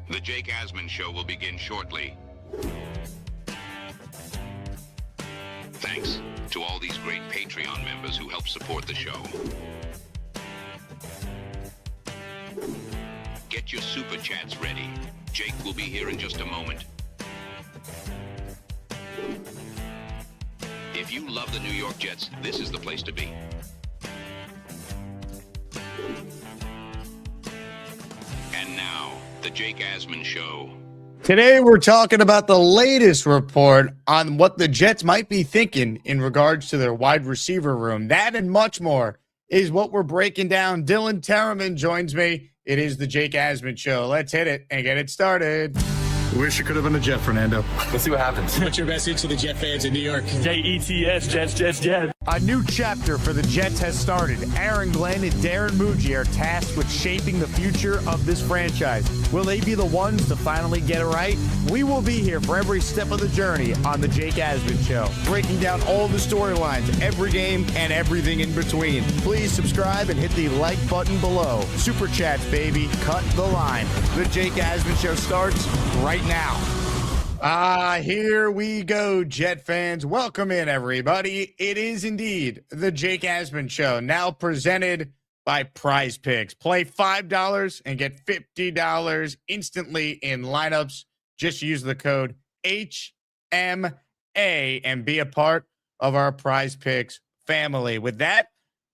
The Jake Asman Show will begin shortly. Thanks to all these great Patreon members who help support the show. Get your super chats ready. Jake will be here in just a moment. If you love the New York Jets, this is the place to be. And now, the Jake Asman Show. Today, we're talking about the latest report on what the Jets might be thinking in regards to their wide receiver room. That and much more is what we're breaking down. Dylan Tereman joins me. It is the Jake Asman Show. Let's hit it and get it started. Wish it could have been a Jet, Fernando. Let's see what happens. What's your message to the Jet fans in New York? Jets, Jets. A new chapter for the Jets has started. Aaron Glenn and Darren Muji are tasked with shaping the future of this franchise. Will they be the ones to finally get it right? We will be here for every step of the journey on the Jake Asman Show, breaking down all the storylines, every game, and everything in between. Please subscribe and hit the like button below. Super chats, baby. Cut the line. The Jake Asman Show starts right now. Here we go, Jet fans. Welcome in, everybody. It is indeed the Jake Asman Show, now presented by PrizePicks. Play $5 and get $50 instantly in lineups. Just use the code HMA and be a part of our PrizePicks family. With that,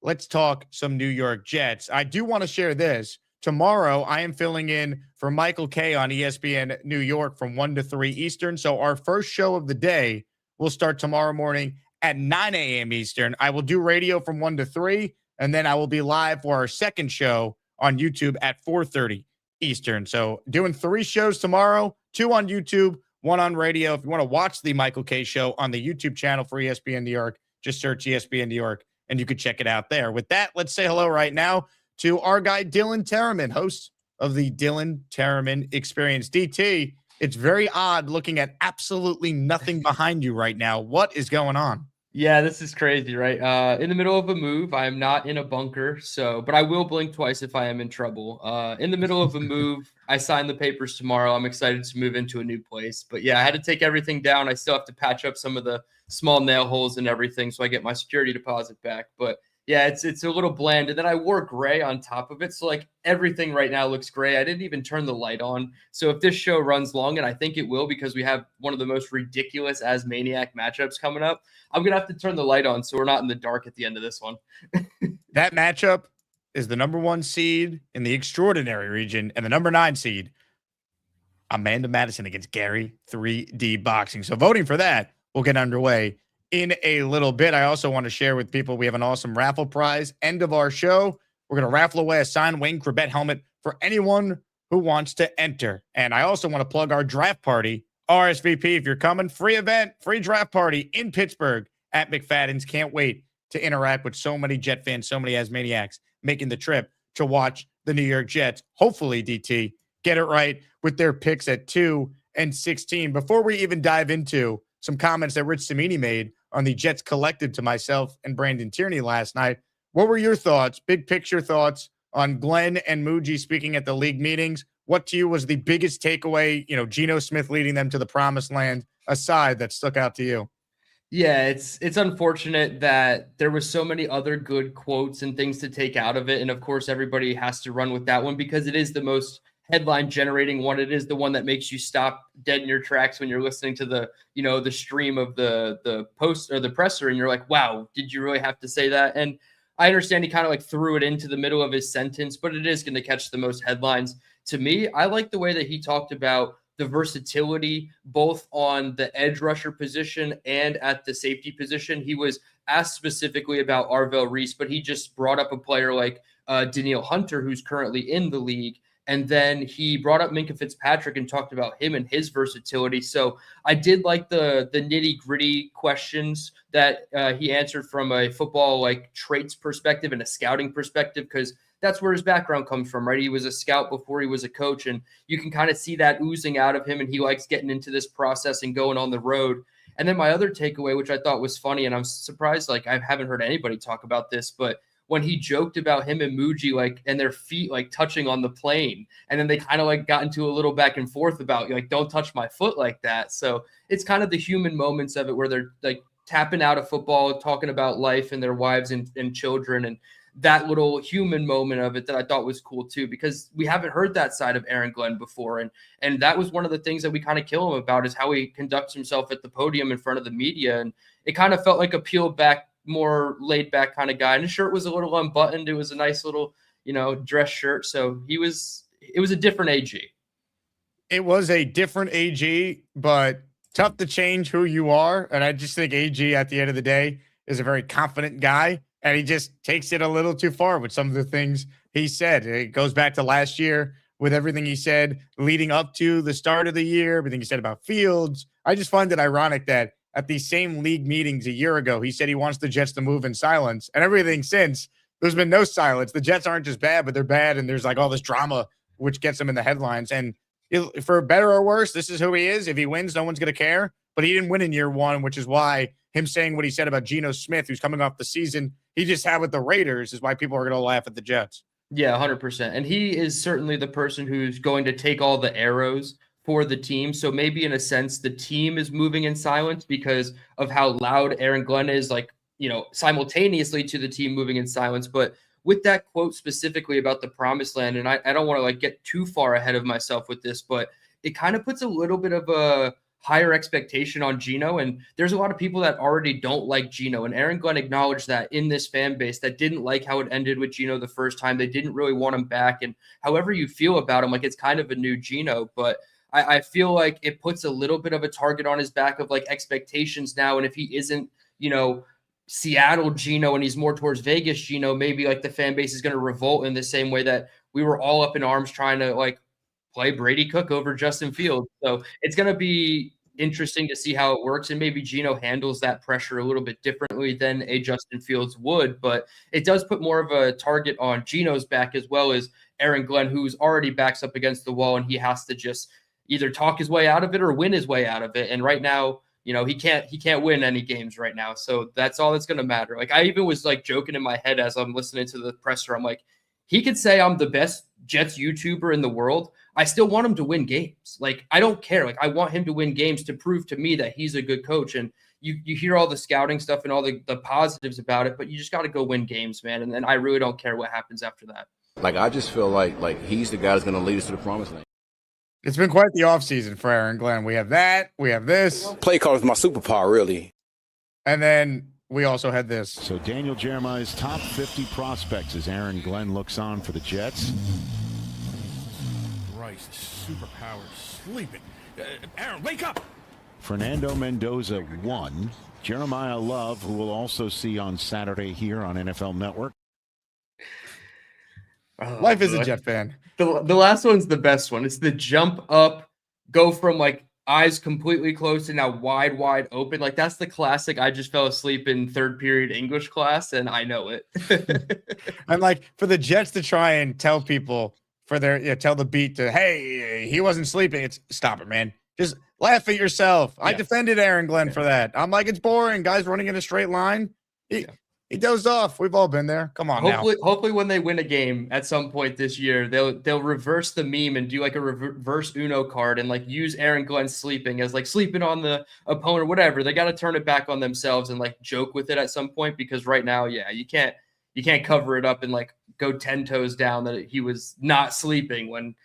let's talk some New York Jets. I do want to share this. Tomorrow, I am filling in for Michael Kay on ESPN New York from 1 to 3 Eastern. So our first show of the day will start tomorrow morning at 9 a.m. Eastern. I will do radio from 1 to 3, and then I will be live for our second show on YouTube at 4:30 Eastern. So doing 3 shows tomorrow, 2 on YouTube, 1 on radio. If you want to watch the Michael Kay Show on the YouTube channel for ESPN New York, just search ESPN New York, and you can check it out there. With that, let's say hello right now to our guy, Dylan Tereman, host of the Dylan Tereman Experience. DT, it's very odd looking at absolutely nothing behind you right now. What is going on? Yeah, this is crazy, right? In the middle of a move. I am not in a bunker, but I will blink twice if I am in trouble. In the middle of a move, I signed the papers tomorrow. I'm excited to move into a new place. But yeah, I had to take everything down. I still have to patch up some of the small nail holes and everything so I get my security deposit back. But yeah, it's a little bland. And then I wore gray on top of it. So like everything right now looks gray. I didn't even turn the light on. So if this show runs long, and I think it will because we have one of the most ridiculous Asmaniac matchups coming up, I'm going to have to turn the light on so we're not in the dark at the end of this one. That matchup is the number 1 seed in the extraordinary region and the number 9 seed, Amanda Madison against Gary 3D Boxing. So voting for that will get underway in a little bit. I also want to share with people we have an awesome raffle prize. End of our show, we're going to raffle away a signed Wayne Corbett helmet for anyone who wants to enter. And I also want to plug our draft party, RSVP. If you're coming, free event, free draft party in Pittsburgh at McFadden's. Can't wait to interact with so many Jet fans, so many Asmaniacs making the trip to watch the New York Jets. Hopefully, DT, get it right with their picks at 2 and 16. Before we even dive into some comments that Rich Cimini made on the Jets collective to myself and Brandon Tierney last night, what were your thoughts, big picture thoughts on Glenn and Muji speaking at the league meetings? What to you was the biggest takeaway, Geno Smith leading them to the promised land aside that stuck out to you? Yeah, it's unfortunate that there was so many other good quotes and things to take out of it. And of course, everybody has to run with that one because it is the most headline generating one. It is the one that makes you stop dead in your tracks when you're listening to the stream of the post or the presser. And you're like, wow, did you really have to say that? And I understand he kind of like threw it into the middle of his sentence, but it is going to catch the most headlines. To me, I like the way that he talked about the versatility, both on the edge rusher position and at the safety position. He was asked specifically about Arvell Reese, but he just brought up a player like Danielle Hunter, who's currently in the league. And then he brought up Minkah Fitzpatrick and talked about him and his versatility. So I did like the nitty gritty questions that he answered from a football like traits perspective and a scouting perspective, because that's where his background comes from, right? He was a scout before he was a coach, and you can kind of see that oozing out of him, and he likes getting into this process and going on the road. And then my other takeaway, which I thought was funny, and I'm surprised, like I haven't heard anybody talk about this, but when he joked about him and Muji, like, and their feet like touching on the plane. And then they kind of like got into a little back and forth about like, don't touch my foot like that. So it's kind of the human moments of it where they're like tapping out of football, talking about life and their wives and children, and that little human moment of it that I thought was cool too, because we haven't heard that side of Aaron Glenn before. And that was one of the things that we kind of kill him about, is how he conducts himself at the podium in front of the media. And it kind of felt like a peeled back, more laid back kind of guy. And his shirt was a little unbuttoned. It was a nice little, dress shirt. So it was a different AG. It was a different AG, but tough to change who you are. And I just think AG at the end of the day is a very confident guy. And he just takes it a little too far with some of the things he said. It goes back to last year with everything he said leading up to the start of the year, everything he said about Fields. I just find it ironic that at these same league meetings a year ago, he said he wants the Jets to move in silence. And everything since, there's been no silence. The Jets aren't just bad, but they're bad. And there's like all this drama, which gets them in the headlines. And for better or worse, this is who he is. If he wins, no one's going to care. But he didn't win in year one, which is why him saying what he said about Geno Smith, who's coming off the season he just had with the Raiders, is why people are going to laugh at the Jets. Yeah, 100%. And he is certainly the person who's going to take all the arrows for the team. So maybe in a sense, the team is moving in silence because of how loud Aaron Glenn is, like, simultaneously to the team moving in silence. But with that quote specifically about the promised land, and I don't want to like get too far ahead of myself with this, but it kind of puts a little bit of a higher expectation on Geno. And there's a lot of people that already don't like Geno. And Aaron Glenn acknowledged that in this fan base that didn't like how it ended with Geno the first time. They didn't really want him back. And however you feel about him, like, it's kind of a new Geno, but I feel like it puts a little bit of a target on his back of like expectations now. And if he isn't, Seattle Geno and he's more towards Vegas Geno, maybe like the fan base is going to revolt in the same way that we were all up in arms trying to like play Brady Cook over Justin Fields. So it's going to be interesting to see how it works. And maybe Geno handles that pressure a little bit differently than a Justin Fields would, but it does put more of a target on Geno's back as well as Aaron Glenn, who's already backs up against the wall and he has to just either talk his way out of it or win his way out of it. And right now, he can't win any games right now. So that's all that's going to matter. Like, I even was like joking in my head as I'm listening to the presser. I'm like, he could say I'm the best Jets YouTuber in the world. I still want him to win games. Like, I don't care. Like, I want him to win games to prove to me that he's a good coach. And you hear all the scouting stuff and all the positives about it, but you just got to go win games, man. And then I really don't care what happens after that. Like, I just feel like he's the guy that's going to lead us to the promised land. It's been quite the offseason for Aaron Glenn. We have that. We have this. Play call is my superpower, really. And then we also had this. So Daniel Jeremiah's top 50 prospects as Aaron Glenn looks on for the Jets. Christ, superpower sleeping. Aaron, wake up! Fernando Mendoza 1. Jeremiah Love, who we'll also see on Saturday here on NFL Network. Life is a Jet fan. The last one's the best one. It's the jump up, go from like eyes completely closed to now wide open. Like, that's the classic. I just fell asleep in third period English class, and I know it. And like for the Jets to try and tell people tell the beat to, hey, he wasn't sleeping. It's stop it, man. Just laugh at yourself. Yeah. I defended Aaron Glenn for that. I'm like, it's boring. Guys running in a straight line. He dozed off. We've all been there. Come on Hopefully when they win a game at some point this year, they'll reverse the meme and do like a reverse Uno card and like use Aaron Glenn sleeping as like sleeping on the opponent or whatever. They got to turn it back on themselves and like joke with it at some point, because right now, you can't cover it up and like go 10 toes down that he was not sleeping when,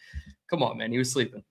come on, man, he was sleeping.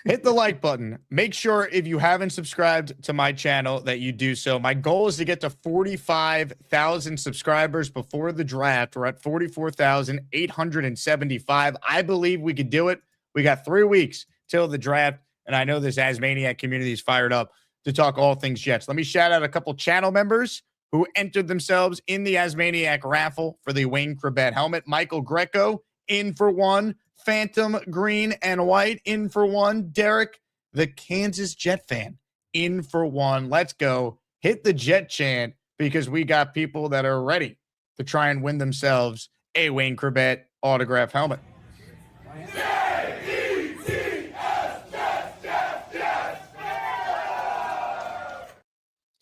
Hit the like button. Make sure if you haven't subscribed to my channel that you do so. My goal is to get to 45,000 subscribers before the draft. We're at 44,875. I believe we could do it. We got 3 weeks till the draft, and I know this Asmaniac community is fired up to talk all things Jets. Let me shout out a couple channel members who entered themselves in the Asmaniac raffle for the Wayne Corbett helmet. Michael Greco in for one. Phantom green and white in for one. Derek, the Kansas Jet fan, in for one. Let's go. Hit the Jet chant, because we got people that are ready to try and win themselves a Wayne Corbett autograph helmet.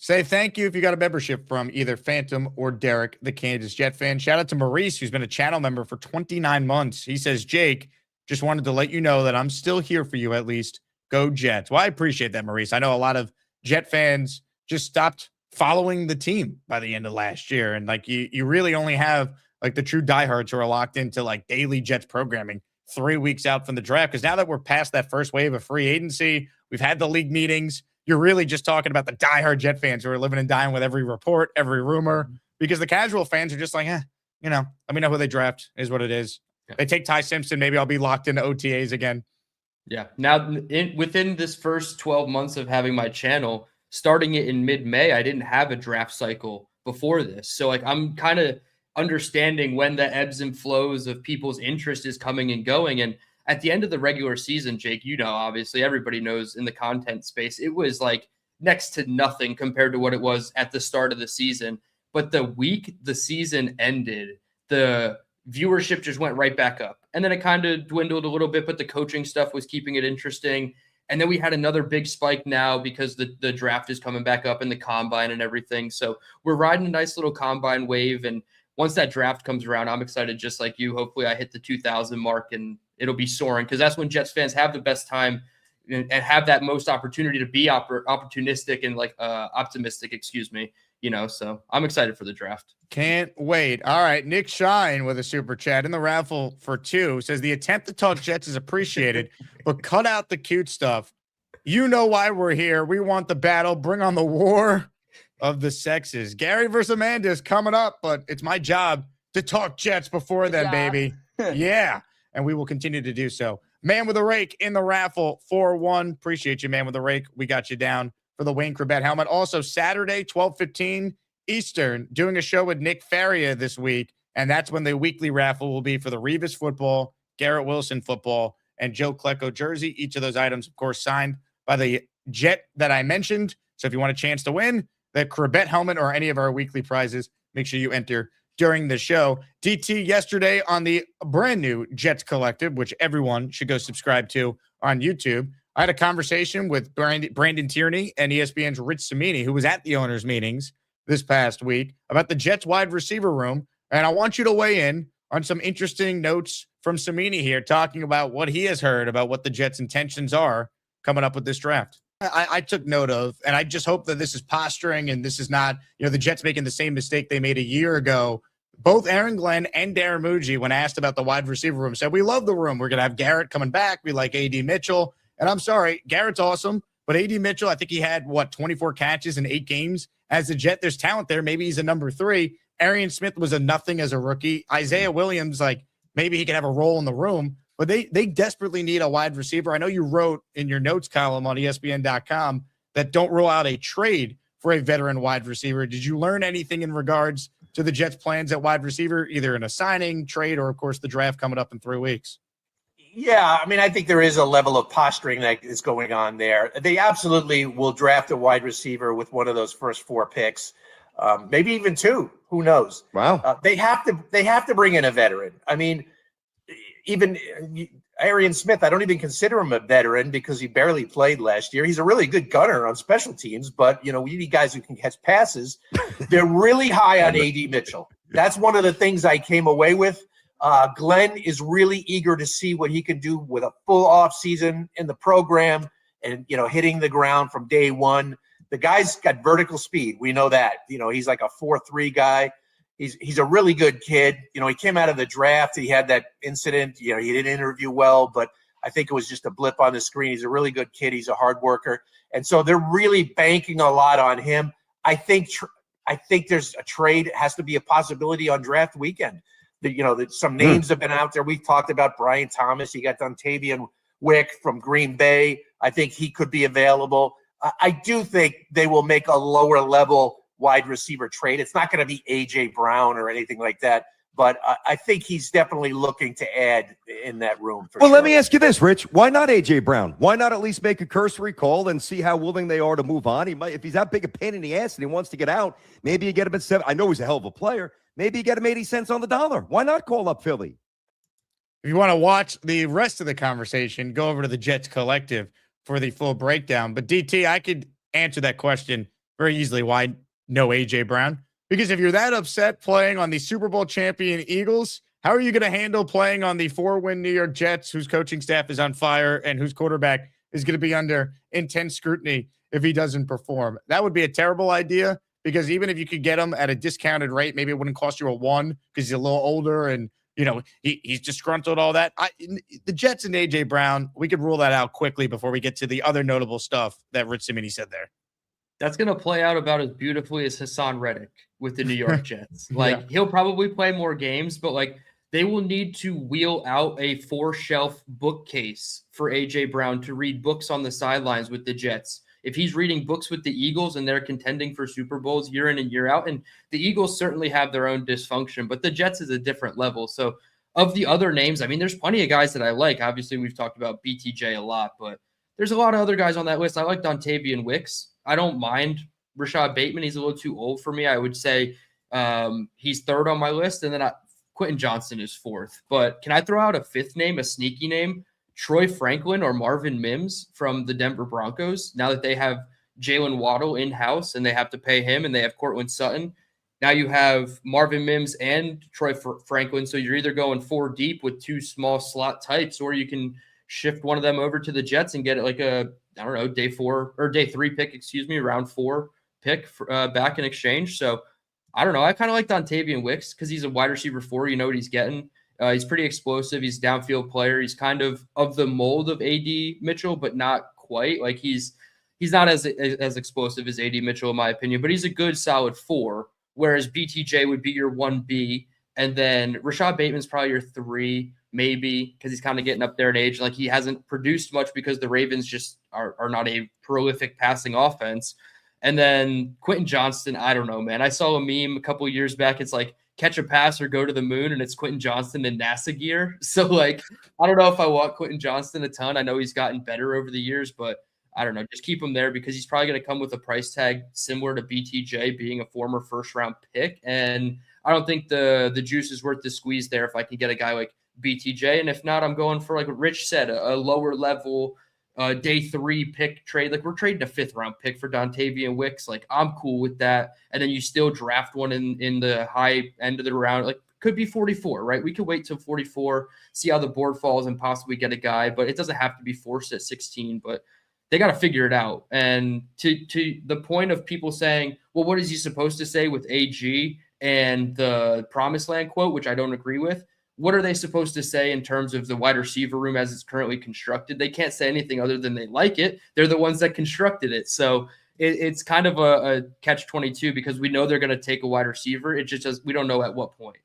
Say thank you if you got a membership from either Phantom or Derek, the Kansas Jet fan. Shout out to Maurice, who's been a channel member for 29 months. He says, Jake, just wanted to let you know that I'm still here for you at least. Go Jets. Well, I appreciate that, Maurice. I know a lot of Jet fans just stopped following the team by the end of last year. And like you really only have like the true diehards who are locked into like daily Jets programming 3 weeks out from the draft. Because now that we're past that first wave of free agency, we've had the league meetings. You're really just talking about the diehard Jet fans who are living and dying with every report, every rumor, because the casual fans are just like, let me know who they draft is what it is. Yeah. They take Ty Simpson. Maybe I'll be locked into OTAs again. Yeah. Now, within this first 12 months of having my channel, starting it in mid-May, I didn't have a draft cycle before this. So like I'm kind of understanding when the ebbs and flows of people's interest is coming and going. And at the end of the regular season, Jake, obviously everybody knows in the content space, it was like next to nothing compared to what it was at the start of the season. But the week the season ended, the viewership just went right back up. And then it kind of dwindled a little bit, but the coaching stuff was keeping it interesting. And then we had another big spike now because the draft is coming back up and the combine and everything. So we're riding a nice little combine wave. And once that draft comes around, I'm excited just like you. Hopefully I hit the 2,000 mark and it'll be soaring because that's when Jets fans have the best time and have that most opportunity to be opportunistic and optimistic, so I'm excited for the draft. Can't wait. All right. Nick Shine with a super chat in the raffle for 2 says the attempt to talk Jets is appreciated, but cut out the cute stuff. You know why we're here. We want the battle. Bring on the war of the sexes. Gary versus Amanda is coming up, but it's my job to talk Jets before then, baby. Yeah. And we will continue to do so. Man with a Rake in the raffle 4-1. Appreciate you, Man with a Rake. We got you down for the Wayne Corbett helmet. Also, Saturday, 12:15 Eastern, doing a show with Nick Faria this week. And that's when the weekly raffle will be for the Revis football, Garrett Wilson football, and Joe Klecko jersey. Each of those items, of course, signed by the Jet that I mentioned. So if you want a chance to win the Corbett helmet or any of our weekly prizes, make sure you enter during the show. DT yesterday on the brand new Jets Collective, which everyone should go subscribe to on YouTube. I had a conversation with Brandon Tierney and ESPN's Rich Cimini, who was at the owners' meetings this past week, about the Jets wide receiver room. And I want you to weigh in on some interesting notes from Cimini here, talking about what he has heard about what the Jets' intentions are coming up with this draft. I took note of, and I just hope that this is posturing and this is not, the Jets making the same mistake they made a year ago. Both Aaron Glenn and Darren Muji, when asked about the wide receiver room, said, we love the room. We're going to have Garrett coming back. We like A.D. Mitchell. And I'm sorry, Garrett's awesome, but A.D. Mitchell, I think he had, 24 catches in 8 games as a Jet. There's talent there. Maybe he's a number 3. Arian Smith was a nothing as a rookie. Isaiah Williams, maybe he can have a role in the room, but they desperately need a wide receiver. I know you wrote in your notes column on ESPN.com that don't rule out a trade for a veteran wide receiver. Did you learn anything in regards to the Jets' plans at wide receiver, either in a signing, trade, or, of course, the draft coming up in 3 weeks? Yeah, I think there is a level of posturing that is going on there. They absolutely will draft a wide receiver with one of those first 4 picks, maybe even 2. Who knows? Wow. They have to bring in a veteran. Even Arian Smith, I don't even consider him a veteran because he barely played last year. He's a really good gunner on special teams, but we need guys who can catch passes. They're really high on A.D. Mitchell. That's one of the things I came away with. Glenn is really eager to see what he can do with a full offseason in the program and, hitting the ground from day one. The guy's got vertical speed. We know that. He's like a 4.3 guy. He's a really good kid. He came out of the draft. He had that incident. He didn't interview well, but I think it was just a blip on the screen. He's a really good kid. He's a hard worker. And so they're really banking a lot on him. I think there's a trade. It has to be a possibility on draft weekend. Some names have been out there. We've talked about Brian Thomas. You got Dontavian Wick from Green Bay. I think he could be available. I do think they will make a lower level wide receiver trade. It's not going to be A.J. Brown or anything like that, but I think he's definitely looking to add in that room. Well, let me ask you this, Rich. Why not A.J. Brown? Why not at least make a cursory call and see how willing they are to move on? If he's that big a pain in the ass and he wants to get out, maybe you get him at 7. I know he's a hell of a player. Maybe you get him 80 cents on the dollar. Why not call up Philly? If you want to watch the rest of the conversation, go over to the Jets Collective for the full breakdown. But DT, I could answer that question very easily why no A.J. Brown. Because if you're that upset playing on the Super Bowl champion Eagles, how are you going to handle playing on the 4-win New York Jets, whose coaching staff is on fire and whose quarterback is going to be under intense scrutiny if he doesn't perform? That would be a terrible idea, because even if you could get him at a discounted rate, maybe it wouldn't cost you a 1 because he's a little older and, he's disgruntled, all that. The Jets and A.J. Brown, we could rule that out quickly before we get to the other notable stuff that Rich Cimini said there. That's going to play out about as beautifully as Hassan Reddick with the New York Jets. Yeah. He'll probably play more games, but they will need to wheel out a 4-shelf bookcase for A.J. Brown to read books on the sidelines with the Jets. If he's reading books with the Eagles and they're contending for Super Bowls year in and year out, and the Eagles certainly have their own dysfunction, but the Jets is a different level. So of the other names, there's plenty of guys that I like. Obviously, we've talked about BTJ a lot, but there's a lot of other guys on that list. I like Dontavian Wicks. I don't mind Rashad Bateman. He's a little too old for me. I would say he's third on my list, and then Quentin Johnston is fourth. But can I throw out a fifth name, a sneaky name? Troy Franklin or Marvin Mims from the Denver Broncos. Now that they have Jalen Waddle in-house and they have to pay him and they have Cortland Sutton, now you have Marvin Mims and Troy Franklin. So you're either going 4 deep with 2 small slot types, or you can shift one of them over to the Jets and get it day 3 pick, round 4 pick back in exchange. So I don't know. I kind of like Dontavian Wicks because he's a wide receiver 4. You know what he's getting. He's pretty explosive. He's a downfield player. He's kind of the mold of A.D. Mitchell, but not quite. He's not as explosive as A.D. Mitchell, in my opinion, but he's a good solid 4, whereas BTJ would be your 1B. And then Rashad Bateman's probably your 3, maybe, because he's kind of getting up there in age. He hasn't produced much because the Ravens just are not a prolific passing offense. And then Quentin Johnston, I don't know, man. I saw a meme a couple of years back. It's catch a pass or go to the moon, and it's Quentin Johnston in NASA gear. So, I don't know if I want Quentin Johnston a ton. I know he's gotten better over the years, but I don't know. Just keep him there because he's probably going to come with a price tag similar to BTJ being a former first-round pick. And I don't think the juice is worth the squeeze there if I can get a guy like BTJ. And if not, I'm going for, like Rich said, a lower level day 3 pick trade. We're trading a 5th round pick for Dontavian Wicks. I'm cool with that. And then you still draft one in the high end of the round. Could be 44, right? We could wait till 44, see how the board falls and possibly get a guy, but it doesn't have to be forced at 16, but they got to figure it out. And to the point of people saying, well, what is he supposed to say with AG and the promised land quote, which I don't agree with? What are they supposed to say in terms of the wide receiver room as it's currently constructed? They can't say anything other than they like it. They're the ones that constructed it. So it's kind of a catch-22 because we know they're going to take a wide receiver. It just we don't know at what point.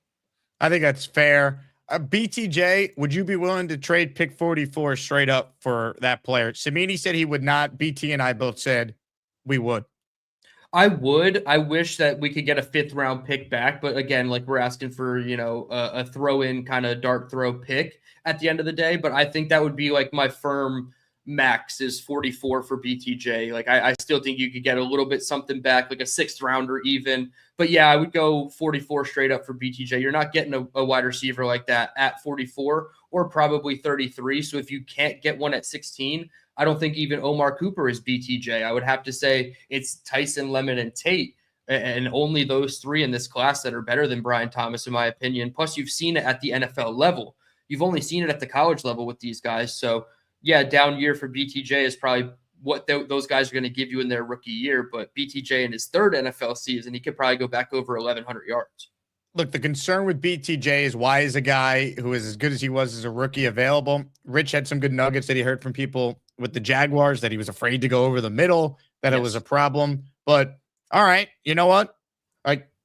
I think that's fair. BTJ, would you be willing to trade pick 44 straight up for that player? Cimini said he would not. BT and I both said we would. I would. I wish that we could get a 5th round pick back, but again, we're asking for, a throw-in kind of dart throw pick at the end of the day. But I think that would be my firm max is 44 for BTJ. I still think you could get a little bit something back, like a 6th rounder even. But yeah, I would go 44 straight up for BTJ. You're not getting a wide receiver like that at 44 or probably 33. So if you can't get one at 16, I don't think even Omar Cooper is BTJ. I would have to say it's Tyson, Lemon, and Tate, and only those 3 in this class that are better than Brian Thomas, in my opinion. Plus, you've seen it at the NFL level. You've only seen it at the college level with these guys. So, yeah, down year for BTJ is probably what those guys are going to give you in their rookie year. But BTJ in his 3rd NFL season, he could probably go back over 1,100 yards. Look, the concern with BTJ is why is a guy who is as good as he was as a rookie available? Rich had some good nuggets that he heard from people with the Jaguars, that he was afraid to go over the middle, that It was a problem. But all right, you know what?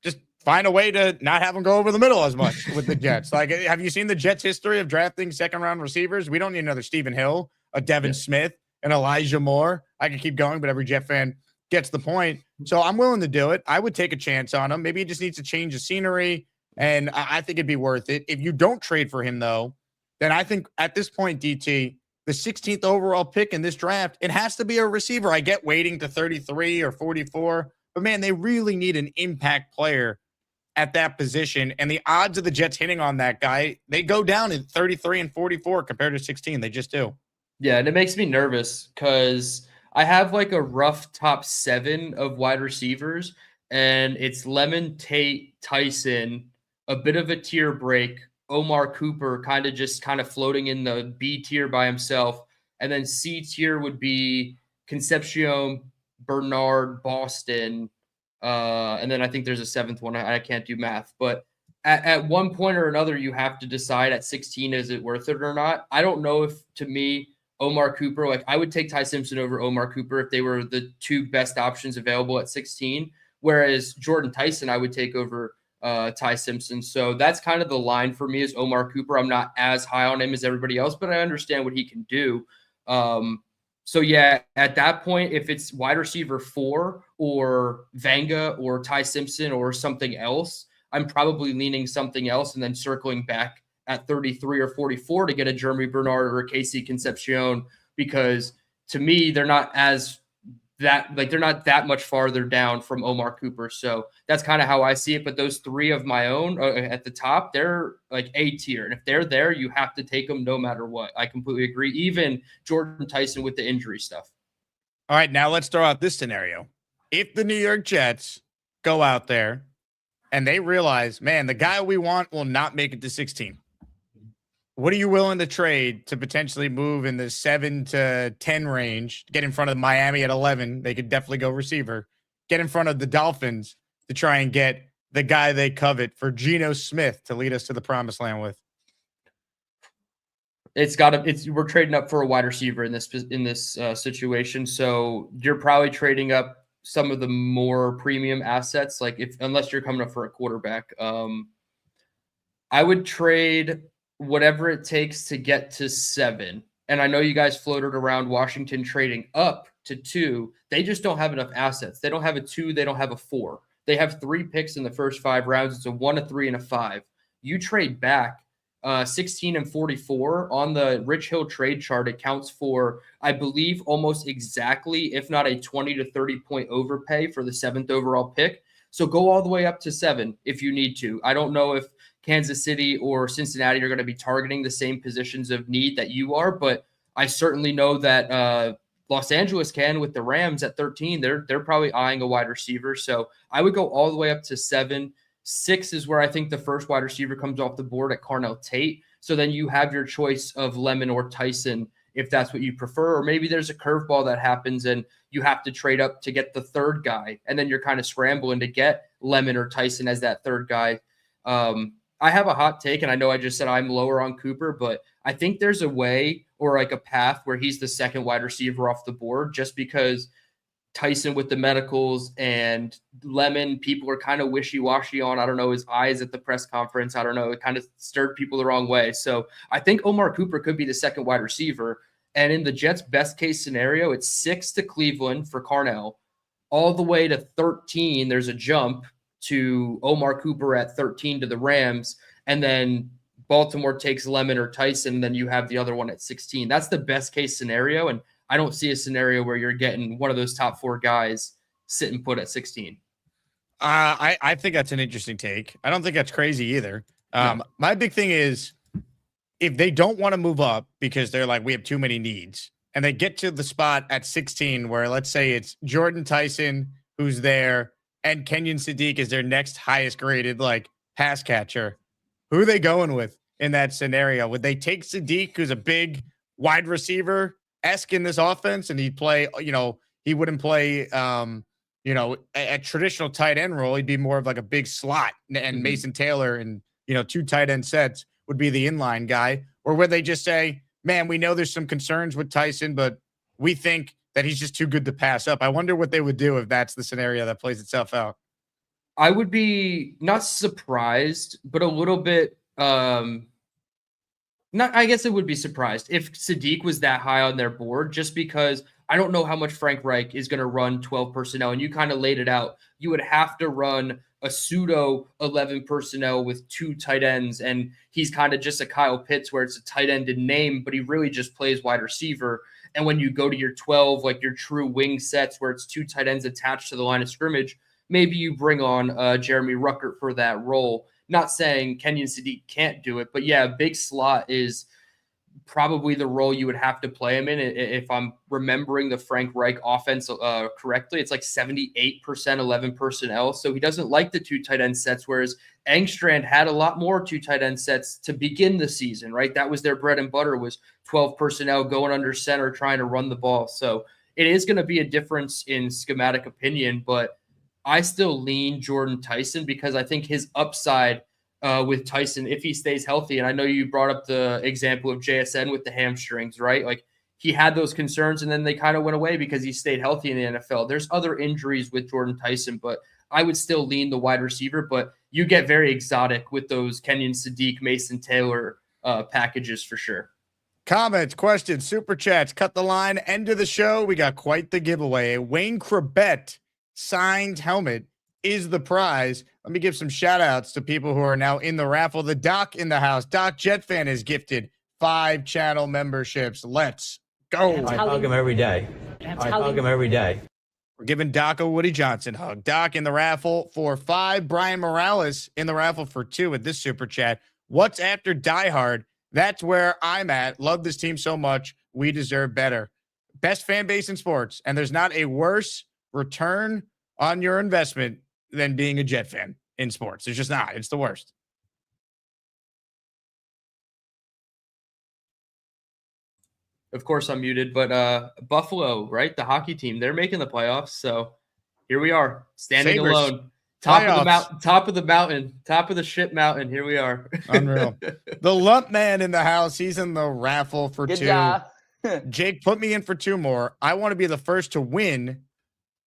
Just find a way to not have him go over the middle as much with the Jets. Have you seen the Jets' history of drafting 2nd-round receivers? We don't need another Stephen Hill, a Devin Smith, and Elijah Moore. I can keep going, but every Jet fan gets the point. So I'm willing to do it. I would take a chance on him. Maybe he just needs to change the scenery, and I think it'd be worth it. If you don't trade for him, though, then I think at this point, DT, the 16th overall pick in this draft, it has to be a receiver. I get waiting to 33 or 44, but man, they really need an impact player at that position. And the odds of the Jets hitting on that guy, they go down in 33 and 44 compared to 16. They just do. Yeah, and it makes me nervous because I have like a rough top 7 of wide receivers, and it's Lemon, Tate, Tyson, a bit of a tier break, Omar Cooper kind of floating in the B tier by himself, and then C tier would be Concepcion, Bernard, Boston, and then I think there's a 7th one. I can't do math, but at one point or another, you have to decide at 16, is it worth it or not? I don't know if, to me, Omar Cooper, like I would take Ty Simpson over Omar Cooper if they were the 2 best options available at 16, whereas Jordan Tyson I would take over Ty Simpson. So that's kind of the line for me is Omar Cooper. I'm not as high on him as everybody else, but I understand what he can do. So yeah, at that point, if it's wide receiver 4 or Vanga or Ty Simpson or something else, I'm probably leaning something else and then circling back at 33 or 44 to get a Jeremy Bernard or a Casey Concepcion, because to me, they're not that much farther down from Omar Cooper. So that's kind of how I see it. But those 3 of my own at the top, they're like A tier. And if they're there, you have to take them no matter what. I completely agree. Even Jordan Tyson with the injury stuff. All right, now let's throw out this scenario. If the New York Jets go out there and they realize, man, the guy we want will not make it to 16. What are you willing to trade to potentially move in the 7 to 10 range, get in front of Miami at 11? They could definitely go receiver. Get in front of the Dolphins to try and get the guy they covet for Geno Smith to lead us to the promised land with. We're trading up for a wide receiver in this situation. So you're probably trading up some of the more premium assets, unless you're coming up for a quarterback. I would trade whatever it takes to get to 7. And I know you guys floated around Washington trading up to 2. They just don't have enough assets. They don't have a 2. They don't have a 4. They have 3 picks in the first 5 rounds. It's a 1, a 3, and a 5. You trade back 16 and 44 on the Rich Hill trade chart. It counts for, I believe, almost exactly, if not a 20 to 30 point overpay for the 7th overall pick. So go all the way up to 7 if you need to. I don't know if Kansas City or Cincinnati are going to be targeting the same positions of need that you are, but I certainly know that Los Angeles can with the Rams at 13. They're probably eyeing a wide receiver. So I would go all the way up to 7. 6 is where I think the first wide receiver comes off the board at Carnell Tate. So then you have your choice of Lemon or Tyson if that's what you prefer, or maybe there's a curveball that happens and you have to trade up to get the 3rd guy, and then you're kind of scrambling to get Lemon or Tyson as that 3rd guy. I have a hot take, and I know I just said I'm lower on Cooper, but I think there's a way or like a path where he's the 2nd wide receiver off the board, just because Tyson with the medicals and Lemon, people are kind of wishy-washy on. I don't know, his eyes at the press conference. I don't know. It kind of stirred people the wrong way. So I think Omar Cooper could be the 2nd wide receiver. And in the Jets' best case scenario, it's 6 to Cleveland for Carnell. All the way to 13, there's a jump to Omar Cooper at 13 to the Rams. And then Baltimore takes Lemon or Tyson, and then you have the other one at 16. That's the best case scenario. And I don't see a scenario where you're getting one of those top 4 guys sitting put at 16. I think that's an interesting take. I don't think that's crazy either. No. My big thing is if they don't want to move up because they're like, we have too many needs, and they get to the spot at 16 where let's say it's Jordan Tyson who's there and Kenyon Sadiq is their next highest graded pass catcher. Who are they going with in that scenario? Would they take Sadiq, who's a big wide receiver in this offense, and he'd play, he wouldn't play, a traditional tight end role. He'd be more of like a big slot, and Mason Taylor and, 2 tight end sets would be the inline guy? Or would they just say, man, we know there's some concerns with Tyson, but we think that he's just too good to pass up? I wonder what they would do if that's the scenario that plays itself out. I would be not surprised, but a little bit, I guess it would be surprised if Sadiq was that high on their board, just because I don't know how much Frank Reich is going to run 12 personnel. And you kind of laid it out. You would have to run a pseudo 11 personnel with 2 tight ends. And he's kind of just a Kyle Pitts where it's a tight end in name, but he really just plays wide receiver. And when you go to your 12, like your true wing sets where it's 2 tight ends attached to the line of scrimmage, maybe you bring on Jeremy Ruckert for that role. Not saying Kenyon Sadiq can't do it, but yeah, big slot is probably the role you would have to play him in. If I'm remembering the Frank Reich offense correctly, it's like 78% 11 personnel. So he doesn't like the 2 tight end sets, whereas Engstrand had a lot more 2 tight end sets to begin the season, right? That was their bread and butter, was 12 personnel going under center, trying to run the ball. So it is going to be a difference in schematic opinion, but I still lean Jordan Tyson because I think his upside with Tyson, if he stays healthy, and I know you brought up the example of JSN with the hamstrings, right? Like he had those concerns and then they kind of went away because he stayed healthy in the NFL. There's other injuries with Jordan Tyson, but I would still lean the wide receiver, but you get very exotic with those Kenyon Sadiq, Mason Taylor packages for sure. Comments, questions, super chats, cut the line, end of the show. We got quite the giveaway. A Wayne Krebet signed helmet is the prize. Let me give some shout outs to people who are now in the raffle. The Doc in the house. Doc Jetfan is gifted 5 channel memberships. Let's go. I hug him every day. I hug him every day. We're giving Doc a Woody Johnson hug. Doc in the raffle for 5. Brian Morales in the raffle for 2 with this super chat. What's after Die Hard? That's where I'm at. Love this team so much. We deserve better. Best fan base in sports. And there's not a worse return on your investment than being a Jet fan in sports. It's just not. It's the worst. Of course I'm muted, but Buffalo, right? The hockey team, they're making the playoffs. So here we are, standing Sabres. alone. Top of the mountain, top of the ship mountain. Here we are. Unreal. The Lump Man in the house. He's in the raffle for Good 2. job. Jake, put me in for 2 more. I want to be the first to win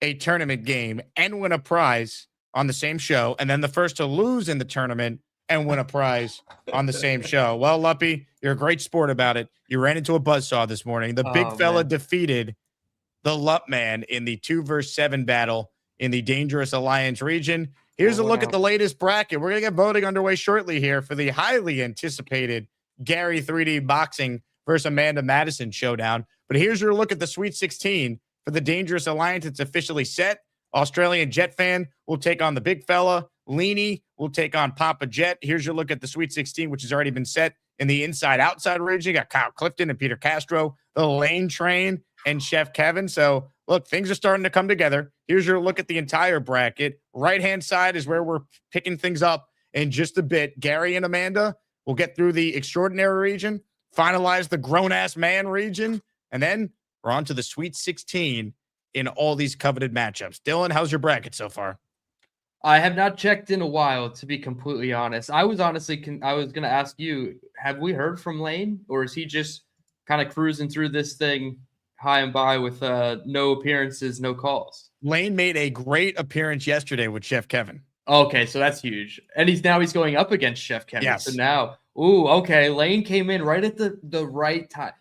a tournament game and win a prize on the same show, and then the first to lose in the tournament and win a prize on the same show. Well, Luppy, you're a great sport about it. You ran into a buzzsaw this morning. The big fella defeated the Lump Man in the 2-versus-7 battle in the Dangerous Alliance region. Here's a look at the latest bracket. We're going to get voting underway shortly here for the highly anticipated Gary 3D Boxing versus Amanda Madison showdown. But here's your look at the Sweet 16 for the Dangerous Alliance. It's officially set. Australian Jet Fan will take on the big fella. Leany will take on Papa Jet. Here's your look at the Sweet 16, which has already been set in the inside-outside region. You got Kyle Clifton and Peter Castro, the Lane Train, and Chef Kevin. So, look, things are starting to come together. Here's your look at the entire bracket. Right-hand side is where we're picking things up in just a bit. Gary and Amanda will get through the extraordinary region, finalize the grown-ass man region, and then we're on to the Sweet 16 in all these coveted matchups. Dylan, how's your bracket so far? I have not checked in a while, to be completely honest. I was going to ask you, have we heard from Lane, or is he just kind of cruising through this thing high and by with no appearances, no calls? Lane made a great appearance yesterday with Chef Kevin. Okay, so that's huge. And he's going up against Chef Kevin. Yes. So now, okay, Lane came in right at the right time.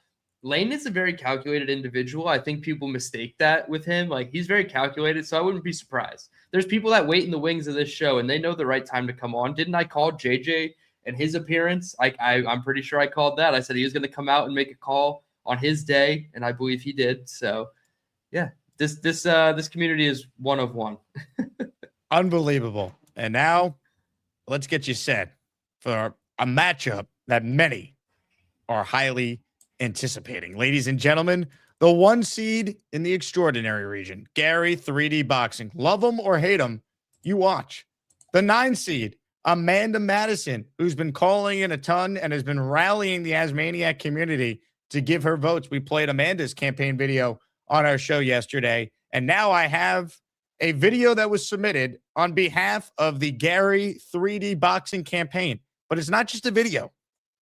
Lane is a very calculated individual. I think people mistake that with him. Like, he's very calculated, so I wouldn't be surprised. There's people that wait in the wings of this show, and they know the right time to come on. Didn't I call JJ and his appearance? I'm pretty sure I called that. I said he was going to come out and make a call on his day, and I believe he did. So, yeah, this community is one of one. Unbelievable. And now let's get you set for a matchup that many are highly anticipating. Ladies and gentlemen, the 1 seed in the extraordinary region, Gary 3D Boxing. Love him or hate him, you watch. The 9 seed, Amanda Madison, who's been calling in a ton and has been rallying the Asmaniac community to give her votes. We played Amanda's campaign video on our show yesterday, and now I have a video that was submitted on behalf of the Gary 3D Boxing campaign. But it's not just a video.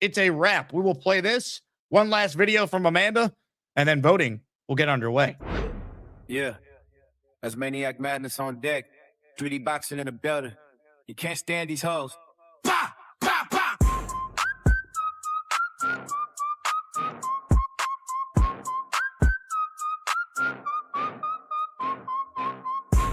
It's a wrap. We will play this. One last video from Amanda, and then voting will get underway. Yeah. That's Maniac Madness on deck. 3D Boxing in the building. You can't stand these hoes. Bah! Bah! Bah!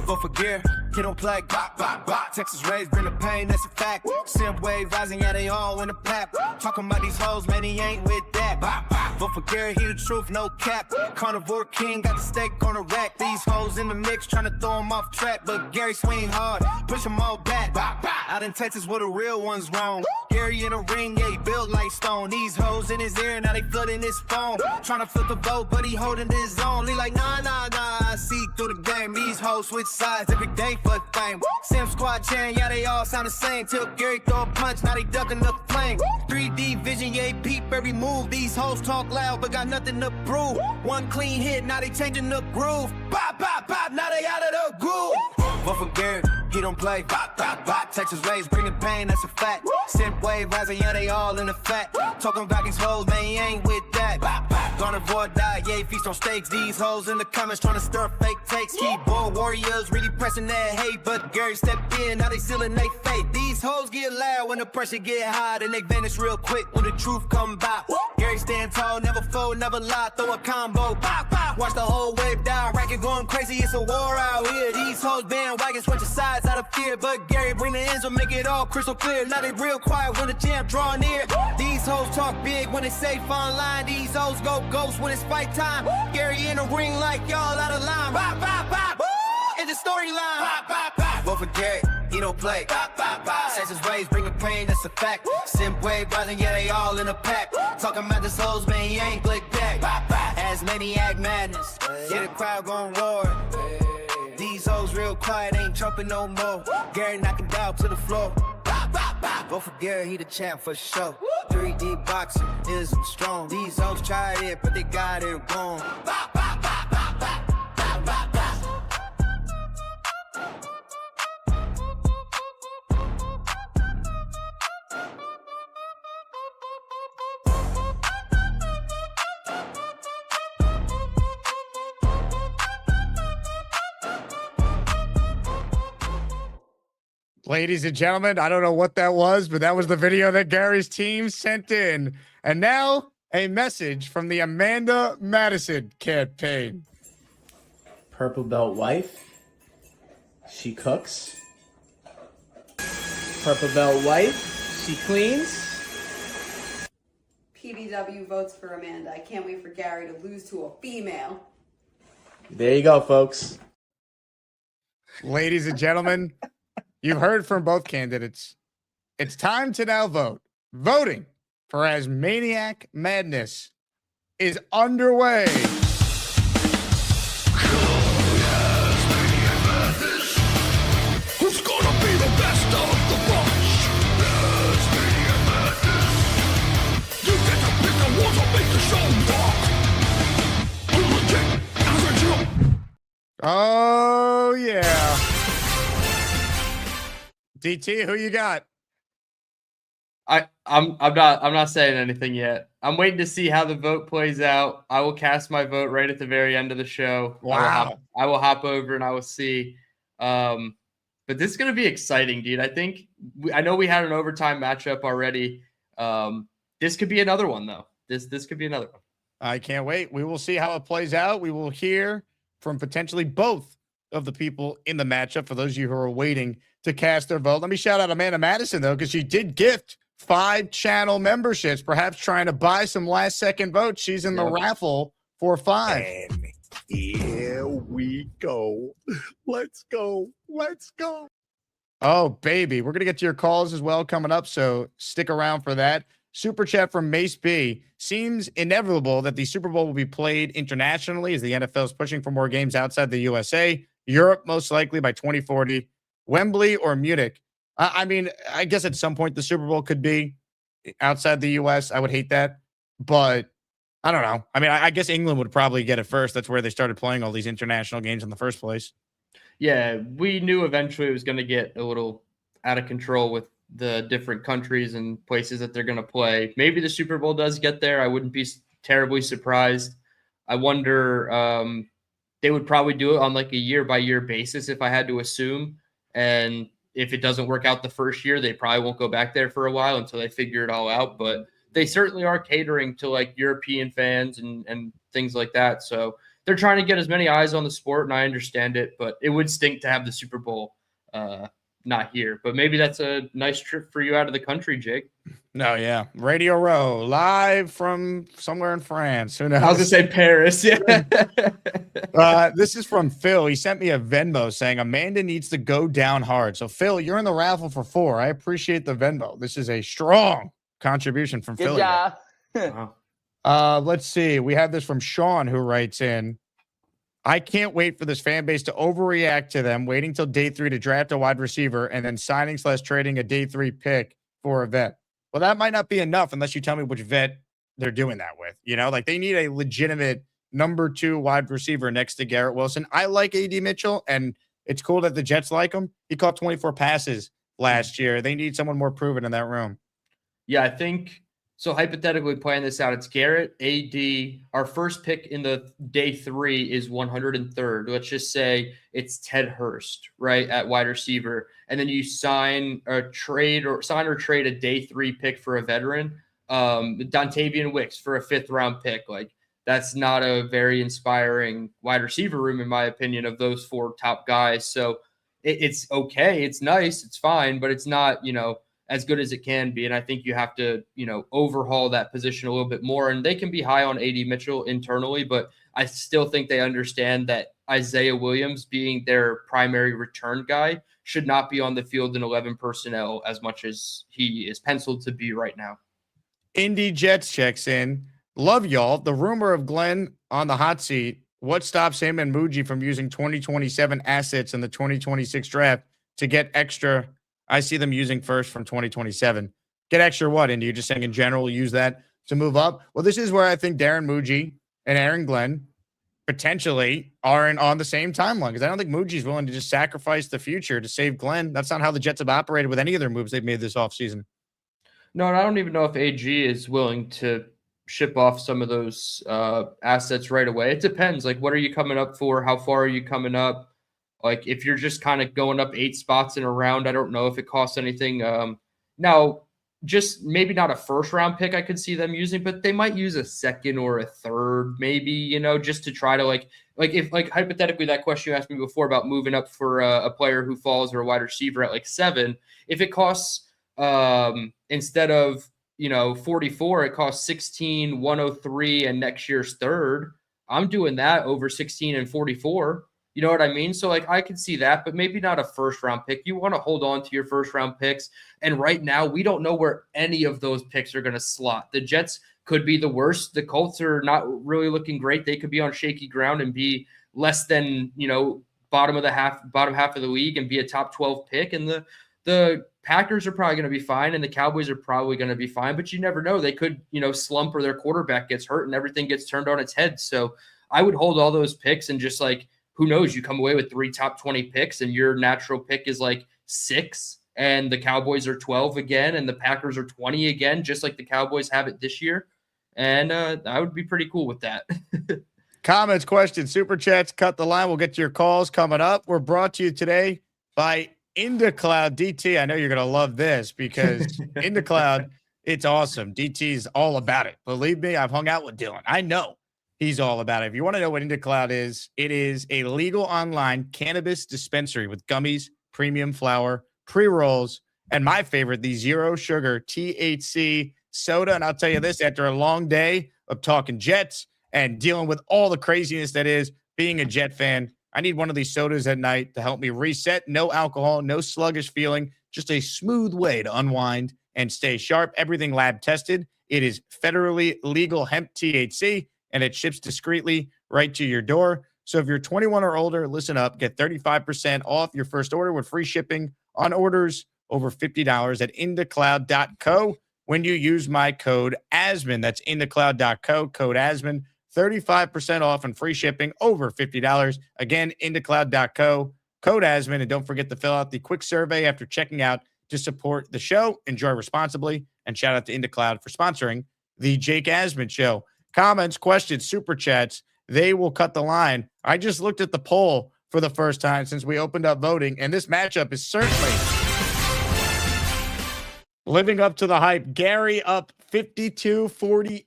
Vote for gear, he don't play. Bop, bop, bop. Texas raised, bring the pain, that's a fact. Sim wave rising, yeah, they all in the pack. Talking about these hoes, man, he ain't with that. Bop, bop. Vote for Gary, he the truth, no cap. Carnivore king, got the steak on the rack. These hoes in the mix, trying to throw him off track. But Gary swing hard, push him all back. Bop, bop. Out in Texas where the real ones roam. Gary in a ring, yeah, he built like stone. These hoes in his ear, now they flooding his phone. Tryna flip the boat, but he holding his own. He like, nah. I see through the game. These hoes switch sides every day for fame. Sim squad chain, yeah, they all sound the same. Till Gary throw a punch, now they ducking the flame. 3D vision, yeah, peep every move. These hoes talk loud, but got nothing to prove. One clean hit, now they changing the groove. Bop, bop, bop, now they out of the groove. But for Gary, he don't play. Bop, bop, bop. Texas rays bringing pain, that's a fact. Synth wave rising, yeah, they all in effect. Talking about these hoes, man, he ain't with that. Bop, bop. Gonna avoid die, yeah, feast on stakes. These hoes in the comments trying to stir fake takes. Keyboard warriors really pressing that hate, but Gary stepped in, now they sealing they fate. These hoes get loud when the pressure get hot, and they vanish real quick when the truth come by. Gary stand tall, never fold, never lie, throw a combo. Bop, bop. Watch the whole wave down, racket going crazy, it's a war out here. These hoes bandwagon switching sides out of fear, but Gary bring the ends make it all crystal clear. Now they real quiet when the champ draw near. These hoes talk big when it's safe online. These hoes go ghost when it's fight time. Gary in the ring like y'all out of line. Bop, bop, bop. In the storyline. Bop, bop, bop. Vote for Gary, he don't play. Bop, bop, bop. Texas rays bringing pain, that's a fact. Simp wave rising, yeah, they all in a pack. Talking about this hoes, man, he ain't blick back. Bop, bop. Asmaniac madness, yeah, the crowd gon' roar. These hoes real quiet, ain't trumping no more. Gary knocking down to the floor. Bop, bop, bop. Vote for Gary, he the champ for sure. 3D boxing is strong. These hoes tried it, but they got it wrong. Bop, bop, bop, bop, bop, bop, bop, bop. Ladies and gentlemen, I don't know what that was, but that was the video that Gary's team sent in. And now a message from the Amanda Madison campaign. Purple belt wife. She cooks. Purple belt wife. She cleans. PBW votes for Amanda. I can't wait for Gary to lose to a female. There you go, folks. Ladies and gentlemen, you've heard from both candidates. It's time to now vote. Voting for Asmaniac Madness is underway. Who's gonna be the best of the bunch? Asmaniac Madness. You get to pick the ones that make the show rock. Oh, yeah. DT, who you got? I'm not saying anything yet. I'm waiting to see how the vote plays out. I will cast my vote right at the very end of the show. Wow. I will hop over and I will see. But this is going to be exciting, dude. I know we had an overtime matchup already. This could be another one, though. This could be another one. I can't wait. We will see how it plays out. We will hear from potentially both of the people in the matchup for those of you who are waiting to cast their vote. Let me shout out Amanda Madison, though, because she did gift 5 channel memberships, perhaps trying to buy some last-second votes. She's in the raffle for 5. And here we go. Let's go. Let's go. Oh, baby. We're going to get to your calls as well coming up, so stick around for that. Super chat from Mace B. Seems inevitable that the Super Bowl will be played internationally as the NFL is pushing for more games outside the USA. Europe, most likely by 2040. Wembley or Munich. I mean, I guess at some point the Super Bowl could be outside the U.S. I would hate that, but I don't know. I mean, I guess England would probably get it first. That's where they started playing all these international games in the first place. Yeah, we knew eventually it was going to get a little out of control with the different countries and places that they're going to play. Maybe the Super Bowl does get there. I wouldn't be terribly surprised. I wonder, they would probably do it on like a year-by-year basis if I had to assume. And if it doesn't work out the first year, they probably won't go back there for a while until they figure it all out. But they certainly are catering to like European fans and things like that. So they're trying to get as many eyes on the sport, and I understand it. But it would stink to have the Super Bowl not here. But maybe that's a nice trip for you out of the country, Jake. No, yeah. Radio Row, live from somewhere in France. Who knows? I was going to say Paris. Yeah. This is from Phil. He sent me a Venmo saying Amanda needs to go down hard. So, Phil, you're in the raffle for 4. I appreciate the Venmo. This is a strong contribution from Phil. Let's see. We have this from Sean, who writes in, I can't wait for this fan base to overreact to them, waiting till day 3 to draft a wide receiver and then signing/trading a day 3 pick for a vet. Well, that might not be enough unless you tell me which vet they're doing that with. You know, like they need a legitimate number 2 wide receiver next to Garrett Wilson. I like A.D. Mitchell, and it's cool that the Jets like him. He caught 24 passes last year. They need someone more proven in that room. Yeah, I think so. Hypothetically playing this out, it's Garrett, AD. Our first pick in the day 3 is 103rd. Let's just say it's Ted Hurst, right, at wide receiver. And then you sign or trade a day 3 pick for a veteran, Dontavian Wicks for a 5th round pick. Like, that's not a very inspiring wide receiver room, in my opinion, of those 4 top guys. So it's okay. It's nice. It's fine, but it's not, as good as it can be. And I think you have to, overhaul that position a little bit more. And they can be high on A.D. Mitchell internally, but I still think they understand that Isaiah Williams, being their primary return guy, should not be on the field in 11 personnel as much as he is penciled to be right now. Indy Jets checks in. Love y'all. The rumor of Glenn on the hot seat. What stops him and Muji from using 2027 assets in the 2026 draft to get extra? I see them using first from 2027. Get extra what, Indy? You're just saying in general, use that to move up? Well, this is where I think Darren Muji and Aaron Glenn potentially are on the same timeline, because I don't think Muji's willing to just sacrifice the future to save Glenn. That's not how the Jets have operated with any of their moves they've made this offseason. No, and I don't even know if AG is willing to ship off some of those assets right away. It depends. Like, what are you coming up for? How far are you coming up? Like, if you're just kind of going up 8 spots in a round, I don't know if it costs anything. Now, just maybe not a 1st round pick I could see them using, but they might use a 2nd or a 3rd, maybe, just to try to like if hypothetically that question you asked me before about moving up for a player who falls or a wide receiver at like 7, if it costs instead of 44, it costs 16, 103, and next year's 3rd. I'm doing that over 16 and 44. You know what I mean? So, like, I can see that, but maybe not a 1st round pick. You want to hold on to your 1st round picks. And right now, we don't know where any of those picks are going to slot. The Jets could be the worst. The Colts are not really looking great. They could be on shaky ground and be less than, bottom half of the league and be a top 12 pick. And the Packers are probably going to be fine, and the Cowboys are probably going to be fine, but you never know. They could, slump, or their quarterback gets hurt and everything gets turned on its head. So I would hold all those picks and just, like, who knows? You come away with 3 top 20 picks and your natural pick is like 6, and the Cowboys are 12 again, and the Packers are 20 again, just like the Cowboys have it this year. And I would be pretty cool with that. Comments, questions, super chats, cut the line. We'll get to your calls coming up. We're brought to you today by IndaCloud. DT, I know you're going to love this because IndaCloud, it's awesome. DT is all about it. Believe me, I've hung out with Dylan. I know he's all about it. If you want to know what IndaCloud is, it is a legal online cannabis dispensary with gummies, premium flower, pre-rolls, and my favorite, the zero sugar THC soda. And I'll tell you this, after a long day of talking Jets and dealing with all the craziness that is being a Jet fan, I need one of these sodas at night to help me reset. No alcohol, no sluggish feeling, just a smooth way to unwind and stay sharp. Everything lab tested. It is federally legal hemp THC, and it ships discreetly right to your door. So if you're 21 or older, listen up, get 35% off your first order with free shipping on orders over $50 at indacloud.co when you use my code ASMAN. That's indacloud.co, code ASMAN, 35% off and free shipping over $50. Again, indacloud.co, code ASMAN. And don't forget to fill out the quick survey after checking out to support the show. Enjoy responsibly, and shout out to IndaCloud for sponsoring the Jake Asman Show. Comments, questions, super chats, they will cut the line. I just looked at the poll for the first time since we opened up voting, and this matchup is certainly living up to the hype. Gary up 52-48.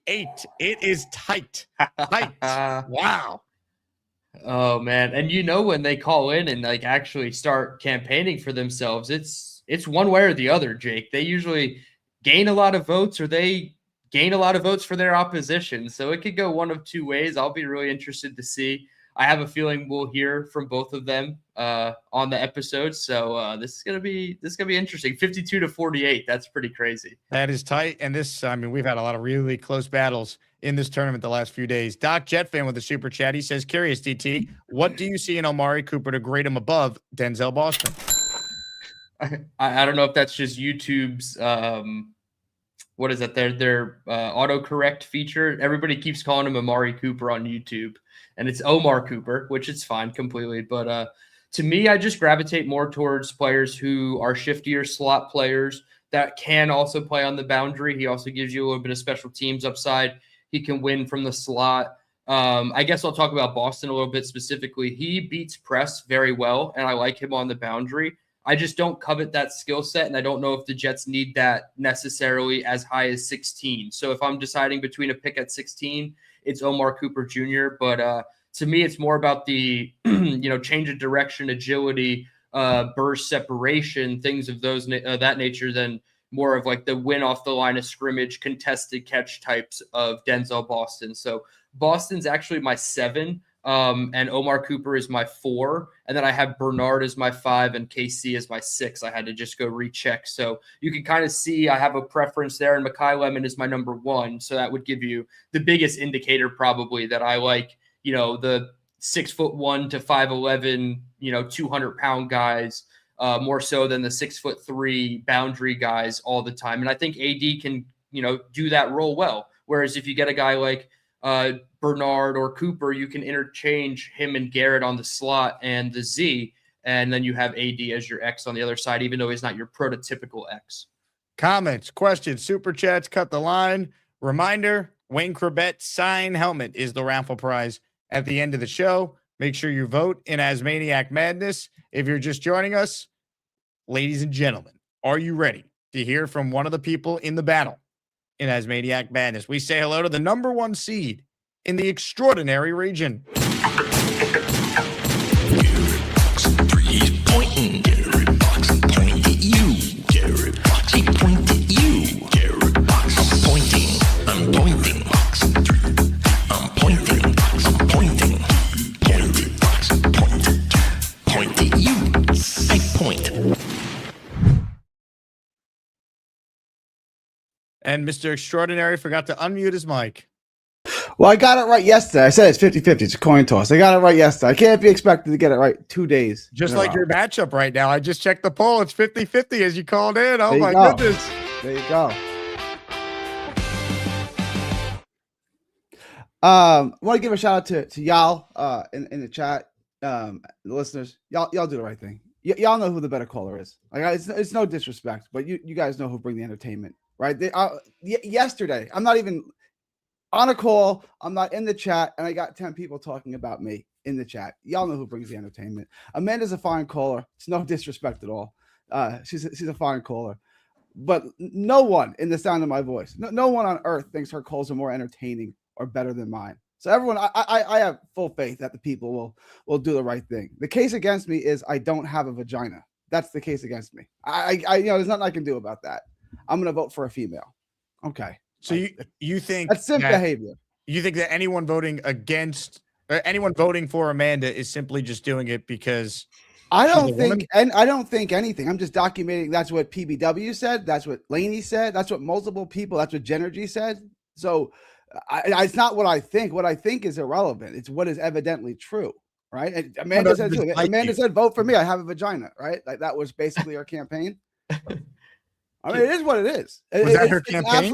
It is tight. Tight. Wow. Oh man. And when they call in and like actually start campaigning for themselves, it's one way or the other, Jake. They usually gain a lot of votes or they gain a lot of votes for their opposition. So it could go one of two ways. I'll be really interested to see. I have a feeling we'll hear from both of them on the episode. So this is gonna be interesting. 52-48. That's pretty crazy. That is tight. And we've had a lot of really close battles in this tournament the last few days. Doc Jet fan with a super chat. He says, curious, DT, what do you see in Omari Cooper to grade him above Denzel Boston? I don't know if that's just YouTube's what is that? Their autocorrect feature. Everybody keeps calling him Amari Cooper on YouTube, and it's Omar Cooper, which is fine completely. But to me, I just gravitate more towards players who are shiftier slot players that can also play on the boundary. He also gives you a little bit of special teams upside. He can win from the slot. I guess I'll talk about Boston a little bit specifically. He beats press very well, and I like him on the boundary. I just don't covet that skill set, and I don't know if the Jets need that necessarily as high as 16. So if I'm deciding between a pick at 16, it's Omar Cooper Jr. But to me, it's more about the change of direction, agility, burst separation, things of that nature than more of like the win off the line of scrimmage, contested catch types of Denzel Boston. So Boston's actually my 7. And Omar Cooper is my 4. And then I have Bernard as my 5 and KC as my 6. I had to just go recheck. So you can kind of see I have a preference there. And Mekhi Lemon is my number 1. So that would give you the biggest indicator probably that I like, the 6'1" to 5'11", 200-pound guys more so than the 6'3" boundary guys all the time. And I think AD can, do that role well. Whereas if you get a guy like Bernard or Cooper, you can interchange him and Garrett on the slot and the Z, and then you have AD as your X on the other side, even though he's not your prototypical X. Comments, questions, super chats, cut the line. Reminder, Wayne Corbett sign helmet is the raffle prize at the end of the show. Make sure you vote in Asmaniac Madness. If you're just joining us, ladies and gentlemen, are you ready to hear from one of the people in the battle in Asmaniac Madness? We say hello to the number 1 seed in the extraordinary region. And Mr. Extraordinary forgot to unmute his mic. Well, I got it right yesterday. I said it's 50-50. It's a coin toss. I got it right yesterday. I can't be expected to get it right 2 days. Just like your matchup right now. I just checked the poll. It's 50-50 as you called in. Oh, my goodness. There you go. I want to give a shout out to y'all in the chat, the listeners. Y'all do the right thing. Y'all know who the better caller is. Like, it's no disrespect, but you guys know who bring the entertainment, right? Yesterday, I'm not even on a call. I'm not in the chat, and I got 10 people talking about me in the chat. Y'all know who brings the entertainment. Amanda's a fine caller. It's no disrespect at all. She's a fine caller, but no one in the sound of my voice, no one on earth thinks her calls are more entertaining or better than mine. So everyone, I have full faith that the people will do the right thing. The case against me is I don't have a vagina. That's the case against me. There's nothing I can do about that. I'm going to vote for a female. Okay. So you think that's simp behavior? You think that anyone voting against or anyone voting for Amanda is simply just doing it because I don't think anything. I'm just documenting. That's what PBW said. That's what Laney said. That's what multiple people. That's what Genergy said. So it's not what I think. What I think is irrelevant. It's what is evidently true, right? And Amanda said too. Amanda said, "Vote for me. I have a vagina." Right? Like that was basically her campaign. I mean, it is what it is. Was that her campaign?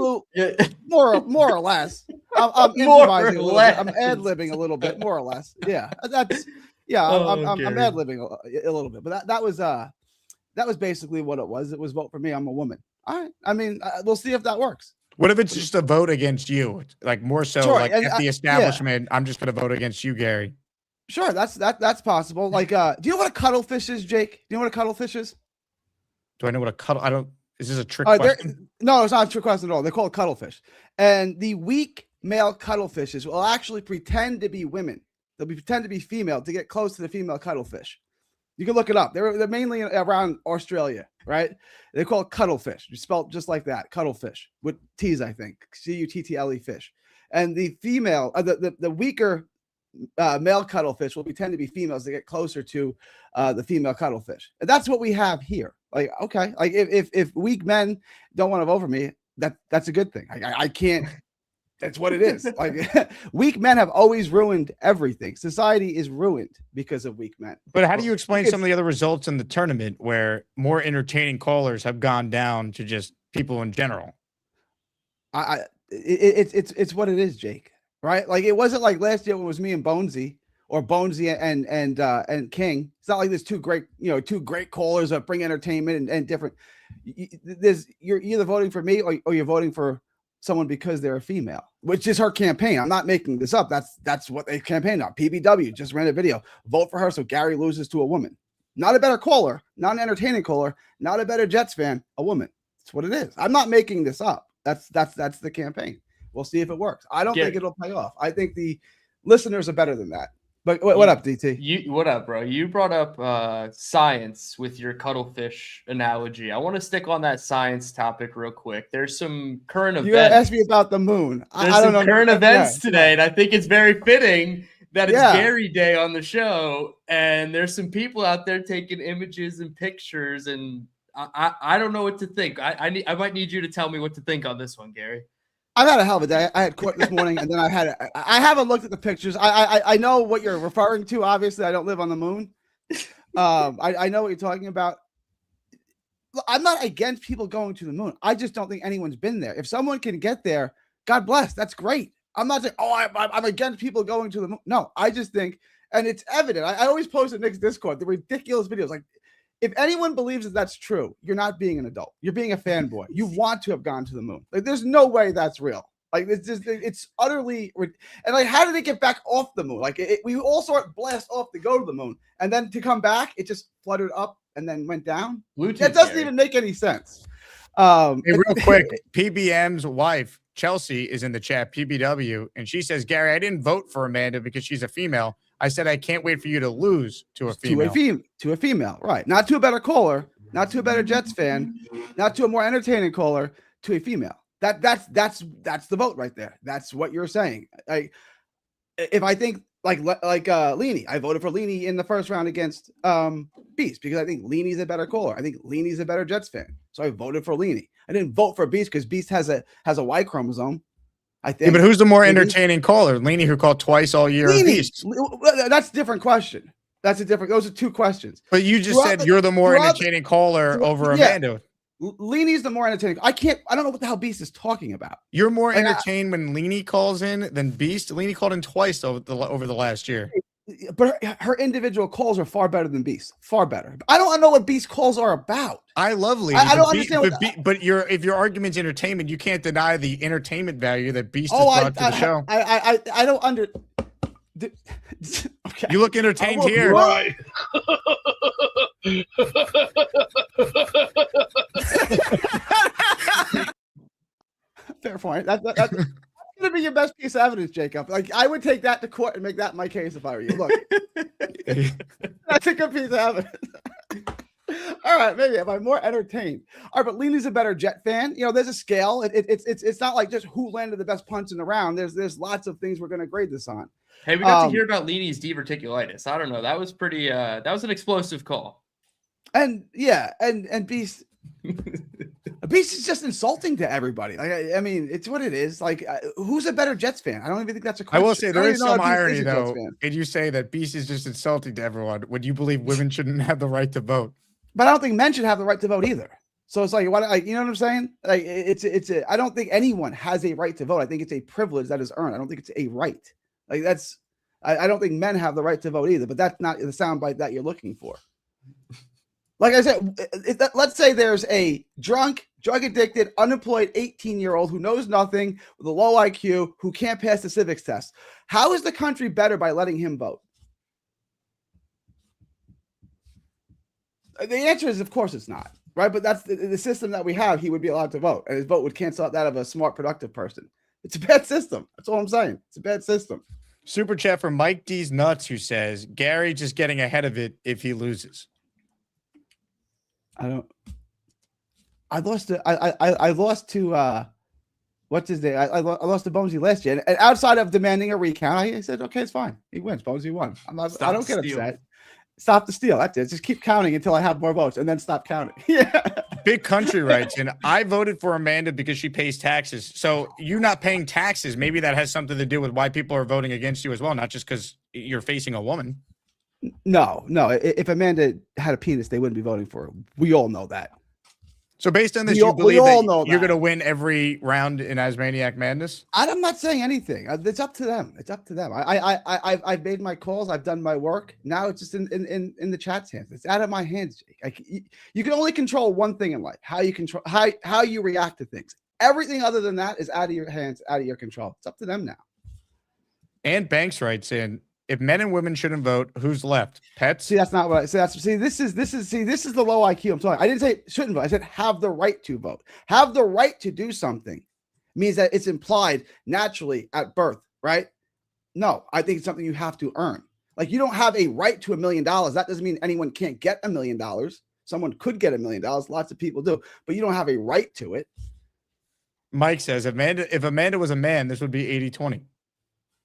More or less. I'm improvising a little bit. I'm ad-libbing a little bit, more or less. Yeah, I'm ad-libbing a little bit, but that was basically what it was. It was vote for me. I'm a woman. All right. I mean, we'll see if that works. What if it's just a vote against you? Like more so, sure. Like at the establishment, I'm just going to vote against you, Gary. Sure, that's possible. Like, do you know what a cuttlefish is, Jake? Do you know what a cuttlefish is? Do I know what a cuddle? I don't. Is this a trick question? No, it's not a trick question at all. They're called cuttlefish, and the weak male cuttlefishes will actually pretend to be women they'll pretend to be female to get close to the female cuttlefish. You can look it up. They're mainly around Australia, right? They call it cuttlefish. You spell it just like that, cuttlefish with T's, I think, Cuttle fish. And the female, the weaker male cuttlefish will pretend to be females to get closer to the female cuttlefish. And that's what we have here. Like, okay, like if weak men don't want to vote for me, that's a good thing. I can't. That's what it is. Like weak men have always ruined everything. Society is ruined because of weak men. But how do you explain some of the other results in the tournament where more entertaining callers have gone down to just people in general? It's what it is, Jake. Right? Like it wasn't like last year when it was me and Bonesy or Bonesy and King. It's not like there's two great callers that bring entertainment and different. You're either voting for me or you're voting for someone because they're a female, which is her campaign. I'm not making this up. That's what they campaigned on. PBW just ran a video. Vote for her so Gary loses to a woman. Not a better caller, not an entertaining caller, not a better Jets fan, a woman. That's what it is. I'm not making this up. That's the campaign. We'll see if it works. I don't think it'll pay off. I think the listeners are better than that. But what up, DT? What up, bro? You brought up science with your cuttlefish analogy. I want to stick on that science topic real quick. There's some current events. You asked me about the moon. There's some current events today, and I think it's very fitting that it's Gary Day on the show, and there's some people out there taking images and pictures, and I don't know what to think. I might need you to tell me what to think on this one, Gary. I've had a hell of a day. I had court this morning, and then I haven't looked at the pictures. I know what you're referring to. Obviously, I don't live on the moon. I know what you're talking about. I'm not against people going to the moon. I just don't think anyone's been there. If someone can get there, God bless. That's great. I'm not saying, I'm against people going to the moon. No, I just think, and it's evident. I always post in Nick's Discord the ridiculous videos. Like, if anyone believes that that's true, you're not being an adult. You're being a fanboy. You want to have gone to the moon. Like, there's no way that's real. Like, it's utterly. And like, how did it get back off the moon? Like, we all saw it blast off to go to the moon, and then to come back, it just fluttered up and then went down. Bluetooth, that doesn't even make any sense. Hey, real quick, PBM's wife Chelsea is in the chat, PBW, and she says, Gary, I didn't vote for Amanda because she's a female. I said I can't wait for you to lose to a female. To a female, right? Not to a better caller, not to a better Jets fan, not to a more entertaining caller, to a female. That's the vote right there. That's what you're saying. If I think like Leany, I voted for Leany in the first round against Beast because I think Leany's a better caller. I think Leany's a better Jets fan, so I voted for Leany. I didn't vote for Beast because Beast has a Y chromosome. I think. Yeah, but who's the more entertaining caller? Leany, who called twice all year. Beast. That's a different question. Those are two questions. But you just said you're the more entertaining caller over Amanda. Leany's the more entertaining. I don't know what the hell Beast is talking about. You're more entertained when Leany calls in than Beast. Leany called in twice over the last year. But her individual calls are far better than Beast. Far better. I don't know what Beast calls are about. I love Leany. I don't understand. But if your argument's entertainment, you can't deny the entertainment value that Beast has brought to the show. I don't under. Okay. You look entertained here. Right. Fair point. That's going to be your best piece of evidence, Jacob. Like, I would take that to court and make that my case if I were you. Look, that's a good piece of evidence. All right, maybe am I more entertained? All right, but Leany's a better Jet fan. You know, there's a scale. It's not like just who landed the best punch in the round. There's lots of things we're going to grade this on. Hey, we got to hear about Leany's diverticulitis. I don't know. That was pretty. That was an explosive call. And yeah, and Beast. Beast is just insulting to everybody. Like, I mean, it's what it is. Like, who's a better Jets fan? I don't even think that's a question. I will say there is some irony, though. Did you say that Beast is just insulting to everyone? Would you believe women shouldn't have the right to vote? But I don't think men should have the right to vote either. So it's like, what? You know what I'm saying? Like, I don't think anyone has a right to vote. I think it's a privilege that is earned. I don't think it's a right. Like, that's. I don't think men have the right to vote either. But that's not the soundbite that you're looking for. Like I said, let's say there's a drunk, drug-addicted, unemployed 18-year-old who knows nothing with a low IQ who can't pass the civics test. How is the country better by letting him vote? The answer is, of course, it's not, right? But that's the system that we have. He would be allowed to vote, and his vote would cancel out that of a smart, productive person. It's a bad system. That's all I'm saying. It's a bad system. Super chat from Mike D's Nuts, who says Gary just getting ahead of it if he loses. I lost to what's his name? I lost to Bonesy last year, and outside of demanding a recount, I said, okay, it's fine. He wins. Bonesy won. I don't get upset. Stop the steal. That's it. Just keep counting until I have more votes, and then stop counting. Yeah. Big Country writes in, I voted for Amanda because she pays taxes. So you not paying taxes, maybe that has something to do with why people are voting against you as well, not just because you're facing a woman. No. If Amanda had a penis, they wouldn't be voting for her. We all know that. So based on this, you believe that you're going to win every round in Asmaniac Madness? I'm not saying anything. It's up to them. I've made my calls. I've done my work. Now it's just in the chat's hands. It's out of my hands, Jake. You can only control one thing in life: how you react to things. Everything other than that is out of your hands, out of your control. It's up to them now. And Banks writes in, if men and women shouldn't vote, who's left? Pets? See, that's not what I said. This is the low IQ I'm talking. I didn't say shouldn't vote. I said have the right to vote. Have the right to do something means that it's implied naturally at birth, right? No, I think it's something you have to earn. Like you don't have a right to $1 million. That doesn't mean anyone can't get $1 million. Someone could get $1 million. Lots of people do, but you don't have a right to it. Mike says, if Amanda was a man, this would be 80-20.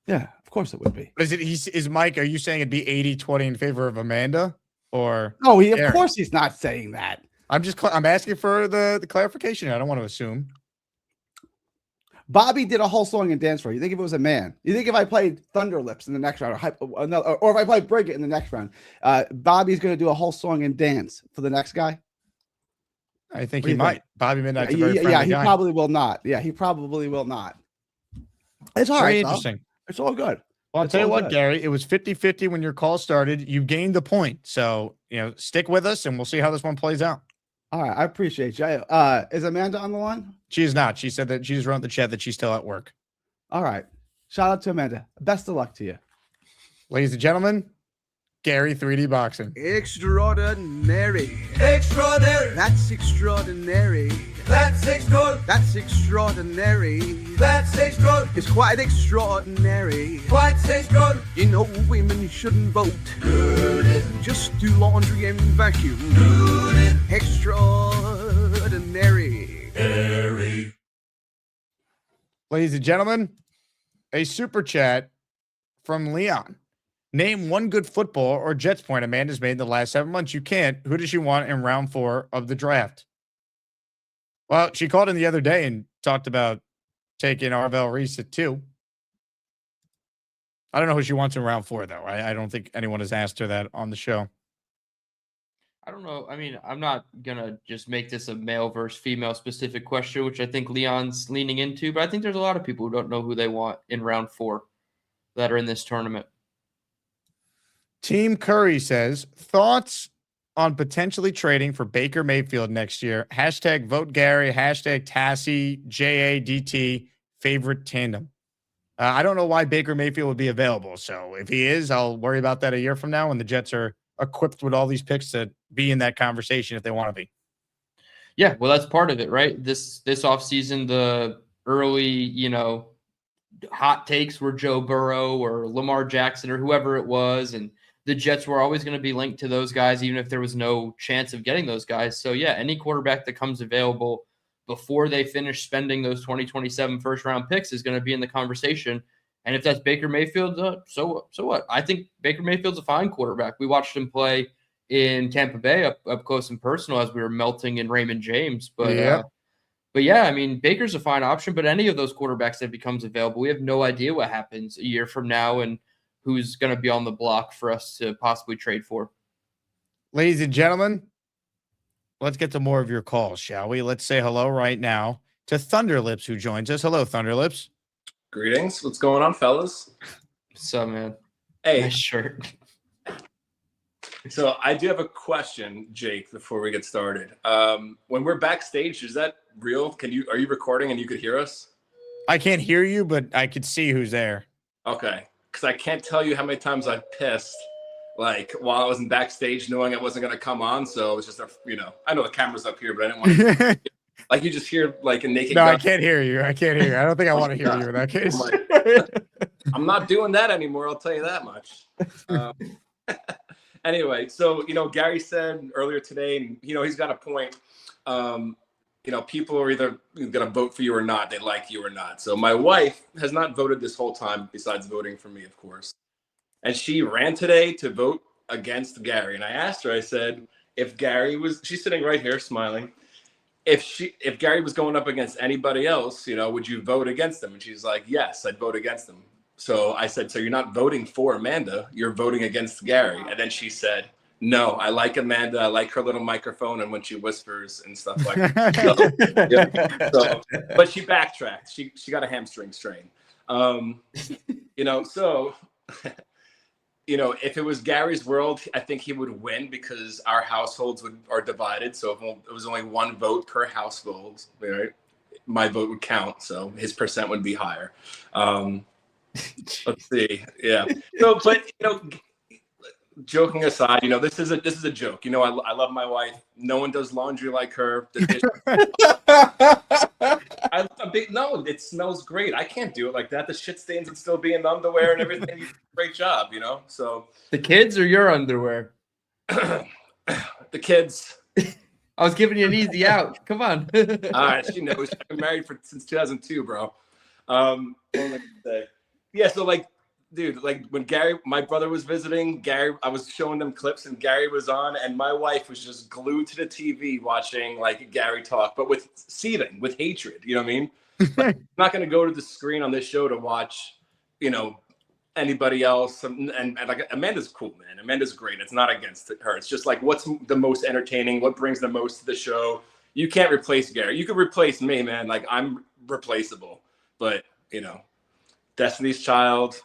Yeah, of course it would be. Is Mike, are you saying it'd be 80-20 in favor of Amanda? Or no, of course he's not saying that. I'm asking for the clarification. I don't want to assume. Bobby did a whole song and dance for you. You think if it was a man? You think if I played Thunder Lips in the next round, or if I played Bridget in the next round, Bobby's going to do a whole song and dance for the next guy? I think he might. Bobby Midnight's a very friendly guy. He probably will not. Yeah, he probably will not. It's all very right. Interesting. It's all good. Well, I'll tell you what, Gary, it was 50-50 when your call started. You gained the point. So, stick with us and we'll see how this one plays out. All right. I appreciate you. Is Amanda on the line? She is not. She said that she just wrote in the chat that she's still at work. All right. Shout out to Amanda. Best of luck to you. Ladies and gentlemen, Gary 3D Boxing. Extraordinary. Extraordinary. That's extraordinary. That's extraordinary. That's extraordinary. That's extraordinary. It's quite extraordinary. Quite extraordinary. You know, women shouldn't vote. Just do laundry and vacuum. Extraordinary. Ladies and gentlemen, a super chat from Leon. Name one good football or Jets point Amanda's made in the last 7 months. You can't. Who does she want in round 4 of the draft? Well, she called in the other day and talked about taking Arvell Reese at 2. I don't know who she wants in round 4, though. I don't think anyone has asked her that on the show. I don't know. I mean, I'm not going to just make this a male versus female specific question, which I think Leon's leaning into, but I think there's a lot of people who don't know who they want in round 4 that are in this tournament. Team Curry says, thoughts on potentially trading for Baker Mayfield next year. Hashtag vote Gary, hashtag Tassie, JADT, favorite tandem. I don't know why Baker Mayfield would be available. So if he is, I'll worry about that a year from now when the Jets are equipped with all these picks to be in that conversation if they want to be. Yeah, well, that's part of it, right? This offseason, the early, hot takes were Joe Burrow or Lamar Jackson or whoever it was, and the Jets were always going to be linked to those guys, even if there was no chance of getting those guys. So, yeah, any quarterback that comes available before they finish spending those 2027 first-round picks is going to be in the conversation. And if that's Baker Mayfield, so what? I think Baker Mayfield's a fine quarterback. We watched him play in Tampa Bay up close and personal as we were melting in Raymond James. But yeah, I mean, Baker's a fine option, but any of those quarterbacks that becomes available, we have no idea what happens a year from now and who's going to be on the block for us to possibly trade for. Ladies and gentlemen, let's get to more of your calls, shall we? Let's say hello right now to Thunderlips, who joins us. Hello, Thunderlips. Greetings. What's going on, fellas? What's up, man? Hey. Nice shirt. So I do have a question, Jake, before we get started. When we're backstage, is that real? Are you recording and you could hear us? I can't hear you, but I could see who's there. Okay. Because I can't tell you how many times I've pissed, like, while I was in backstage knowing it wasn't going to come on. So it was just, I know the camera's up here, but I didn't want to, like, you just hear, like, a naked No, guy. I can't hear you. I don't think I want to hear you in that case. I'm not doing that anymore. I'll tell you that much. Anyway, so, Gary said earlier today, and, he's got a point. People are either going to vote for you or not. They like you or not. So my wife has not voted this whole time, besides voting for me, of course. And she ran today to vote against Gary. And I asked her, I said, she's sitting right here smiling. If Gary was going up against anybody else, would you vote against him? And she's like, yes, I'd vote against him. So I said, so you're not voting for Amanda, you're voting against Gary. And then she said, no, I like Amanda. I like her little microphone and when she whispers and stuff like that. But she backtracked. She got a hamstring strain. If it was Gary's world, I think he would win because our households are divided. So if it was only one vote per household, right, my vote would count. So his percent would be higher. Let's see. Yeah. So, but joking aside, this is a joke. I love my wife. No one does laundry like her. No, it smells great. I can't do it like that. The shit stains would still be in the underwear and everything. Great job, So the kids or your underwear? The kids. I was giving you an easy out. Come on. All right, she knows. I've been married since 2002, bro. What am I gonna say? Yeah, so dude, when my brother was visiting, I was showing them clips and Gary was on, and my wife was just glued to the TV watching Gary talk, but with seething, with hatred. You know what I mean? I'm not going to go to the screen on this show to watch, anybody else. And Amanda's cool, man. Amanda's great. It's not against her. It's just what's the most entertaining, what brings the most to the show. You can't replace Gary. You could replace me, man. I'm replaceable, but Destiny's Child.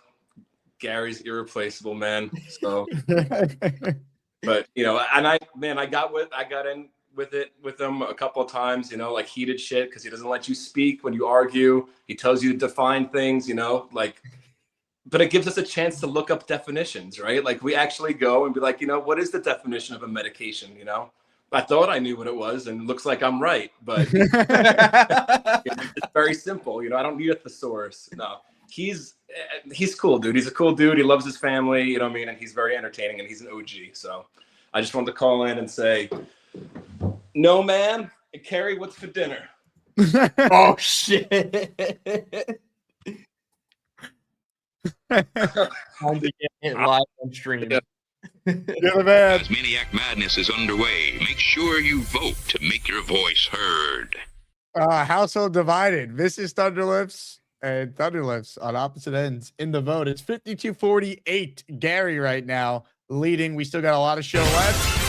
Gary's irreplaceable, man. So, but and I got in with him a couple of times, heated shit because he doesn't let you speak when you argue. He tells you to define things, but it gives us a chance to look up definitions, right? We actually go and be like, what is the definition of a medication? I thought I knew what it was, and it looks like I'm right, but it's very simple. I don't need a thesaurus. No. He's cool, dude. He's a cool dude. He loves his family, you know what I mean? And he's very entertaining, and he's an OG. So I just wanted to call in and say, no, man. And Carrie, what's for dinner? Oh, shit. Time to get it live on stream. You're the man. Asmaniac Madness is underway. Make sure you vote to make your voice heard. Household divided. This is Thunderlips and Thunderlips on opposite ends in the vote. It's 52-48. Gary right now leading. We still got a lot of show left.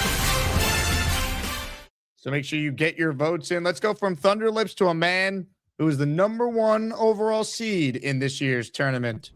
So make sure you get your votes in. Let's go from Thunderlips to a man who is the #1 overall seed in this year's tournament.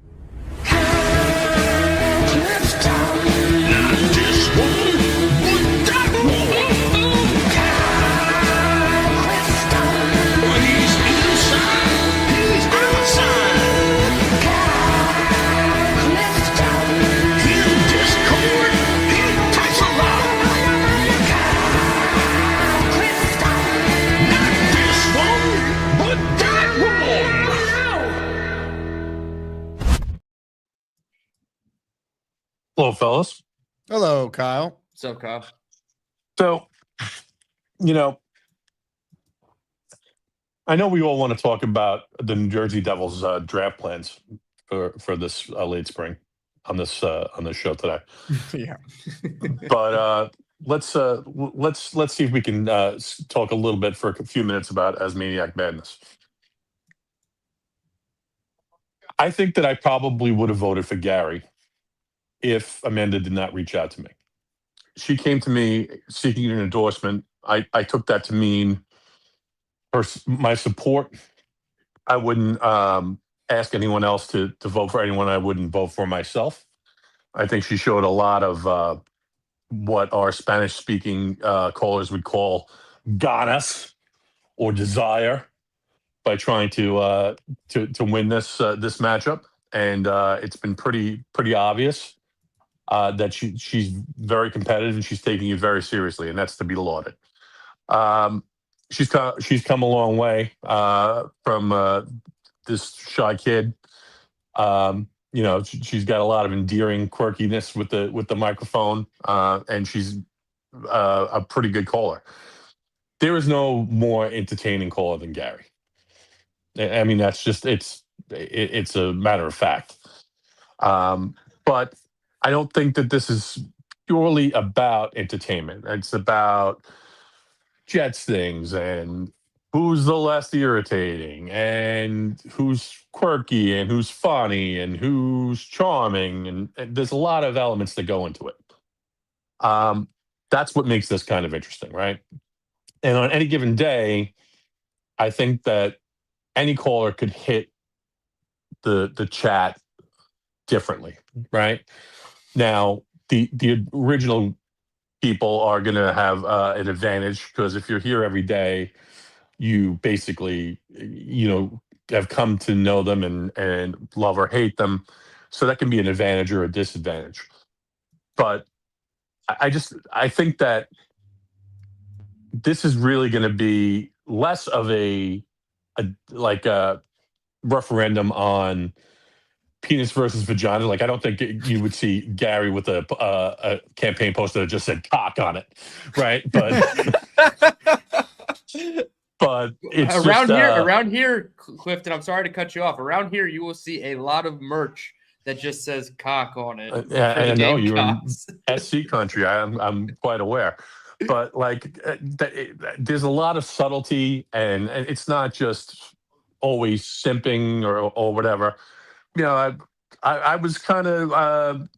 Hello, fellas. Hello, Kyle. What's up, Kyle? So, I know we all want to talk about the New Jersey Devils draft plans for this late spring on this show today. Yeah. But let's see if we can talk a little bit for a few minutes about Asmaniac Madness. I think that I probably would have voted for Gary if Amanda did not reach out to me. She came to me seeking an endorsement. I took that to mean my support. I wouldn't ask anyone else to vote for anyone I wouldn't vote for myself. I think she showed a lot of what our Spanish-speaking callers would call ganas or desire by trying to win this matchup, and it's been pretty obvious that she's very competitive and she's taking it very seriously, and that's to be lauded. She's come a long way from this shy kid. she's got a lot of endearing quirkiness with the microphone, and she's a pretty good caller. There is no more entertaining caller than Gary. I mean, that's just it's a matter of fact. But I don't think that this is purely about entertainment. It's about Jets things and who's the less irritating and who's quirky and who's funny and who's charming. And there's a lot of elements that go into it. That's what makes this kind of interesting, right? And on any given day, I think that any caller could hit the chat differently, right? Now, the original people are going to have an advantage because if you're here every day, you basically, have come to know them and love or hate them. So that can be an advantage or a disadvantage. But I think that this is really going to be less of a referendum on penis versus vagina. Like, I don't think you would see Gary with a campaign poster that just said cock on it, right? But it's around here, Clifton, I'm sorry to cut you off. Around here, you will see a lot of merch that just says cock on it. I know you're in SC country. I'm quite aware. But there's a lot of subtlety, and it's not just always simping or whatever. I was kind of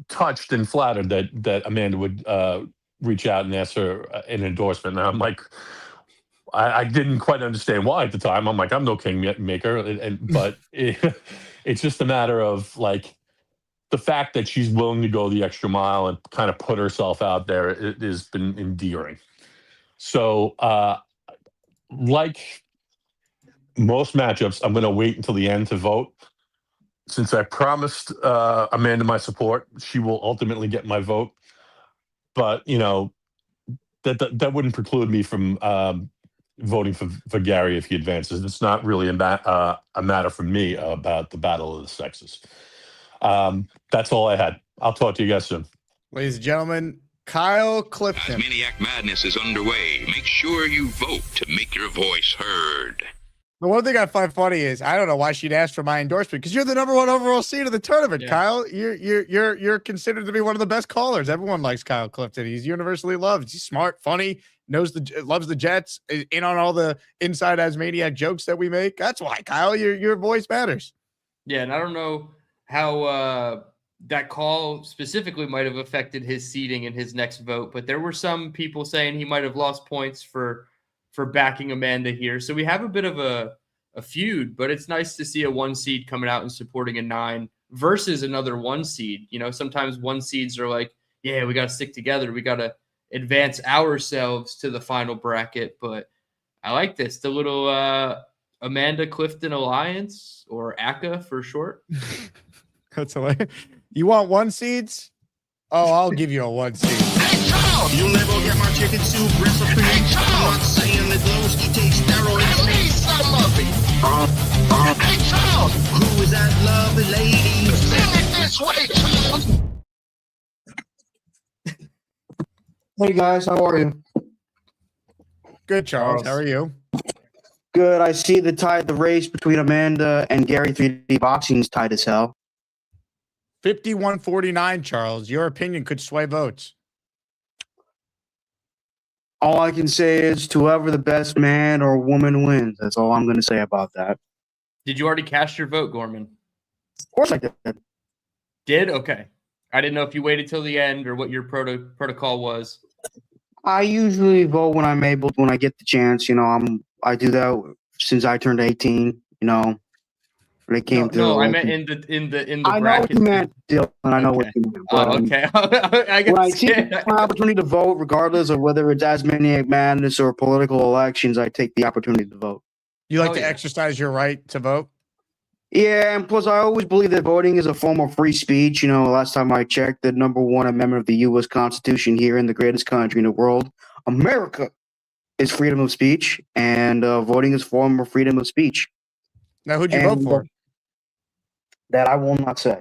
touched and flattered that Amanda would reach out and ask her an endorsement. And I'm like, I didn't quite understand why at the time. I'm like, I'm no kingmaker, but it's just a matter of the fact that she's willing to go the extra mile and kind of put herself out there. It has been endearing. So, like most matchups, I'm going to wait until the end to vote. Since I promised Amanda my support, she will ultimately get my vote. But that wouldn't preclude me from voting for Gary if he advances. It's not really a matter for me about the battle of the sexes. That's all I had. I'll talk to you guys soon. Ladies and gentlemen, Kyle Clifton. Asmaniac Madness is underway. Make sure you vote to make your voice heard. The one thing I find funny is I don't know why she'd ask for my endorsement because you're the #1 overall seed of the tournament, yeah. Kyle. You're considered to be one of the best callers. Everyone likes Kyle Clifton. He's universally loved. He's smart, funny, loves the Jets, in on all the inside Asmaniac jokes that we make. That's why, Kyle, your voice matters. Yeah, and I don't know how that call specifically might have affected his seeding in his next vote, but there were some people saying he might have lost points for backing Amanda here. So we have a bit of a feud, but it's nice to see a 1 seed coming out and supporting a 9 versus another 1 seed. Sometimes 1 seeds are like, yeah, we got to stick together. We got to advance ourselves to the final bracket. But I like this, the little Amanda Clifton Alliance, or ACA for short. That's hilarious. You want 1 seeds? Oh, I'll give you a 1 seed. You'll never get my chicken soup recipe. I'm not saying that Lowski takes steroids. Need some of it. Hey, Charles! Who is that lovely lady? Send it this way, Charles! Hey, guys. How are you? Good, Charles. How are you? Good. I see the race between Amanda and Gary 3D Boxing's tight as hell. 51-49, Charles. Your opinion could sway votes. All I can say is to whoever the best man or woman wins. That's all I'm going to say about that. Did you already cast your vote, Gorman? Of course I did. Did? Okay. I didn't know if you waited till the end or what your protocol was. I usually vote when I'm able, when I get the chance. I do that since I turned 18. When it came to. No, I meant in the I bracket. know what you meant, Dylan. I know what you meant. But, okay. I guess, when I see an opportunity to vote, regardless of whether it's Asmaniac Madness or political elections, I take the opportunity to vote. You like to exercise your right to vote? Yeah, and plus I always believe that voting is a form of free speech. Last time I checked, the #1 amendment of the U.S. Constitution here in the greatest country in the world, America, is freedom of speech, and voting is a form of freedom of speech. Now, who'd you vote for? that I will not say,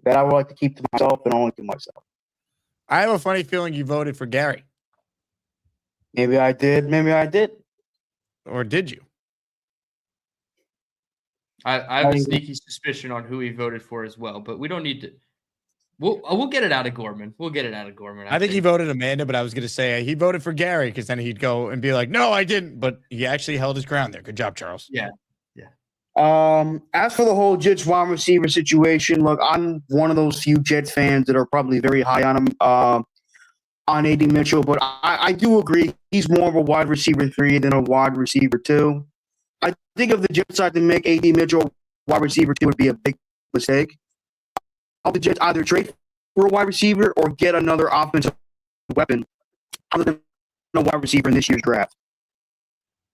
that I would like to keep to myself and only to myself. I have a funny feeling you voted for Gary. Maybe I did. Maybe I did. Or did you? I have a sneaky suspicion on who he voted for as well, but we don't need to. We'll get it out of Gorman. We'll get it out of Gorman. I think he voted Amanda, but I was going to say he voted for Gary because then he'd go and be like, no, I didn't. But he actually held his ground there. Good job, Charles. Yeah. As for the whole Jets wide receiver situation, look, I'm one of those few Jets fans that are probably very high on him, on AD Mitchell, but I do agree he's more of a wide receiver 3 than a wide receiver 2. I think if the Jets decide to make AD Mitchell wide receiver 2 would be a big mistake. The Jets either trade for a wide receiver or get another offensive weapon other than a wide receiver in this year's draft.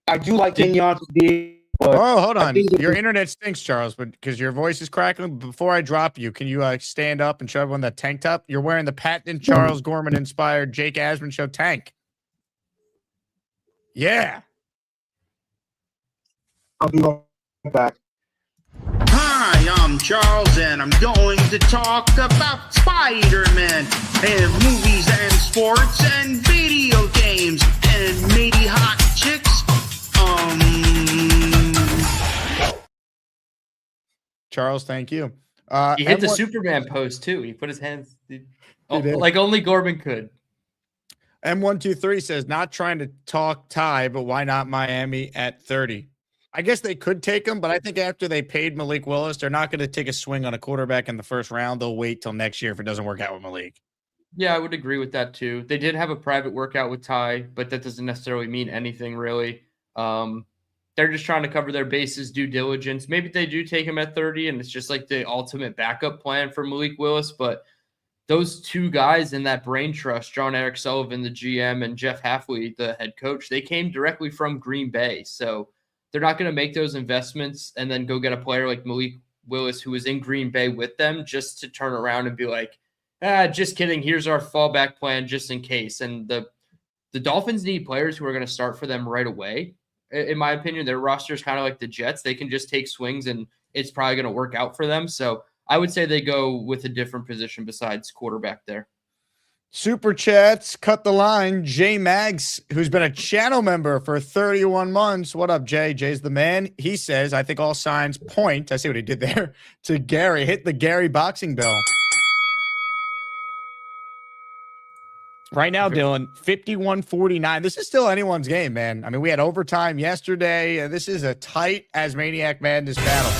I do like Kenyon to be. Oh, hold on. Your internet stinks, Charles, but because your voice is crackling. Before I drop you, can you stand up and show everyone that tank top? You're wearing the patent Charles Gorman inspired Jake Asman Show tank. Yeah. I'll be right back. Hi, I'm Charles, and I'm going to talk about Spider-Man and movies and sports and video games and maybe hot chicks. Charles, thank you. He hit the Superman pose too. He put his hands like only Gorman could. M123 says, not trying to talk Ty, but why not Miami at 30? I guess they could take him, but I think after they paid Malik Willis, they're not going to take a swing on a quarterback in the first round. They'll wait till next year if it doesn't work out with Malik. Yeah, I would agree with that too. They did have a private workout with Ty, but that doesn't necessarily mean anything really. They're just trying to cover their bases, due diligence. Maybe they do take him at 30, and it's just like the ultimate backup plan for Malik Willis. But those two guys in that brain trust, John Eric Sullivan, the GM, and Jeff Hafley, the head coach, they came directly from Green Bay. So they're not going to make those investments and then go get a player like Malik Willis, who was in Green Bay with them, just to turn around and be like, just kidding. Here's our fallback plan just in case. And the Dolphins need players who are going to start for them right away. In my opinion, their roster is kind of like the Jets. They can just take swings and it's probably going to work out for them. So I would say they go with a different position besides quarterback there. Super chats, cut the line. Jay Maggs, who's been a channel member for 31 months. What up, Jay? Jay's the man. He says, I think all signs point, I see what he did there, to Gary. Hit the Gary boxing bell. Right now, Dylan, 51-49. This is still anyone's game, man. I mean, we had overtime yesterday. This is a tight Asmaniac Madness battle.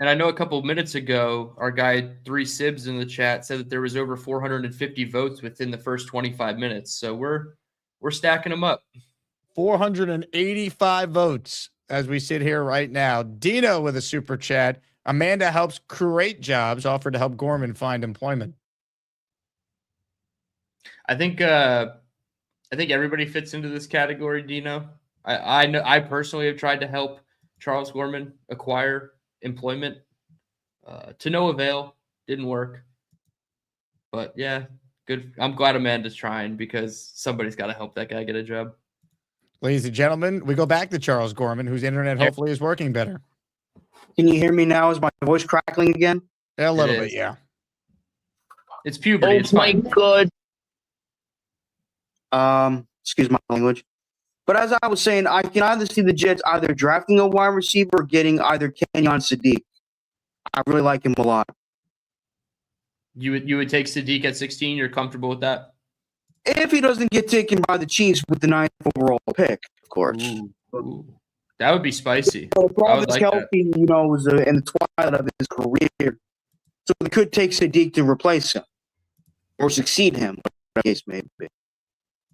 And I know a couple of minutes ago, our guy 3 Sibs in the chat said that there was over 450 votes within the first 25 minutes. So we're stacking them up. 485 votes as we sit here right now. Dino with a super chat. Amanda helps create jobs, offered to help Gorman find employment. I think everybody fits into this category, Dino. I know I personally have tried to help Charles Gorman acquire employment to no avail. Didn't work. But yeah, good. I'm glad Amanda's trying because somebody's got to help that guy get a job. Ladies and gentlemen, we go back to Charles Gorman, whose internet hopefully is working better. Can you hear me now? Is my voice crackling again? A little bit, yeah. It's puberty. Oh it's my fine. God. Excuse my language. But as I was saying, I can either see the Jets either drafting a wide receiver or getting either Kenyon Sadiq. I really like him a lot. You would take Sadiq at 16. You're comfortable with that? If he doesn't get taken by the Chiefs with the 9th overall pick, of course. Ooh. That would be spicy. So I would Providence like Kelty, was in the twilight of his career. So they could take Sadiq to replace him or succeed him, whatever the case may be.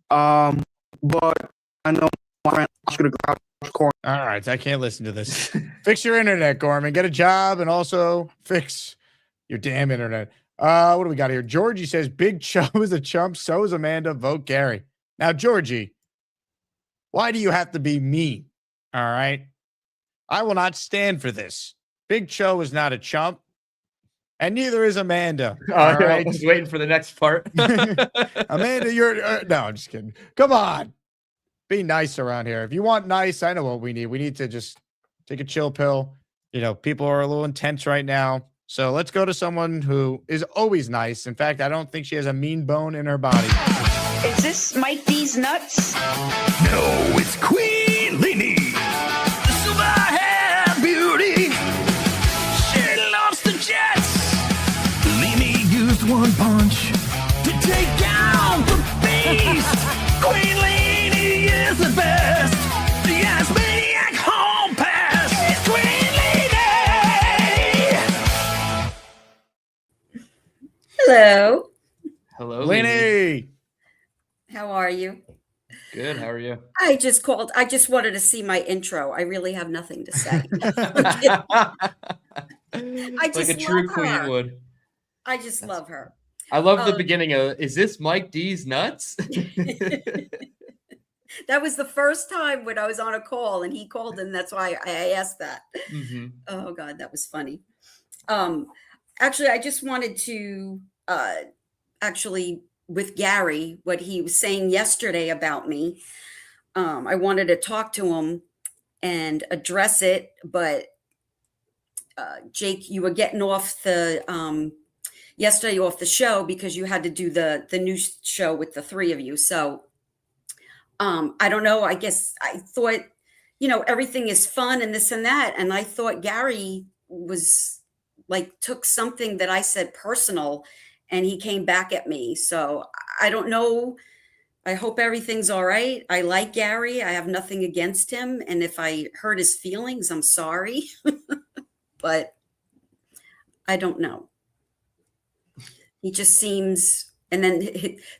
But I know my friend Oscar the Grouch Corner. All right, I can't listen to this. Fix your internet, Gorman. Get a job and also fix your damn internet. What do we got here? Georgie says, Big Cho is a chump. So is Amanda. Vote Gary. Now, Georgie, why do you have to be mean? All right. I will not stand for this. Big Cho is not a chump. And neither is Amanda. All right. I was waiting for the next part. Amanda, you're no, I'm just kidding. Come on. Be nice around here. If you want nice, I know what we need. We need to just take a chill pill, people are a little intense right now. So let's go to someone who is always nice. In fact, I don't think she has a mean bone in her body. Is this Mike D's nuts? No, it's Queen Lainey. The silver hair beauty. She loves the Jets. Lainey used one punch to take down the beast. Queen Lainey is the best. The Asmaniac home pass. It's Queen Lainey. Hello. Hello, Lainey. How are you? Good. How are you? I just called. I just wanted to see my intro. I really have nothing to say. I just Like a true love queen her. would. I just love her. I love the beginning of, is this Mike D's nuts? That was the first time when I was on a call and he called, and that's why I asked that. Mm-hmm. Oh God, that was funny. Actually, I just wanted to with Gary, what he was saying yesterday about me. I wanted to talk to him and address it, but Jake, you were getting off the yesterday off the show because you had to do the new show with the three of you. So I don't know. I guess I thought, everything is fun and this and that. And I thought Gary was took something that I said personal and he came back at me. So I don't know. I hope everything's all right. I like Gary. I have nothing against him. And if I hurt his feelings, I'm sorry. But I don't know. He just seems, and then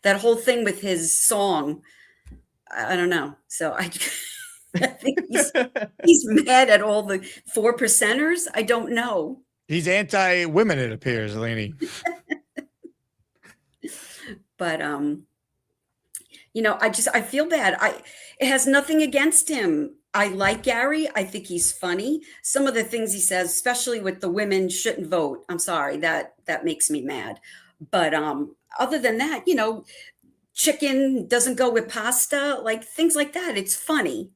that whole thing with his song, I don't know. So I think he's mad at all the 4%ers. I don't know. He's anti-women, it appears, Lainey. But I feel bad. It has nothing against him. I like Gary. I think he's funny. Some of the things he says, especially with the women shouldn't vote. I'm sorry, that makes me mad. But other than that, chicken doesn't go with pasta, things like that. It's funny.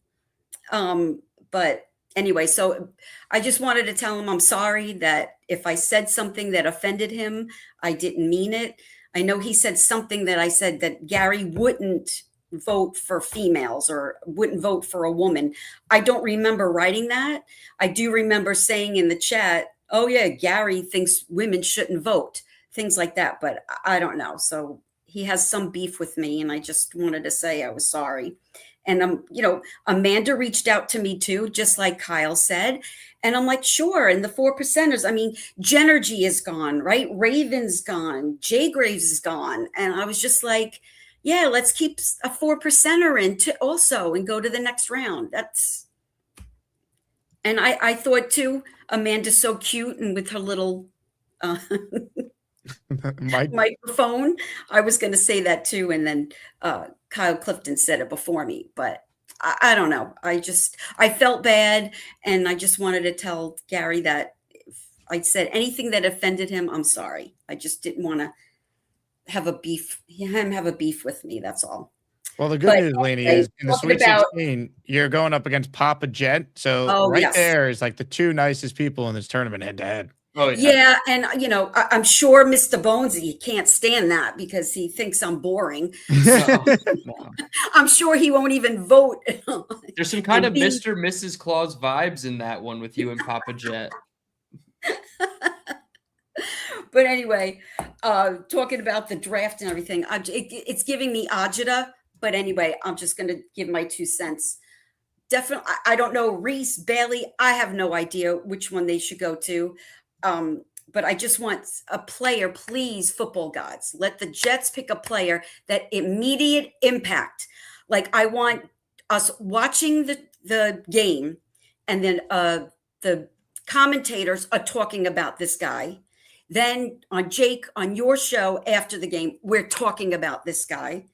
But anyway, so I just wanted to tell him I'm sorry that if I said something that offended him, I didn't mean it. I know he said something that I said that Gary wouldn't vote for females or wouldn't vote for a woman. I don't remember writing that. I do remember saying in the chat, oh yeah, Gary thinks women shouldn't vote, things like that. But I don't know. So he has some beef with me and I just wanted to say I was sorry. And Amanda reached out to me too, just like Kyle said. And I'm like, sure. And the 4%ers, Genergy is gone, right? Raven's gone. Jay Graves is gone. And I was just like, yeah, let's keep a 4%er in also and go to the next round. And I thought too, Amanda's so cute and with her little microphone. I was going to say that too. And then Kyle Clifton said it before me, but I don't know. I felt bad. And I just wanted to tell Gary that if I said anything that offended him, I'm sorry. I just didn't want to have a beef with me. That's all. Well, the good news, Lainey, is in the Sweet 16, you're going up against Papa Jet. So there is the two nicest people in this tournament head to head. Oh, yeah. And, I'm sure Mr. Bonesy can't stand that because he thinks I'm boring. So I'm sure he won't even vote. There's some kind of Mr. Mrs. Claus vibes in that one with you and Papa Jet. But anyway, talking about the draft and everything, it's giving me agita. But anyway, I'm just going to give my 2 cents. Definitely, I don't know, Reese, Bailey, I have no idea which one they should go to. But I just want a player, please, football gods. Let the Jets pick a player that immediate impact. I want us watching the game, and then the commentators are talking about this guy. Then on Jake, on your show after the game, we're talking about this guy.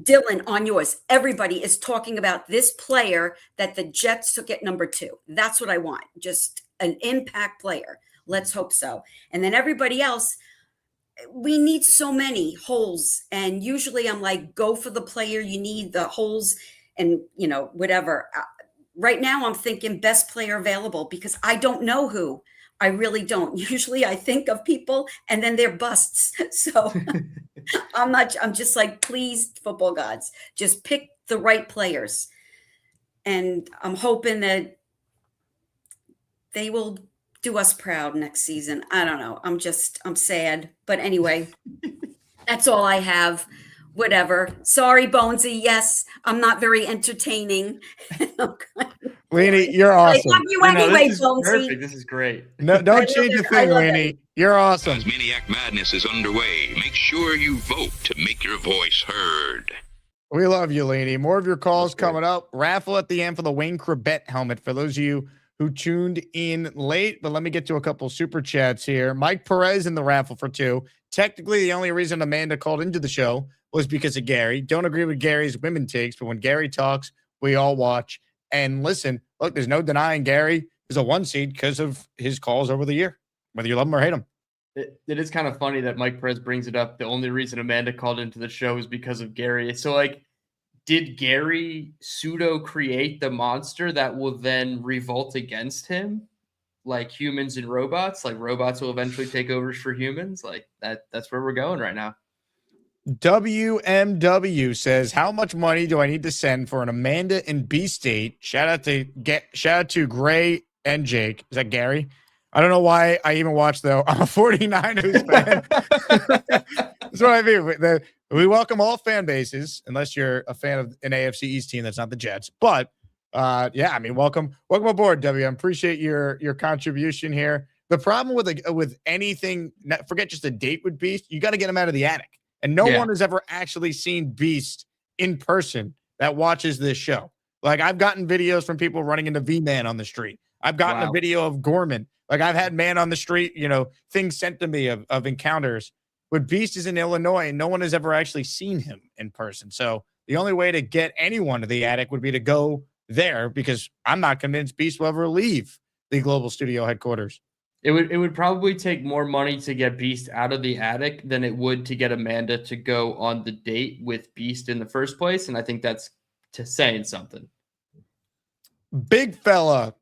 Dylan, on yours, everybody is talking about this player that the Jets took at number 2. That's what I want. Just an impact player. Let's hope so. And then everybody else, we need so many holes. And usually I'm like, go for the player. You need the holes and, whatever. right now I'm thinking best player available because I don't know who. I really don't. Usually I think of people and then they're busts. So I'm just like, please, football gods, just pick the right players. And I'm hoping that they will do us proud next season. I don't know. I'm sad. But anyway, that's all I have. Whatever. Sorry, Bonesy. Yes, I'm not very entertaining. Leanie, you're awesome. I love you anyway, this is Bonesy. perfect. This is great. No, don't change a thing, Leanie. You're awesome. Asmaniac Madness is underway. Make sure you vote to make your voice heard. We love you, Leanie. More of your calls coming up. Raffle at the end for the Wayne Corbett helmet for those of you who tuned in late. But let me get to a couple super chats here. Mike Perez in the raffle for 2. Technically, the only reason Amanda called into the show was because of Gary. Don't agree with Gary's women takes, but when Gary talks, we all watch and listen. Look, there's no denying Gary is a 1 seed because of his calls over the year, whether you love him or hate him. It is kind of funny that Mike Perez brings it up. The only reason Amanda called into the show is because of Gary. So, like, did Gary pseudo create the monster that will then revolt against him? Like humans and robots? Like robots will eventually take over for humans? Like that's where we're going right now. WMW says, how much money do I need to send for an Amanda and B-State? Shout out to Gray and Jake. Is that Gary? I don't know why I even watched, though. I'm a 49ers fan. That's what I mean. We welcome all fan bases, unless you're a fan of an AFC East team that's not the Jets. But, yeah, I mean, welcome aboard, WM. Appreciate your contribution here. The problem with anything, forget just a date with Beast, you got to get him out of the attic. And no one has ever actually seen Beast in person that watches this show. Like, I've gotten videos from people running into V-Man on the street. I've gotten a video of Gorman. Like, I've had man on the street, things sent to me of encounters. But Beast is in Illinois, and no one has ever actually seen him in person. So the only way to get anyone to the attic would be to go there, because I'm not convinced Beast will ever leave the Global Studio headquarters. It would probably take more money to get Beast out of the attic than it would to get Amanda to go on the date with Beast in the first place. And I think that's saying something. Big fella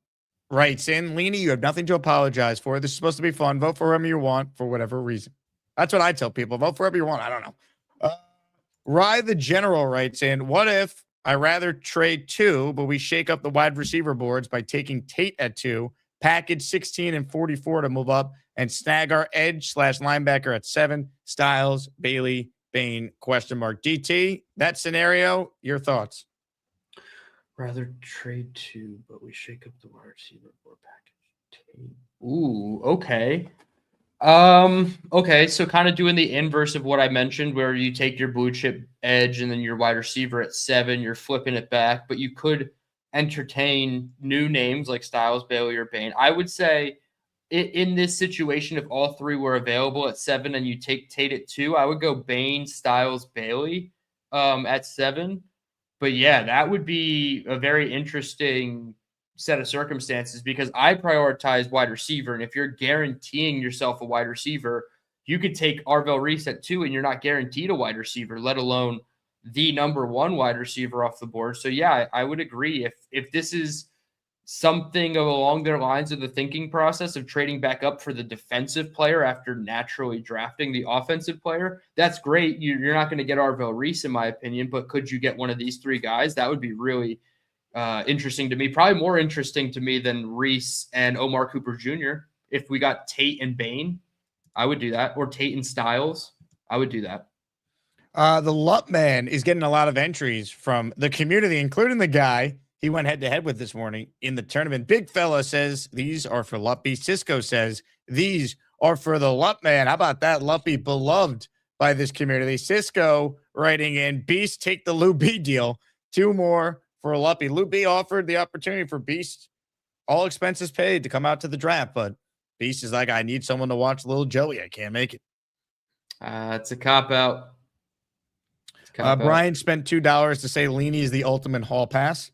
writes in, Leanie, you have nothing to apologize for. This is supposed to be fun. Vote for whoever you want for whatever reason. That's what I tell people. Vote for whoever you want. I don't know. Rye the General writes in, what if I rather trade 2, but we shake up the wide receiver boards by taking Tate at 2, package 16 and 44 to move up, and snag our edge/linebacker at 7, Styles, Bailey, Bain, ? DT, that scenario, your thoughts? Rather trade 2, but we shake up the wide receiver board package. Ooh, okay. Okay, so kind of doing the inverse of what I mentioned, where you take your blue chip edge and then your wide receiver at 7, you're flipping it back, but you could entertain new names like Styles, Bailey, or Bain. I would say in this situation, if all 3 were available at 7 and you take Tate at 2, I would go Bain, Styles, Bailey at 7. But yeah, that would be a very interesting set of circumstances, because I prioritize wide receiver. And if you're guaranteeing yourself a wide receiver, you could take Arvell Reese at 2 and you're not guaranteed a wide receiver, let alone the number 1 wide receiver off the board. So yeah, I would agree. If this is something along their lines of the thinking process of trading back up for the defensive player after naturally drafting the offensive player, that's great. You're not going to get Arvell Reese, in my opinion, but could you get one of these 3 guys? That would be really interesting to me. Probably more interesting to me than Reese and Omar Cooper Jr. If we got Tate and Bain, I would do that. Or Tate and Styles, I would do that. The Lup Man is getting a lot of entries from the community, including the guy he went head-to-head with this morning in the tournament. Big Fella says these are for Luppy. Cisco says these are for the Lup Man. How about that, Luppy? Beloved by this community. Cisco writing in, Beast, take the Lou B deal. 2 more for Luppy. Lou B offered the opportunity for Beast, all expenses paid, to come out to the draft, but Beast is like, I need someone to watch little Joey. I can't make it. It's a cop-out. Brian spent $2 to say Leanie is the ultimate hall pass.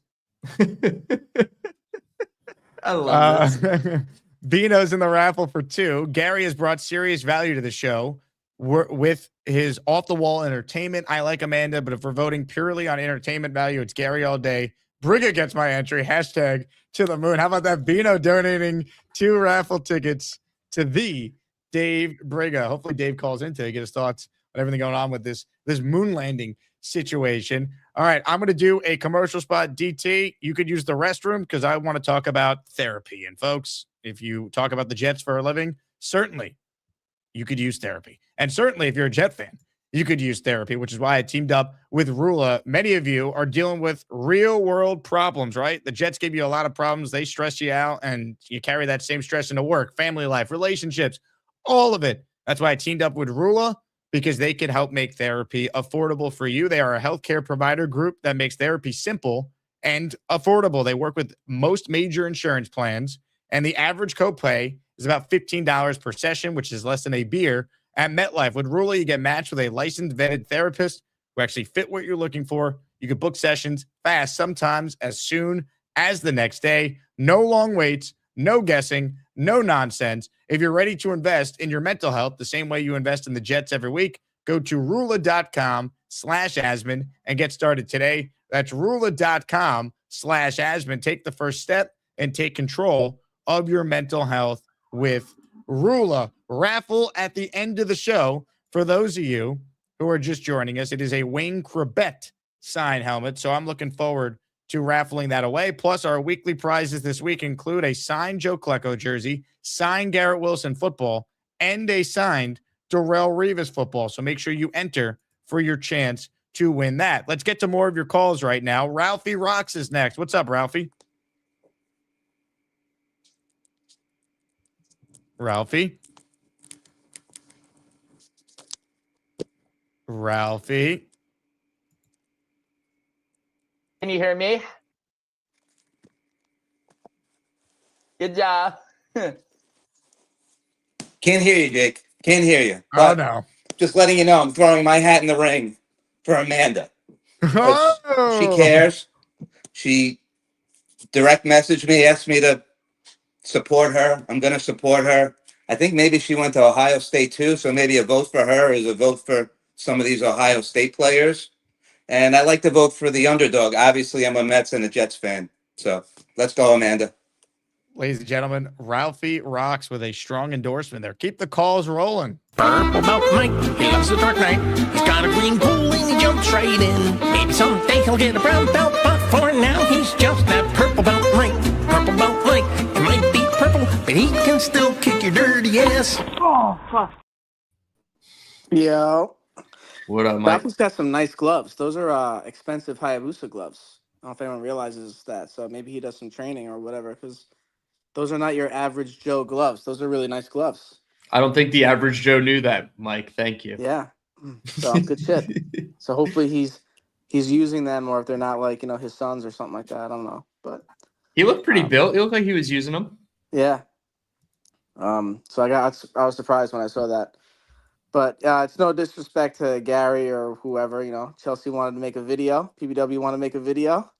I love this. Bino's in the raffle for 2. Gary has brought serious value to the show with his off-the-wall entertainment. I like Amanda, but if we're voting purely on entertainment value, it's Gary all day. Brigga gets my entry. Hashtag to the moon. How about that? Bino donating 2 raffle tickets to the Dave Brigga. Hopefully Dave calls in today, get his thoughts on everything going on with this moon landing situation. All right, I'm going to do a commercial spot. DT, you could use the restroom because I want to talk about therapy. And folks, if you talk about the Jets for a living, certainly you could use therapy. And certainly if you're a Jet fan, you could use therapy, which is why I teamed up with Rula. Many of you are dealing with real world problems, right? The Jets give you a lot of problems. They stress you out and you carry that same stress into work, family life, relationships, all of it. That's why I teamed up with Rula, because they can help make therapy affordable for you. They are a healthcare provider group that makes therapy simple and affordable. They work with most major insurance plans, and the average copay is about $15 per session, which is less than a beer at MetLife. With Rula, you get matched with a licensed vetted therapist who actually fit what you're looking for. You can book sessions fast, sometimes as soon as the next day. No long waits, no guessing, no nonsense. If you're ready to invest in your mental health the same way you invest in the Jets every week, go to Rula.com/Asman and get started today. That's Rula.com/Asman. Take the first step and take control of your mental health with Rula. Raffle at the end of the show. For those of you who are just joining us, it is a Wayne Corbett sign helmet. So I'm looking forward to raffling that away. Plus, our weekly prizes this week include a signed Joe Klecko jersey, signed Garrett Wilson football, and a signed Darrelle Revis football. So make sure you enter for your chance to win that. Let's get to more of your calls right now. Ralphie Rocks is next. What's up, Ralphie? Ralphie? Ralphie? Can you hear me? Good job. Can't hear you, Jake. Can't hear you. Oh, no. Just letting you know, I'm throwing my hat in the ring for Amanda. Oh. She cares. She direct messaged me, asked me to support her. I'm going to support her. I think maybe she went to Ohio State too, so maybe a vote for her is a vote for some of these Ohio State players. And I like to vote for the underdog. Obviously, I'm a Mets and a Jets fan. So let's go, Amanda. Ladies and gentlemen, Ralphie Rocks with a strong endorsement there. Keep the calls rolling. Purple belt Mike, he loves the dark night. He's got a green pool and he jumps right in. Maybe someday he'll get a brown belt, but for now he's just that purple belt Mike. Purple belt Mike, it might be purple, but he can still kick your dirty ass. Oh, fuck. Yo. What up, Mike? Raffle's got some nice gloves. Those are expensive Hayabusa gloves. I don't know if anyone realizes that. So maybe he does some training or whatever, because those are not your average Joe gloves. Those are really nice gloves. I don't think the average Joe knew that, Mike. Thank you. Yeah. So good shit. So hopefully he's using them, or if they're not like, his sons or something like that. I don't know. But he looked pretty built. He looked like he was using them. Yeah. So I was surprised when I saw that. But it's no disrespect to Gary or whoever, Chelsea wanted to make a video. PBW wanted to make a video.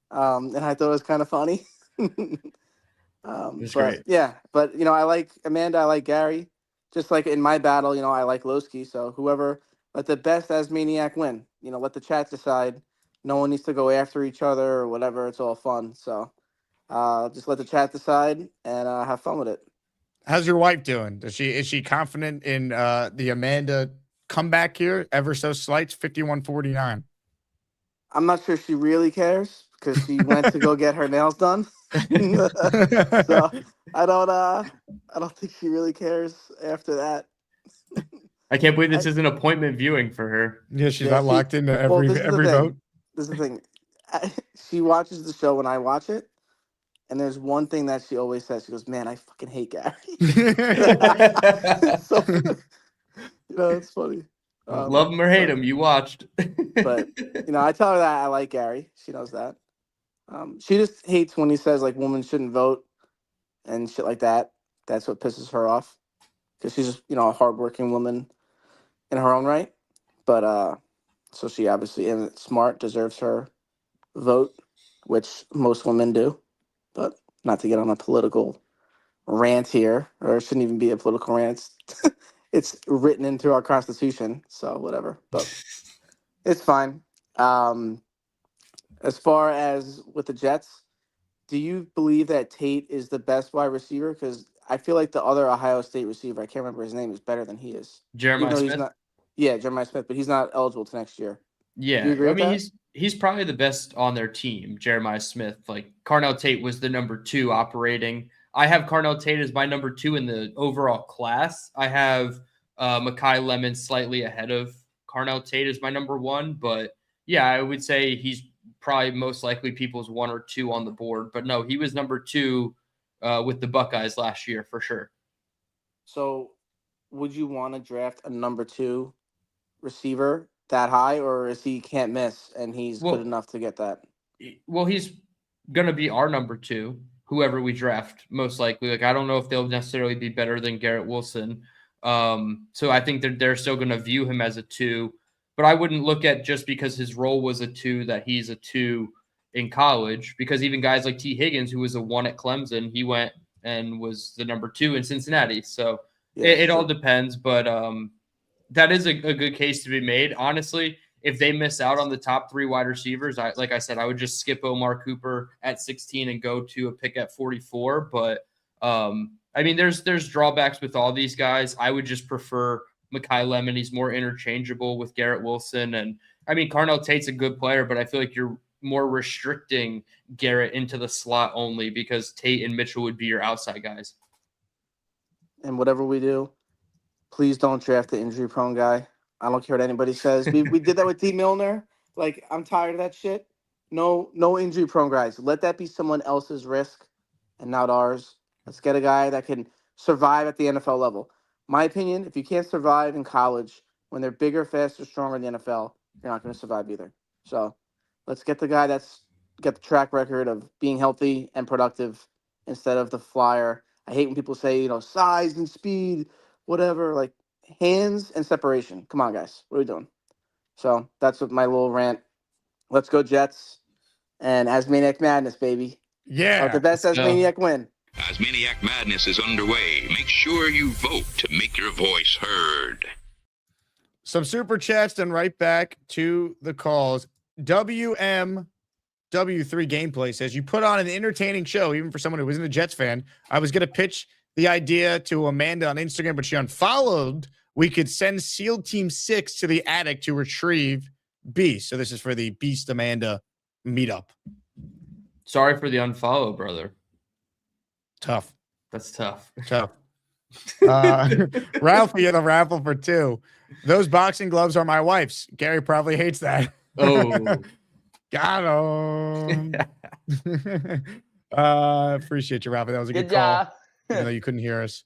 And I thought it was kind of funny. It's but great. yeah, but I like Amanda, I like Gary. Just like in my battle, I like Lowski. So whoever, let the best Asmaniac win. Let the chat decide. No one needs to go after each other or whatever. It's all fun. So just let the chat decide and have fun with it. How's your wife doing? Is she confident in the Amanda comeback here? Ever so slight, 51-49. I'm not sure she really cares because she went to go get her nails done. So I don't think she really cares after that. I can't believe this is an appointment viewing for her. Yeah, she's not locked into every vote. This is the thing. She watches the show when I watch it. And there's one thing that she always says. She goes, "Man, I fucking hate Gary." So, it's funny. Love him or hate him, you watched. But I tell her that I like Gary. She knows that. She just hates when he says like women shouldn't vote and shit like that. That's what pisses her off because she's just, a hardworking woman in her own right. But so she obviously isn't smart, deserves her vote, which most women do. But not to get on a political rant here, or it shouldn't even be a political rant. It's written into our Constitution, so whatever. But it's fine. As far as with the Jets, do you believe that Tate is the best wide receiver? Because I feel like the other Ohio State receiver, I can't remember his name, is better than he is. Jeremiah Even though he's Smith? not. Yeah, Jeremiah Smith, but he's not eligible to next year. Do you Yeah, agree I with mean that? he's probably the best on their team, Jeremiah Smith. Like Carnell Tate was the number 2 operating. I have Carnell Tate as my number 2 in the overall class. I have Mekhi Lemon slightly ahead of Carnell Tate as my number 1, but yeah, I would say he's probably most likely people's 1 or 2 on the board. But no, he was number 2 with the Buckeyes last year for sure. So, would you want to draft a number 2 receiver that high, or is he can't miss and he's good enough to get that? Well, he's going to be our number 2, whoever we draft, most likely. Like, I don't know if they'll necessarily be better than Garrett Wilson. So I think they're still going to view him as a 2, but I wouldn't look at just because his role was a 2 that he's a 2 in college, because even guys like T. Higgins, who was a 1 at Clemson, he went and was the number 2 in Cincinnati. So it all depends, but that is a good case to be made. Honestly, if they miss out on the top 3 wide receivers, like I said, I would just skip Omar Cooper at 16 and go to a pick at 44. But I mean, there's drawbacks with all these guys. I would just prefer Mekhi Lemon. He's more interchangeable with Garrett Wilson. And I mean, Carnell Tate's a good player, but I feel like you're more restricting Garrett into the slot only because Tate and Mitchell would be your outside guys. And whatever we do, please don't draft the injury-prone guy. I don't care what anybody says. We did that with T. Milner. Like, I'm tired of that shit. No injury-prone guys. Let that be someone else's risk and not ours. Let's get a guy that can survive at the NFL level. My opinion, if you can't survive in college when they're bigger, faster, stronger in the NFL, you're not going to survive either. So let's get the guy that's got the track record of being healthy and productive instead of the flyer. I hate when people say, size and speed, whatever, like hands and separation. Come on, guys. What are we doing? So that's what my little rant. Let's go Jets and Asmaniac Madness, baby. Yeah. Let the best Asmaniac win. Asmaniac Madness is underway. Make sure you vote to make your voice heard. Some super chats, and right back to the calls. WMW3 Gameplay says, you put on an entertaining show, even for someone who isn't a Jets fan. I was going to pitch the idea to Amanda on Instagram, but she unfollowed. We could send SEAL Team 6 to the attic to retrieve Beast. So this is for the Beast Amanda meetup. Sorry for the unfollow, brother. Tough. That's tough. Tough. Ralphie in the raffle for 2. Those boxing gloves are my wife's. Gary probably hates that. Oh. Got him. Appreciate you, Ralphie. That was a good call. Even though you couldn't hear us.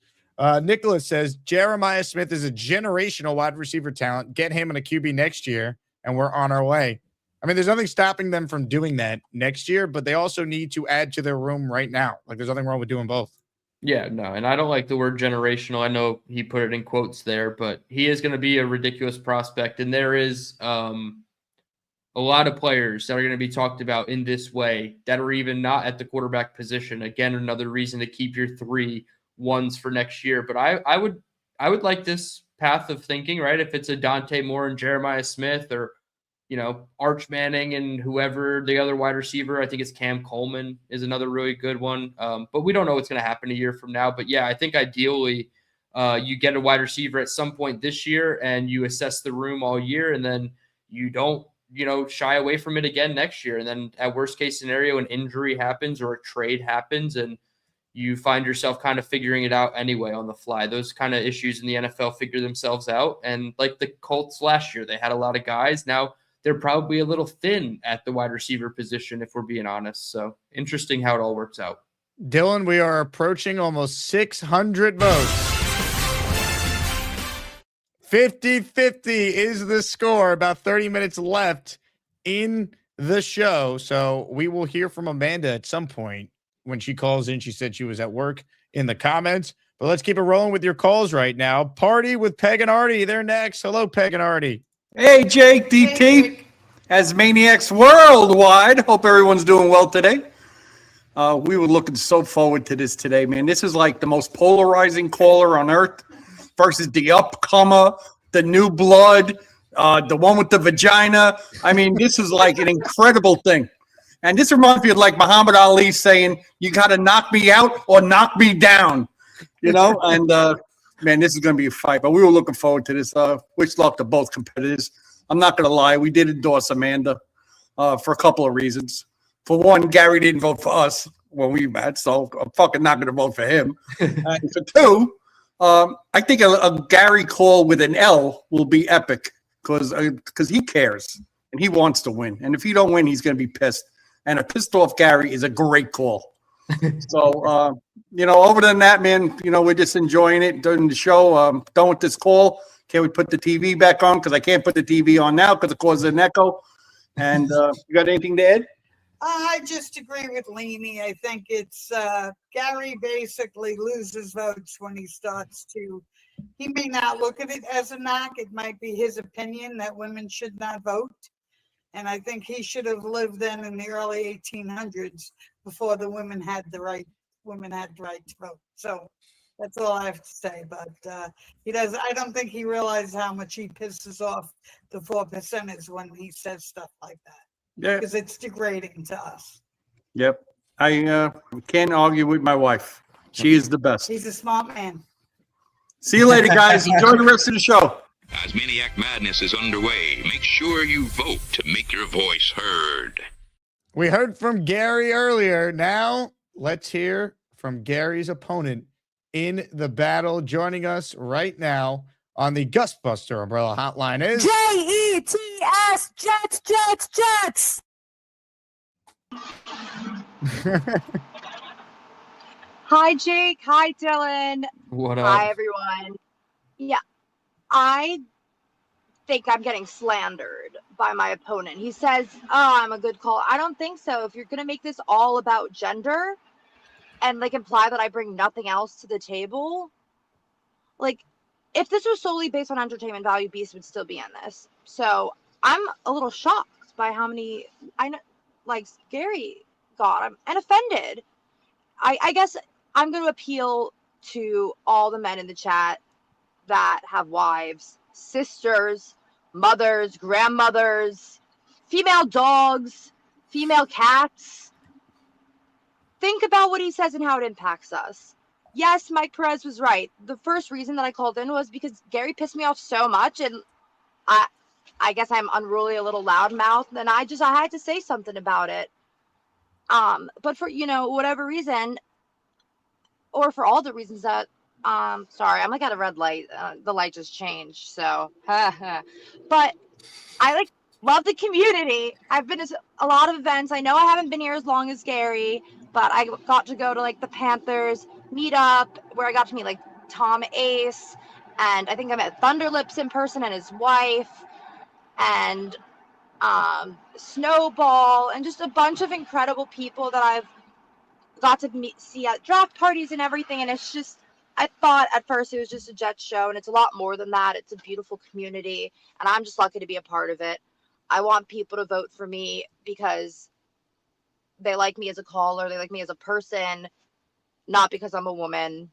Nicholas says, Jeremiah Smith is a generational wide receiver talent. Get him in a QB next year, and we're on our way. I mean, there's nothing stopping them from doing that next year, but they also need to add to their room right now. Like, there's nothing wrong with doing both. Yeah, no, and I don't like the word generational. I know he put it in quotes there, but he is going to be a ridiculous prospect, and there is a lot of players that are going to be talked about in this way that are even not at the quarterback position. Again, another reason to keep your 3 ones for next year. But I would like this path of thinking, right? If it's a Dante Moore and Jeremiah Smith, or Arch Manning and whoever the other wide receiver, I think it's Cam Coleman is another really good one. But we don't know what's going to happen a year from now. But yeah, I think ideally you get a wide receiver at some point this year and you assess the room all year, and then you don't, shy away from it again next year. And then at worst case scenario, an injury happens or a trade happens and you find yourself kind of figuring it out anyway on the fly. Those kind of issues in the NFL figure themselves out. And like the Colts last year, they had a lot of guys. Now they're probably a little thin at the wide receiver position, if we're being honest. So interesting how it all works out. Dylan, we are approaching almost 600 votes. 50-50 is the score. About 30 minutes left in the show. So we will hear from Amanda at some point when she calls in. She said she was at work in the comments. But let's keep it rolling with your calls right now. Party with Peg and Artie. They're next. Hello, Peg and Artie. Hey, Jake, DT, Asmaniacs worldwide. Hope everyone's doing well today. We were looking so forward to this today, man. This is like the most polarizing caller on earth versus the upcomer, the new blood, the one with the vagina. I mean, this is like an incredible thing. And this reminds me of like Muhammad Ali saying, "You got to knock me out or knock me down," you know. And man, this is going to be a fight. But we were looking forward to this. Wish luck to both competitors. I'm not going to lie, we did endorse Amanda for a couple of reasons. For one, Gary didn't vote for us when we met, so I'm fucking not going to vote for him. And for two, I think a Gary call with an L will be epic because he cares and he wants to win. And if he don't win, he's going to be pissed. And a pissed off Gary is a great call. So, you know, other than that, man, you know, we're just enjoying it during the show. Done with this call. Can we put the TV back on? Because I can't put the TV on now because it causes an echo. And you got anything to add? I just agree with Leanie. I think it's Gary basically loses votes when he starts to. He may not look at it as a knock. It might be his opinion that women should not vote. And I think he should have lived then in the early 1800s before the women had the right to vote. So that's all I have to say. But he does. I don't think he realizes how much he pisses off the 4%ers when he says stuff like that. Yeah. Because it's degrading to us. Yep. I can't argue with my wife. She is the best. He's a smart man. See you later, guys. Enjoy the rest of the show. Asmaniac Madness is underway. Make sure you vote to make your voice heard. We heard from Gary earlier. Now let's hear from Gary's opponent in the battle. Joining us right now on the Gustbuster Umbrella Hotline is JETS Jets. Hi, Jake. Hi, Dylan. What up? Hi, everyone. Yeah, I think I'm getting slandered by my opponent. He says, "Oh, I'm a good call." I don't think so. If you're gonna make this all about gender and like imply that I bring nothing else to the table, like if this was solely based on entertainment value, Beast would still be in this. So I'm a little shocked by how many Gary got. I'm offended. I guess I'm going to appeal to all the men in the chat that have wives, sisters, mothers, grandmothers, female dogs, female cats. Think about what he says and how it impacts us. Yes, Mike Perez was right. The first reason that I called in was because Gary pissed me off so much, and I guess I'm unruly, a little loudmouth, and I had to say something about it. But for, whatever reason, or for all the reasons that, sorry, I'm like at a red light. The light just changed, so, but I love the community. I've been to a lot of events. I know I haven't been here as long as Gary, but I got to go to the Panthers meetup where I got to meet Tom Ace, and I think I met Thunderlips in person and his wife, and Snowball, and just a bunch of incredible people that I've got to see at draft parties and everything. And it's just, I thought at first it was just a Jets show, and it's a lot more than that. It's a beautiful community, and I'm just lucky to be a part of it. I want people to vote for me because they like me as a caller, they like me as a person, not because I'm a woman.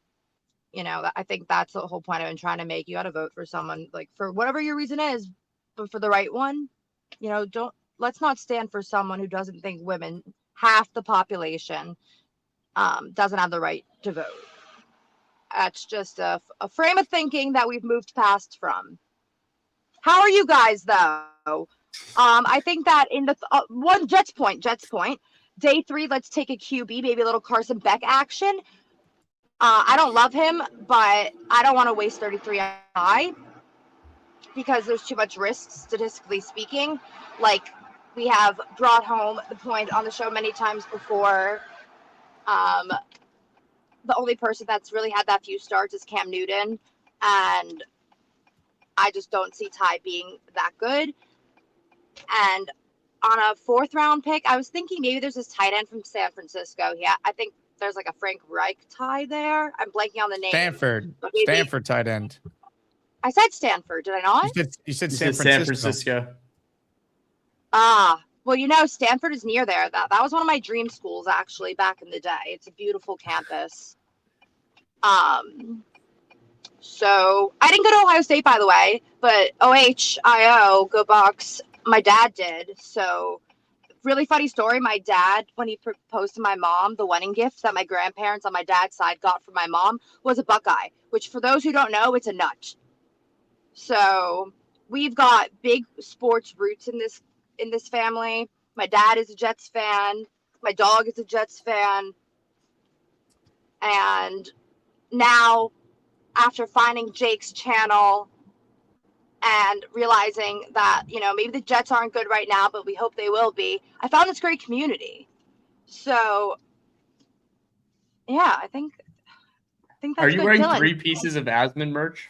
I think that's the whole point I've been trying to make. You got to vote for someone, for whatever your reason is, but for the right one. Let's not stand for someone who doesn't think women, half the population, doesn't have the right to vote. That's just a frame of thinking that we've moved past from. How are you guys, though? I think that in the one Jets point, day 3, let's take a QB, maybe a little Carson Beck action. I don't love him, but I don't want to waste 33 high because there's too much risk, statistically speaking. We have brought home the point on the show many times before. The only person that's really had that few starts is Cam Newton, and I just don't see Ty being that good. And on a 4th round pick, I was thinking maybe there's this tight end from San Francisco. Yeah, I think there's a Frank Reich tie there. I'm blanking on the name. Stanford tight end. I said Stanford, did I not? You said San Francisco. Well, Stanford is near there. That was one of my dream schools, actually, back in the day. It's a beautiful campus. So I didn't go to Ohio State, by the way, but OHIO, go Bucks. My dad did. So really funny story. My dad, when he proposed to my mom, the wedding gift that my grandparents on my dad's side got for my mom was a Buckeye, which for those who don't know, it's a nut. So we've got big sports roots in this family. My dad is a Jets fan. My dog is a Jets fan. And now, after finding Jake's channel and realizing that, maybe the Jets aren't good right now, but we hope they will be, I found this great community. So, yeah, I think that's Are you good, wearing Dylan. 3 pieces of Asman merch?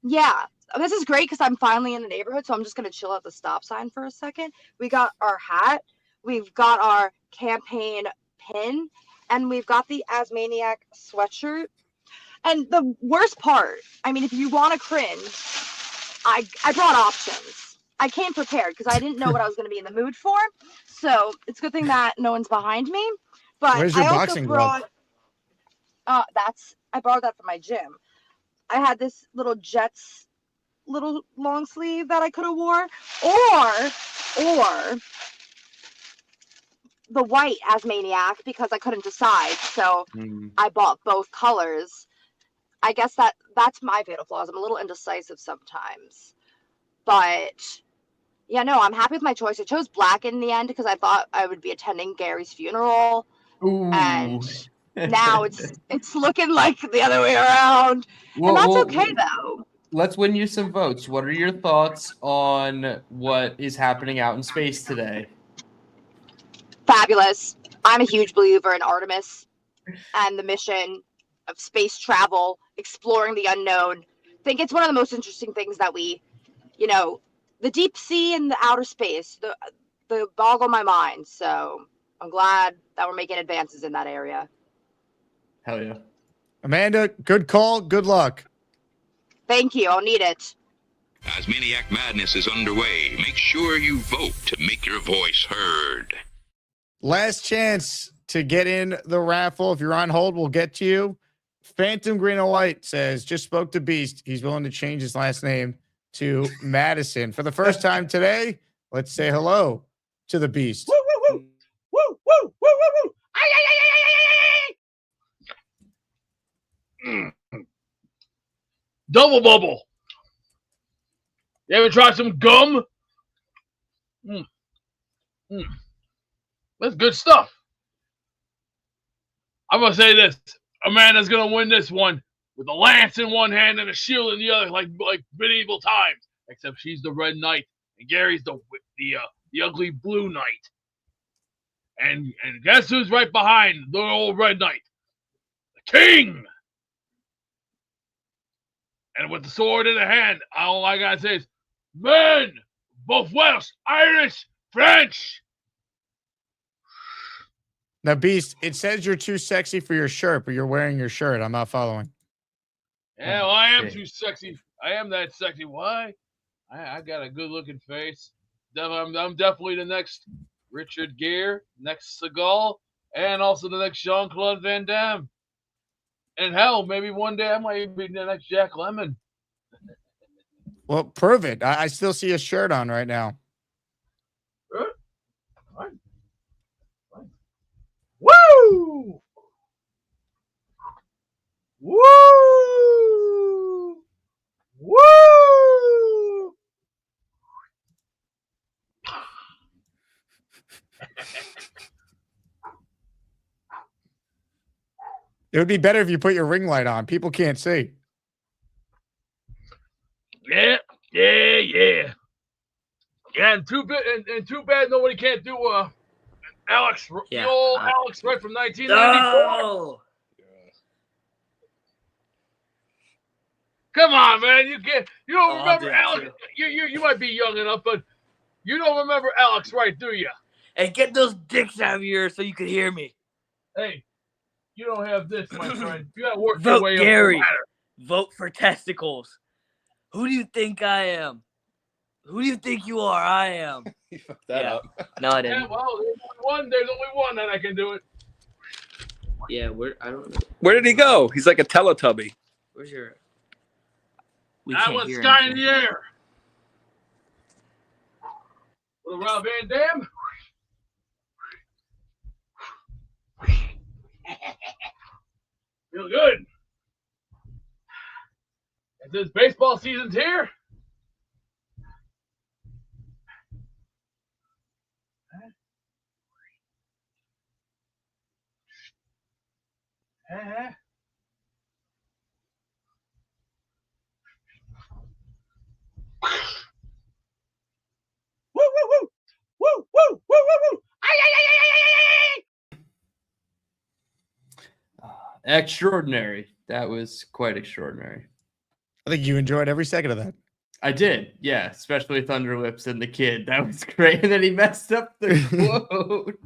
Yeah, this is great because I'm finally in the neighborhood, so I'm just going to chill at the stop sign for a second. We got our hat, we've got our campaign pin, and we've got the Asmaniac sweatshirt. And the worst part, I mean, if you want to cringe, I brought options. I came prepared because I didn't know what I was going to be in the mood for. So it's a good thing that no one's behind me. But Where's your I also boxing glove? brought, I borrowed that from my gym. I had this little Jets little long sleeve that I could have wore, or the white Asmaniac because I couldn't decide. So I bought both colors. I guess that's my fatal flaws. I'm a little indecisive sometimes. But yeah, no, I'm happy with my choice. I chose black in the end because I thought I would be attending Gary's funeral. Ooh. And now it's looking like the other way around. And that's okay though. Let's win you some votes. What are your thoughts on what is happening out in space today? Fabulous. I'm a huge believer in Artemis and the mission of space travel, exploring the unknown. I think it's one of the most interesting things that we, the deep sea and the outer space, the boggle my mind. So I'm glad that we're making advances in that area. Hell yeah. Amanda, good call. Good luck. Thank you. I'll need it. Asmaniac Madness is underway. Make sure you vote to make your voice heard. Last chance to get in the raffle. If you're on hold, we'll get to you. Phantom Green and White says, just spoke to Beast. He's willing to change his last name to Madison. For the first time today, let's say hello to the Beast. Woo, woo, woo. Woo, woo, woo, woo, woo. Ay, ay, ay, ay, ay, ay, ay. Double bubble. You ever try some gum? That's good stuff. I'm going to say this. Amanda's going to win this one with a lance in one hand and a shield in the other, like medieval times. Except she's the Red Knight and Gary's the ugly Blue Knight. And guess who's right behind the old Red Knight? The King. And with the sword in the hand, all I gotta say is, men, both Welsh, Irish, French. Now, Beast, it says you're too sexy for your shirt, but you're wearing your shirt. I'm not following. Yeah, well, I am too sexy. I am that sexy. Why? I got a good-looking face. I'm definitely the next Richard Gere, next Seagal, and also the next Jean-Claude Van Damme. And hell, maybe one day I might be the next Jack Lemmon. Well, prove it. I still see a shirt on right now. Fine. Woo! Woo! Woo! It would be better if you put your ring light on. People can't see. Yeah. And too bad nobody can't do Alex, the old Alex right from 1994. Oh. Come on, man, you don't I'll remember do that Alex? You might be young enough, but you don't remember Alex, right? Do you? Hey, get those dicks out of here so you can hear me. Hey, you don't have this, my friend. You got to work Vote your way Gary. up the ladder. Vote for testicles. Who do you think I am? Who do you think you are? I am. You fucked that up. No, I didn't. Yeah, well, there's only one that I can do it. Yeah, I don't know. Where did he go? He's like a Teletubby. Where's your? That was Sky in the Air. With Rob Van Dam. since baseball season's here. Woo, woo, woo. Woo, woo, woo, woo, woo. Ay, ay, ay, ay, ay, ay, ay, ay. Extraordinary. That was quite extraordinary. I think you enjoyed every second of that. I did, yeah, especially Thunderlips and the kid. That was great. And then he messed up the quote.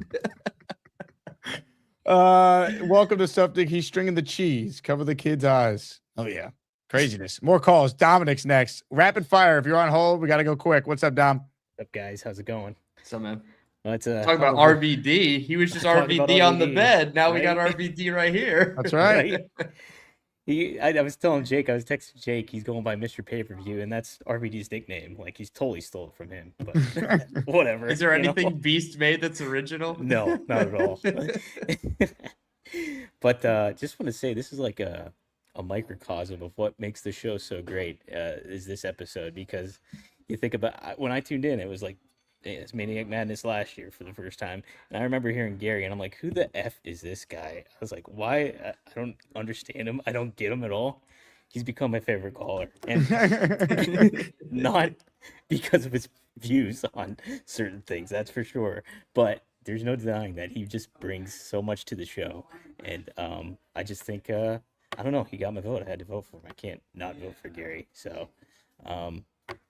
Welcome to something. He's stringing the cheese. Cover the kid's eyes. Oh, yeah. Craziness. More calls. Dominic's next. Rapid fire. If you're on hold, we got to go quick. What's up, Dom? What's up, guys? How's it going? So, man. Let's talk about RVD. He was just RVD on the bed. Now we got RVD right here. That's right. I was telling Jake, I was texting Jake, he's going by Mr. Pay-Per-View, and that's RVD's nickname. Like, he's totally stole it from him. But whatever. Is there anything Beast made that's original? No, not at all. But just want to say, this is like a microcosm of what makes the show so great, is this episode. Because you think about, when I tuned in, it was like, it's Maniac Madness last year for the first time. And I remember hearing Gary, and I'm like, who the F is this guy? I was like, why? I don't understand him. I don't get him at all. He's become my favorite caller. And not because of his views on certain things, that's for sure. But there's no denying that he just brings so much to the show. And I just think, I don't know, he got my vote. I had to vote for him. I can't not vote for Gary. So,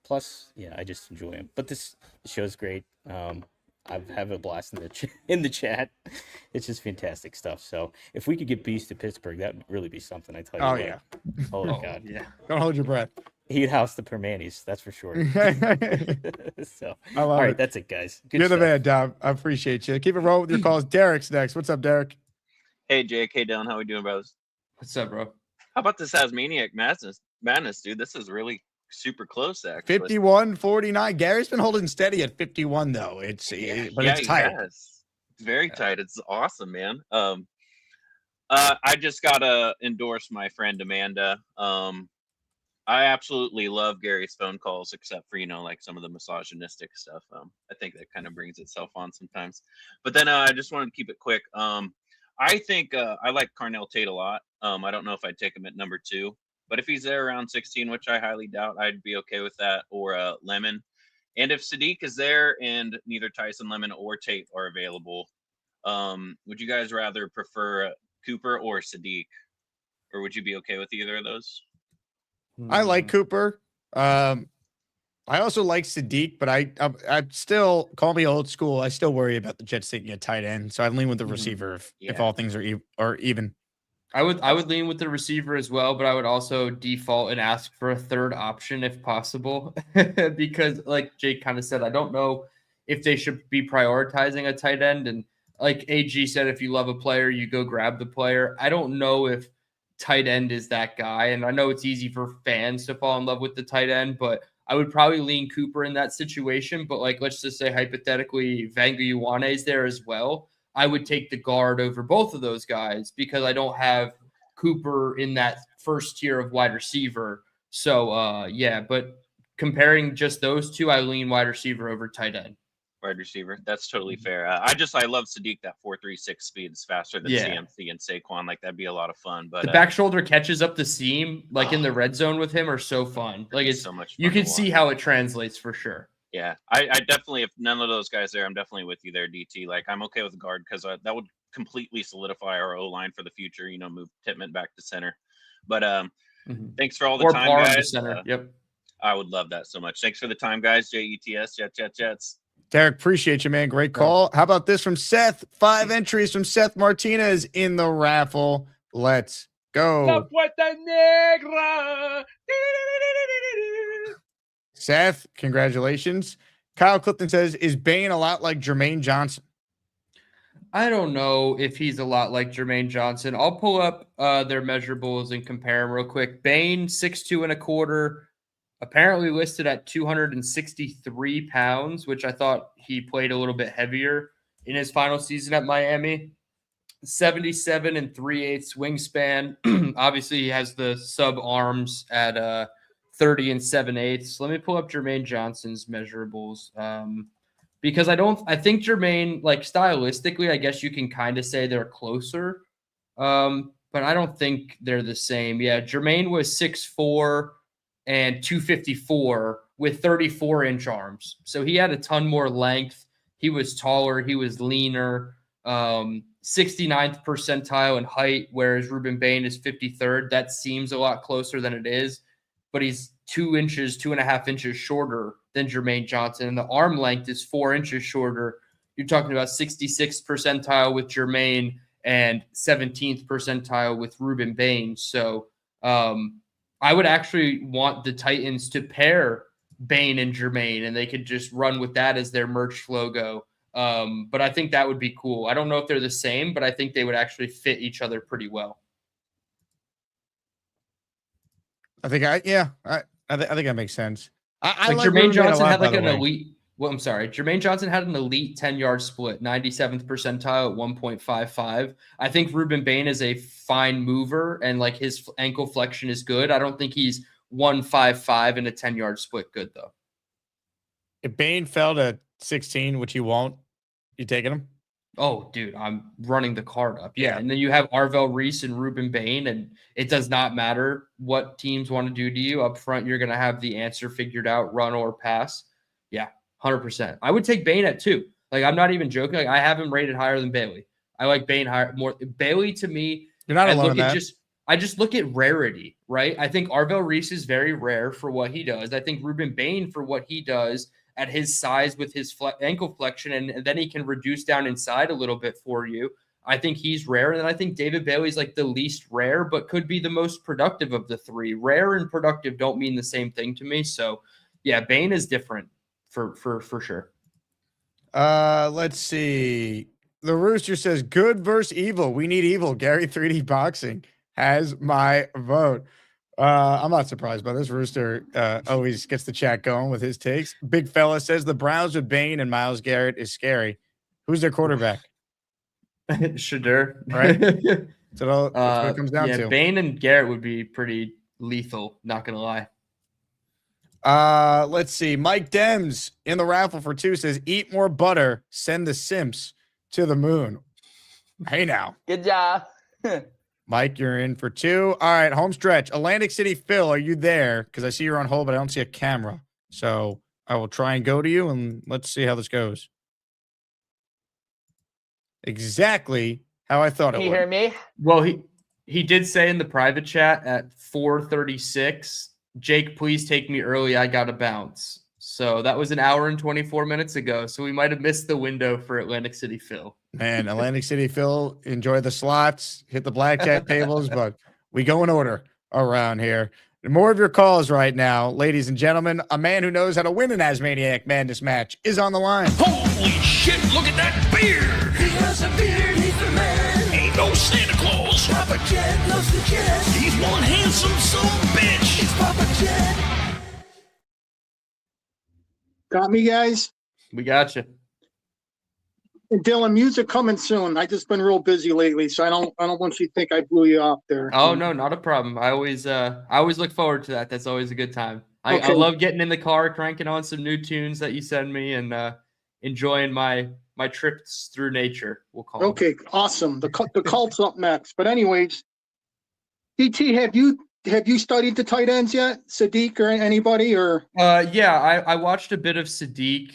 plus, yeah, I just enjoy him. But this show's great. I have a blast in the chat. It's just fantastic stuff. So if we could get Beast to Pittsburgh, that would really be something. I tell you. Oh, what. yeah. Oh God. Yeah. Don't hold your breath. He'd house the Permanis, that's for sure. So, I love all right, it. that's it, guys. Good You're the stuff. man, Dom. I appreciate you. Keep it rolling with your calls. Derek's next. What's up, Derek? Hey, Jake. Hey, Dylan. How we doing, brothers? What's up, bro? How about this Asmaniac madness, dude? This is really super close, actually. 51-49. Gary's been holding steady at 51, though. It's tight. It's very tight. It's awesome, man. I just gotta endorse my friend Amanda. I absolutely love Gary's phone calls, except for, like some of the misogynistic stuff. I think that kind of brings itself on sometimes. But then I just wanted to keep it quick. I think I like Carnell Tate a lot. I don't know if I'd take him at number 2, but if he's there around 16, which I highly doubt, I'd be okay with that. Or Lemon. And if Sadiq is there and neither Tyson, Lemon, or Tate are available, would you guys rather prefer Cooper or Sadiq? Or would you be okay with either of those? I like Cooper. I also like Sadiq, but I'm still, call me old school, I still worry about the Jets taking a tight end. So I'd lean with the receiver if all things are even. I would lean with the receiver as well, but I would also default and ask for a third option if possible. Because like Jake kind of said, I don't know if they should be prioritizing a tight end. And like AG said, if you love a player, you go grab the player. I don't know if tight end is that guy. And I know it's easy for fans to fall in love with the tight end, but I would probably lean Cooper in that situation. But like, let's just say hypothetically, Vanguiwane is there as well. I would take the guard over both of those guys because I don't have Cooper in that first tier of wide receiver. So, yeah, but comparing just those two, I lean wide receiver over tight end. Wide receiver. That's totally fair. I love Sadiq. That 4.36 speed is faster than CMC and Saquon. Like, that'd be a lot of fun. But the back shoulder catches up the seam, like in the red zone with him, are so fun. Like, it's so much fun. You can see how it translates for sure. Yeah, I definitely, if none of those guys there, I'm definitely with you there, DT. Like, I'm okay with guard because that would completely solidify our O-line for the future, move Pittman back to center. But thanks for all the time, guys. To center. Yep. I would love that so much. Thanks for the time, guys. JETS, Jets. Derek, appreciate you, man. Great call. How about this from Seth? 5 entries from Seth Martinez in the raffle. Let's go. La Puerta Negra. Seth, congratulations. Kyle Clifton says, is Bane a lot like Jermaine Johnson? I don't know if he's a lot like Jermaine Johnson. I'll pull up their measurables and compare them real quick. Bane, 6'2 1/4, apparently listed at 263 pounds, which I thought he played a little bit heavier in his final season at Miami. 77 3/8 wingspan. Obviously, he has the sub arms at 30 and 7/8. Let me pull up Jermaine Johnson's measurables. Because I think Jermaine, like stylistically, I guess you can kind of say they're closer. But I don't think they're the same. Yeah, Jermaine was 6'4" and 254 with 34-inch arms. So he had a ton more length. He was taller. He was leaner. 69th percentile in height, whereas Ruben Bain is 53rd. That seems a lot closer than it is. But he's 2.5 inches shorter than Jermaine Johnson. And the arm length is 4 inches shorter. You're talking about 66th percentile with Jermaine and 17th percentile with Ruben Bain. So I would actually want the Titans to pair Bain and Jermaine, and they could just run with that as their merch logo. But I think that would be cool. I don't know if they're the same, but I think they would actually fit each other pretty well. I think that makes sense. I like Jermaine Johnson had like an elite. Well, I'm sorry. Jermaine Johnson had an elite 10-yard split, 97th percentile at 1.55. I think Ruben Bain is a fine mover, and like his ankle flexion is good. I don't think he's 1.55 in a 10-yard split good, though. If Bain fell to 16, which he won't, you taking him? Oh, dude, I'm running the card up. Yeah. And then you have Arvell Reese and Ruben Bain, and it does not matter what teams want to do to you. Up front, you're going to have the answer figured out, run or pass. Yeah, 100%. I would take Bain at 2. Like, I'm not even joking. Like, I have him rated higher than Bailey. I like Bain more. Bailey, to me, you're not alone in that. I just look at rarity, right? I think Arvell Reese is very rare for what he does. I think Ruben Bain, for what he does at his size with his ankle flexion, and then he can reduce down inside a little bit for you. I think he's rare. And then I think David Bailey's like the least rare, but could be the most productive of the three. Rare and productive don't mean the same thing to me. So yeah, Bain is different for sure. Let's see. The Rooster says good versus evil. We need evil. Gary 3D Boxing has my vote. I'm not surprised by this. Rooster always gets the chat going with his takes. Big Fella says the Browns with Bain and Myles Garrett is scary. Who's their quarterback? Shadur. Right? That's what it comes down to. Bain and Garrett would be pretty lethal, not going to lie. Let's see. Mike Dems in the raffle for 2 says eat more butter, send the Simps to the moon. Hey now. Good job. Mike, you're in for 2. All right, home stretch. Atlantic City, Phil, are you there? Because I see you're on hold, but I don't see a camera. So I will try and go to you, and let's see how this goes. Exactly how I thought it would. Can you hear me? Well, he did say in the private chat at 4:36, Jake, please take me early. I got to bounce. So that was an hour and 24 minutes ago. So we might have missed the window for Atlantic City Phil. Man, Atlantic City Phil, enjoy the slots, hit the blackjack tables, but we go in order around here. And more of your calls right now, ladies and gentlemen. A man who knows how to win an Asmaniac Madness match is on the line. Holy shit, look at that beard! He has a beard, he's the man. Ain't no Santa Claus. Papa Jet loves the Jets. He's one handsome son of a bitch. It's Papa Jet. Got me, guys? We got you. And Dylan, music coming soon. I just been real busy lately, so I don't want you to think I blew you off there. Oh no, not a problem. I always look forward to that. That's always a good time. I love getting in the car, cranking on some new tunes that you send me, and enjoying my trips through nature. We'll call. Okay, awesome. The cult's up next. But anyways, DT, have you studied the tight ends yet, Sadiq or anybody? Or yeah, I watched a bit of Sadiq.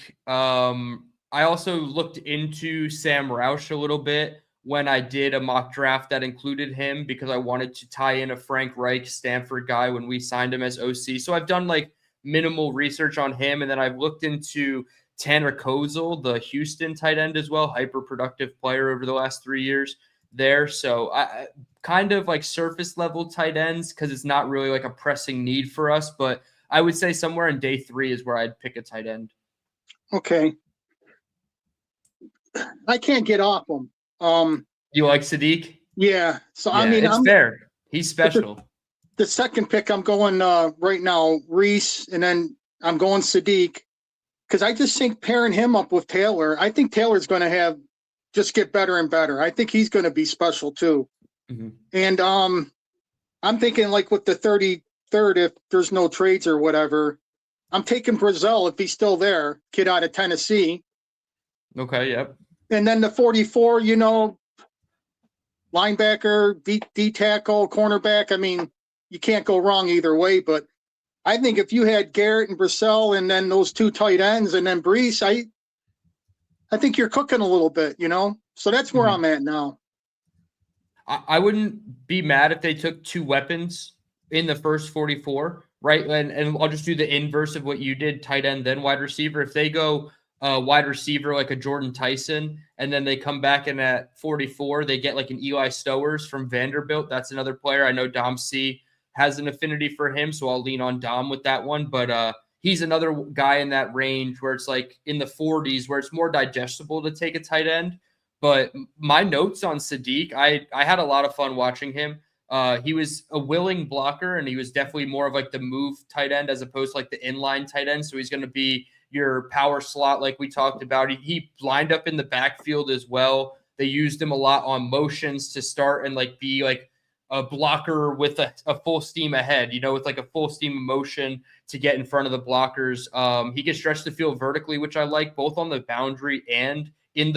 I also looked into Sam Roush a little bit when I did a mock draft that included him because I wanted to tie in a Frank Reich Stanford guy when we signed him as OC. So I've done like minimal research on him, and then I've looked into Tanner Kozel, the Houston tight end as well, hyper productive player over the last 3 years there. So I kind of like surface level tight ends because it's not really like a pressing need for us, but I would say somewhere in day 3 is where I'd pick a tight end. Okay. I can't get off him. You like Sadiq? Yeah. So Yeah, I mean, it's fair. He's special. The second pick, I'm going right now, Reese, and then I'm going Sadiq because I just think pairing him up with Taylor, I think Taylor's going to just get better and better. I think he's going to be special too. Mm-hmm. And I'm thinking like with the third if there's no trades or whatever. I'm taking Brazil if he's still there, kid out of Tennessee. Okay, yep. And then the 44, you know, linebacker, D tackle, cornerback. I mean, you can't go wrong either way. But I think if you had Garrett and Brissell and then those two tight ends and then Brees, I think you're cooking a little bit, you know? So that's where I'm at now. I wouldn't be mad if they took two weapons in the first 44, right? And I'll just do the inverse of what you did, tight end, then wide receiver. If they go wide receiver like a Jordan Tyson, and then they come back in at 44, they get like an Eli Stowers from Vanderbilt. That's another player. I know Dom C has an affinity for him, so I'll lean on Dom with that one. But he's another guy in that range where it's like in the 40s where it's more digestible to take a tight end. But my notes on Sadiq, I had a lot of fun watching him. He was a willing blocker, and he was definitely more of like the move tight end as opposed to like the inline tight end. So he's going to be your power slot like we talked about. He lined up in the backfield as well. They used him a lot on motions to start and like be like a blocker with a full steam ahead, you know, with like a full steam motion to get in front of the blockers. He can stretch the field vertically, which I like, both on the boundary and in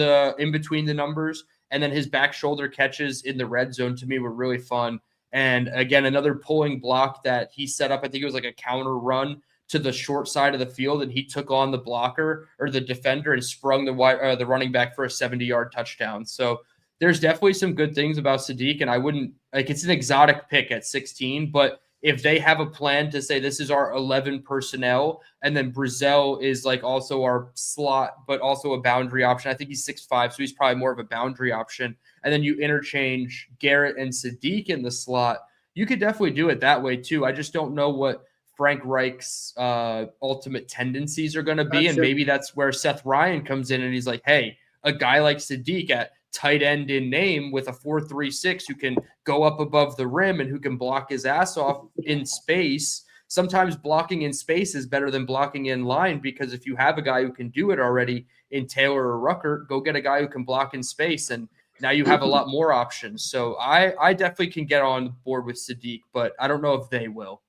between the numbers. And then his back shoulder catches in the red zone to me were really fun. And again, another pulling block that he set up, I think it was like a counter run to the short side of the field, and he took on the blocker or the defender and sprung the running back for a 70-yard touchdown. So there's definitely some good things about Sadiq, and I wouldn't like it's an exotic pick at 16, but if they have a plan to say this is our 11 personnel, and then Brazil is like also our slot, but also a boundary option. I think he's 6'5", so he's probably more of a boundary option. And then you interchange Garrett and Sadiq in the slot. You could definitely do it that way too. I just don't know what Frank Reich's ultimate tendencies are going to be. And maybe that's where Seth Ryan comes in and he's like, hey, a guy like Sadiq at tight end in name with a 4.36 who can go up above the rim and who can block his ass off in space. Sometimes blocking in space is better than blocking in line, because if you have a guy who can do it already in Taylor or Ruckert, go get a guy who can block in space, and now you have a lot more options. So I definitely can get on board with Sadiq, but I don't know if they will.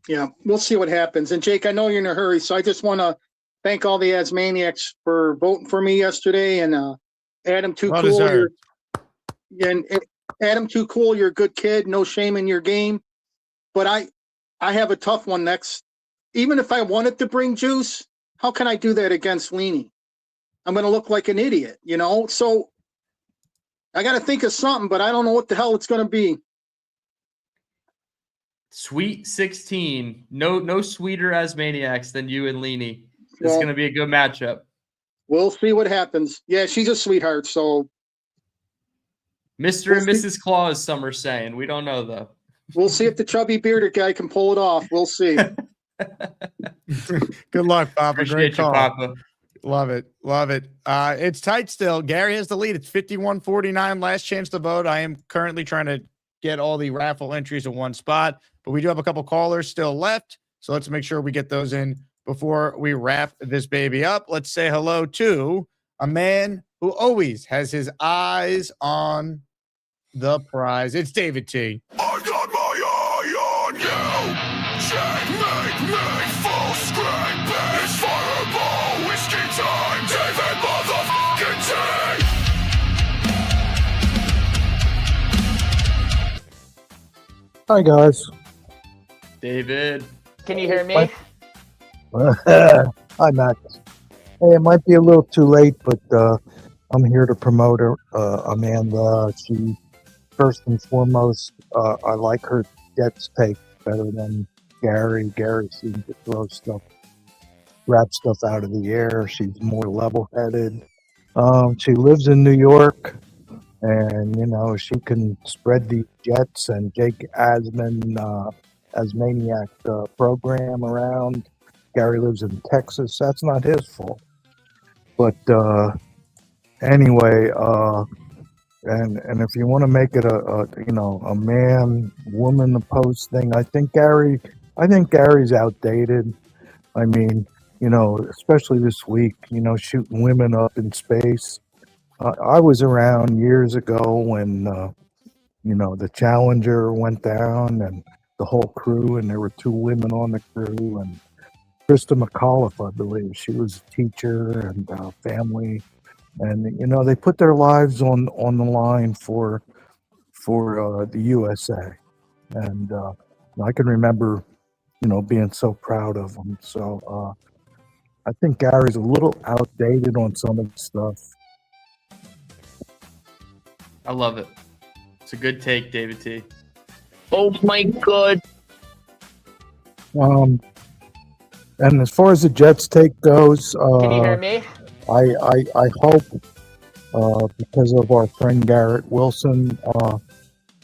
Yeah, we'll see what happens. And Jake, I know you're in a hurry, so I just want to thank all the Asmaniacs for voting for me yesterday, and Adam Too Cool. And Adam Too Cool, you're a good kid. No shame in your game. But I have a tough one next. Even if I wanted to bring juice, how can I do that against Leany? I'm going to look like an idiot, you know? So I got to think of something, but I don't know what the hell it's going to be. Sweet 16. No sweeter Asmaniacs than you and Leany. It's going to be a good matchup. We'll see what happens. Yeah, she's a sweetheart, so. Mr. and Mrs. Claus, some are saying. We don't know, though. We'll see if the chubby bearded guy can pull it off. We'll see. Good luck, Papa. Appreciate Great you, call. Papa. Love it. Love it. It's tight still. Gary has the lead. It's 51-49. Last chance to vote. I am currently trying to get all the raffle entries in one spot, but we do have a couple callers still left. So let's make sure we get those in before we wrap this baby up. Let's say hello to a man who always has his eyes on the prize. It's David T. I got my eye on you. Checkmate me full screen. It's fireball whiskey time. David motherfucking T. Hi guys. David. Can you hear me? Hi Max. Hey, it might be a little too late, but I'm here to promote her, Amanda. She, first and foremost, I like her Jets take better than Gary. Gary seems to wrap stuff out of the air. She's more level-headed. She lives in New York, and you know she can spread the Jets and Jake Asmaniac program around. Gary lives in Texas. That's not his fault. But anyway, and if you want to make it a man woman opposed thing, I think Gary's outdated. I mean, especially this week, shooting women up in space. I was around years ago when the Challenger went down, and the whole crew, and there were 2 women on the crew, and Krista McAuliffe, I believe, she was a teacher and family, and you know they put their lives on the line for the USA, and I can remember, you know, being so proud of them. So I think Gary's a little outdated on some of the stuff. I love it. It's a good take, David T. Oh my God. And as far as the Jets take goes, Can you hear me? I hope because of our friend Garrett Wilson,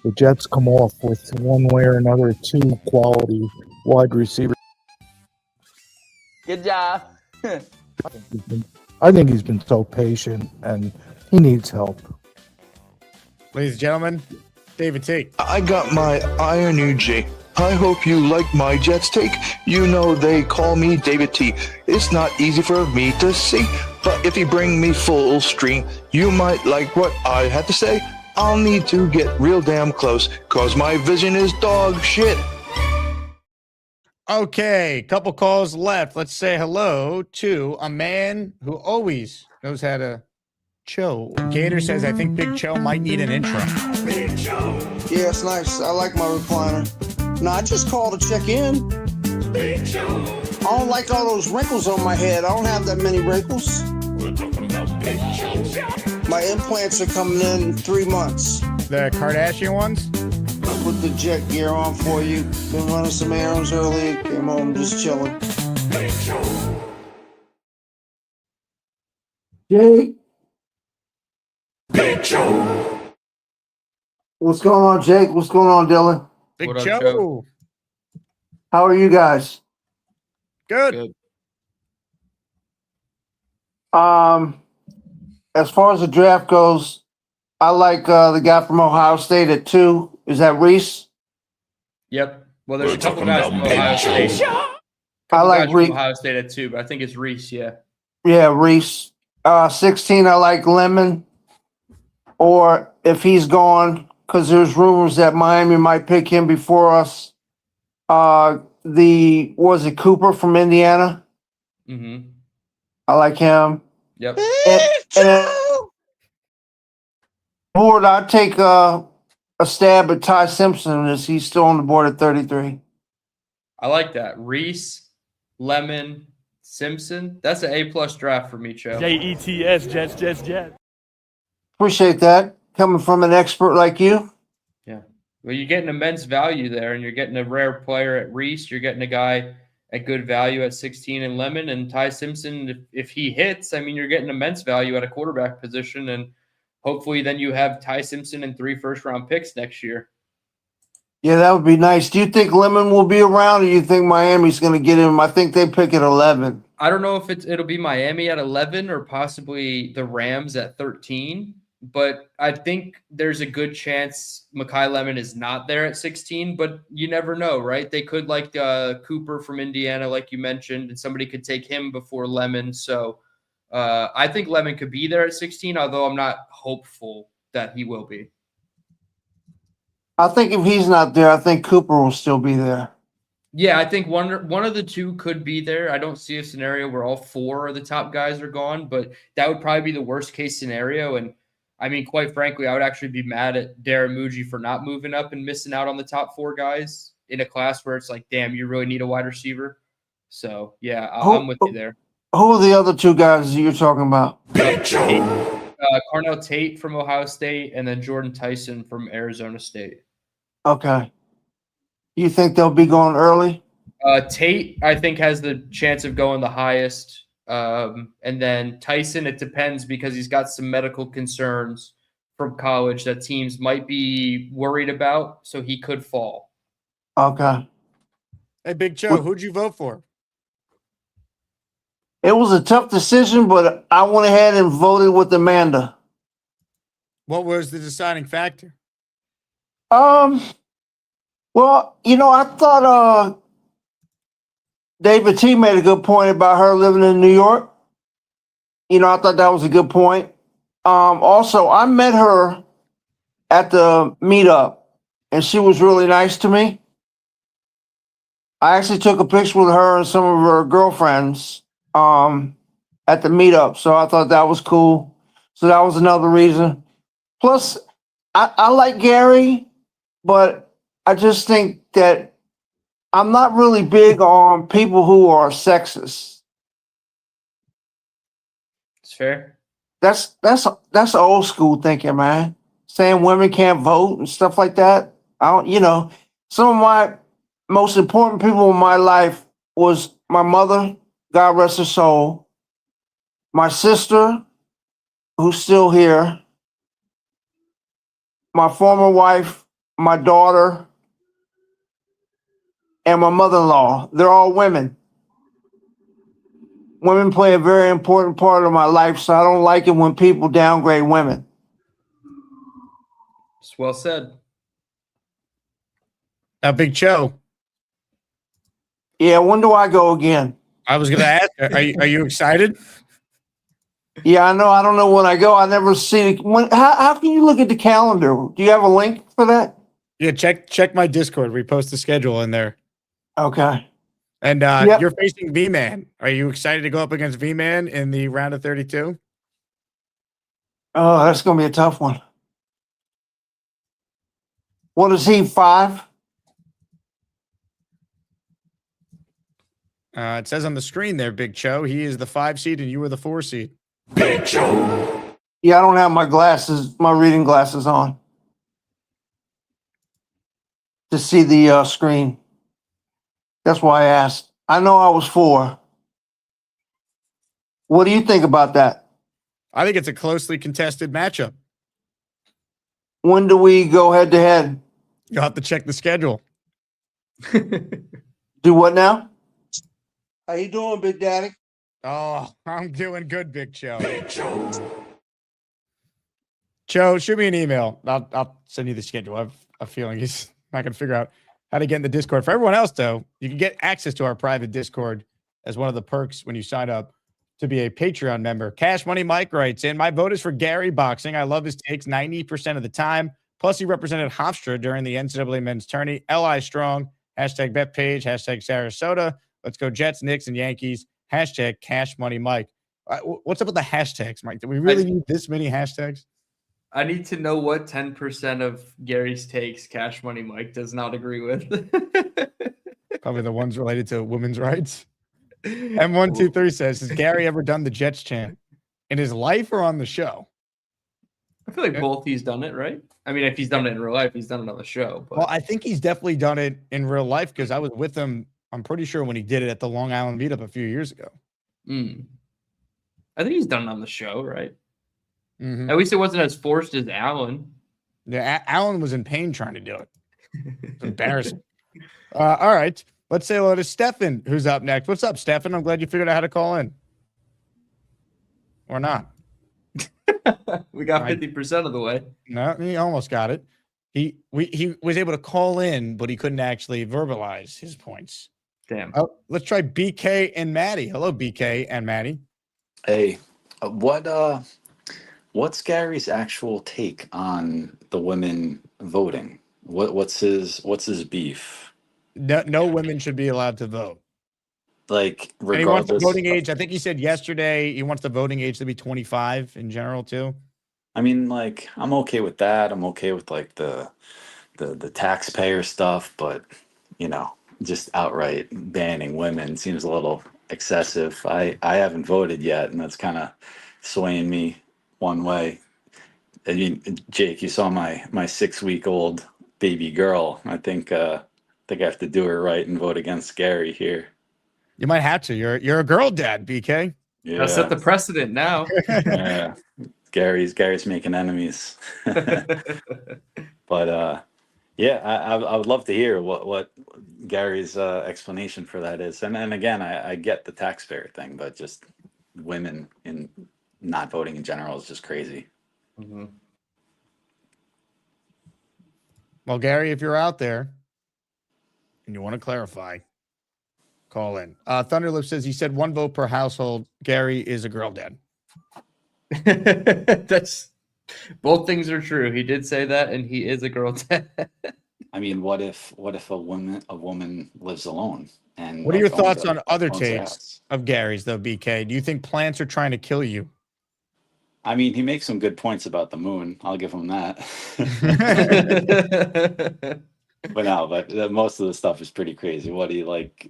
the Jets come off with one way or another 2 quality wide receivers. Good job. I think he's been so patient, and he needs help. Ladies and gentlemen, David T. I got my Iron UG. I hope you like my Jets take. You know they call me David T. It's not easy for me to see, but if you bring me full stream, you might like what I had to say. I'll need to get real damn close, cause my vision is dog shit. Okay, couple calls left. Let's say hello to a man who always knows how to chill. Gator says, I think Big Cho might need an intro. Big Cho. Yeah, it's nice. I like my recliner. No, I just called to check in. Big Cho. I don't like all those wrinkles on my head. I don't have that many wrinkles. We're talking about Big Cho. My implants are coming in 3 months. The Kardashian ones? I put the jet gear on for you. Been running some errands earlier. Came home just chilling. Big Cho. Jake. Big Cho. What's going on, Jake? What's going on, Dylan? Big What up, Joe. Joe? How are you guys? Good. As far as the draft goes, I like the guy from Ohio State at 2. Is that Reese? Yep. Well, there's a couple guys from Ohio State. I like Reese. Reese. Ohio State at 2, but I think it's Reese. Yeah. Yeah, Reese. 16, I like Lemon. Or if he's gone, because there's rumors that Miami might pick him before us. Was it Cooper from Indiana? Mm-hmm. I like him. Yep. And board, I'd take a stab at Ty Simpson as he's still on the board at 33. I like that. Reese, Lemon, Simpson. That's an A+ draft for me, Joe. Jets, Jets. Appreciate that. Coming from an expert like you. Yeah. Well, you're getting immense value there, and you're getting a rare player at Reese. You're getting a guy at good value at 16 in Lemon, and Ty Simpson, if he hits, I mean, you're getting immense value at a quarterback position, and hopefully then you have Ty Simpson and 3 first-round picks next year. Yeah, that would be nice. Do you think Lemon will be around, or do you think Miami's going to get him? I think they pick at 11. I don't know if it'll be Miami at 11 or possibly the Rams at 13. But I think there's a good chance Mekhi Lemon is not there at 16, but you never know, right? They could like Cooper from Indiana, like you mentioned, and somebody could take him before Lemon. So I think Lemon could be there at 16, although I'm not hopeful that he will be. I think if he's not there, I think Cooper will still be there. Yeah, I think one of the 2 could be there. I don't see a scenario where all 4 of the top guys are gone, but that would probably be the worst case scenario. And I mean, quite frankly, I would actually be mad at Darren Muji for not moving up and missing out on the top 4 guys in a class where it's like, damn, you really need a wide receiver. So, yeah, I'm with you there. Who are the other 2 guys you're talking about? Carnell Tate from Ohio State and then Jordan Tyson from Arizona State. Okay. You think they'll be going early? Tate, I think, has the chance of going the highest. And then Tyson, it depends because he's got some medical concerns from college that teams might be worried about, so he could fall. Okay. Hey, Big Joe, who'd you vote for? It was a tough decision, but I went ahead and voted with Amanda. What was the deciding factor? Well, you know, I thought David T made a good point about her living in New York. You know, I thought that was a good point. Also, I met her at the meetup, and she was really nice to me. I actually took a picture with her and some of her girlfriends at the meetup, so I thought that was cool. So that was another reason. Plus, I like Gary, but I just think that I'm not really big on people who are sexist. It's fair. That's old school thinking, man. Saying women can't vote and stuff like that. Some of my most important people in my life was my mother, God rest her soul, my sister, who's still here, my former wife, my daughter, and my mother-in-law. They're all women. Women play a very important part of my life, so I don't like it when people downgrade women. It's well said. Now, Big Cho. Yeah, when do I go again? I was going to ask, are you excited? Yeah, I know. I don't know when I go. I never see it. How can you look at the calendar? Do you have a link for that? Yeah, check my Discord. We post the schedule in there. Okay. And you're facing V-Man. Are you excited to go up against V-Man in the round of 32? Oh, that's going to be a tough one. What is he, 5? It says on the screen there, Big Cho. He is the 5 seed and you were the 4 seed. Big Cho. Yeah, I don't have my reading glasses on to see the screen. That's why I asked. I know I was 4. What do you think about that? I think it's a closely contested matchup. When do we go head to head? You'll have to check the schedule. Do what now? How you doing, Big Daddy? Oh, I'm doing good, Big Cho. Big Cho. Cho, shoot me an email. I'll send you the schedule. I have a feeling he's not going to figure out how to get in the Discord. For everyone else, though, you can get access to our private Discord as one of the perks when you sign up to be a Patreon member. Cash Money Mike writes in, my vote is for Gary Boxing. I love his takes 90% of the time. Plus, he represented Hofstra during the NCAA men's tourney. LI Strong. Hashtag BetPage. Hashtag Sarasota. Let's go Jets, Knicks, and Yankees. Hashtag Cash Money Mike. What's up with the hashtags, Mike? Do we really need this many hashtags? I need to know what 10% of Gary's takes Cash Money Mike does not agree with. Probably the ones related to women's rights. M123 says, has Gary ever done the Jets chant in his life or on the show? I feel like both he's done it, right? I mean, if he's done it in real life, he's done it on the show. But. Well, I think he's definitely done it in real life because I was with him, I'm pretty sure, when he did it at the Long Island meetup a few years ago. I think he's done it on the show, right? Mm-hmm. At least it wasn't as forced as Allen. Yeah, Allen was in pain trying to do it. It's embarrassing. All right. Let's say hello to Stefan, who's up next. What's up, Stefan? I'm glad you figured out how to call in. Or not. We got 50% of the way. No, he almost got it. He was able to call in, but he couldn't actually verbalize his points. Damn. Let's try BK and Maddie. Hello, BK and Maddie. Hey, what's Gary's actual take on the women voting? What's his beef? No women should be allowed to vote. Like, regardless. And he wants the voting age. I think he said yesterday he wants the voting age to be 25 in general too. I mean, like, I'm okay with that. I'm okay with like the taxpayer stuff, but just outright banning women seems a little excessive. I haven't voted yet, and that's kind of swaying me one way. I mean, Jake, you saw my 6-week-old baby girl. I think I have to do her right and vote against Gary here. You might have to. You're a girl dad, BK. Yeah. Gotta set the precedent now. Yeah. Gary's making enemies. But yeah, I would love to hear what Gary's explanation for that is. And again, I get the taxpayer thing, but just women in not voting in general is just crazy. Mm-hmm. Well, Gary, if you're out there and you want to clarify, call in. Thunderlip says he said 1 vote per household. Gary is a girl dad. That's both things are true. He did say that, and he is a girl dad. I mean, what if a woman lives alone and What are your like owns thoughts on other owns a takes house? of Gary's, though, BK? Do you think plants are trying to kill you? I mean, he makes some good points about the moon. I'll give him that. But no, most of the stuff is pretty crazy. What do you like?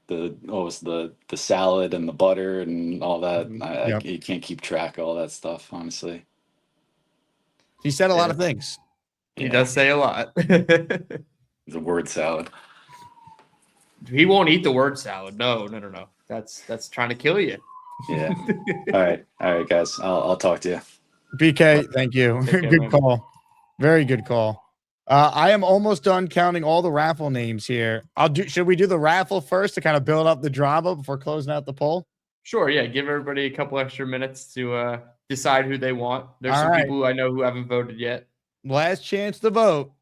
The salad and the butter and all that. Yep. You can't keep track of all that stuff, honestly. He said a lot of things. He does say a lot. The word salad. He won't eat the word salad. No. That's trying to kill you. Yeah. All right, guys. I'll talk to you. BK, thank you. Take care, Good man. call. Very good call. I am almost done counting all the raffle names here. Should we do the raffle first to kind of build up the drama before closing out the poll? Sure, yeah. Give everybody a couple extra minutes to decide who they want. There's All some right. people who I know who haven't voted yet. Last chance to vote.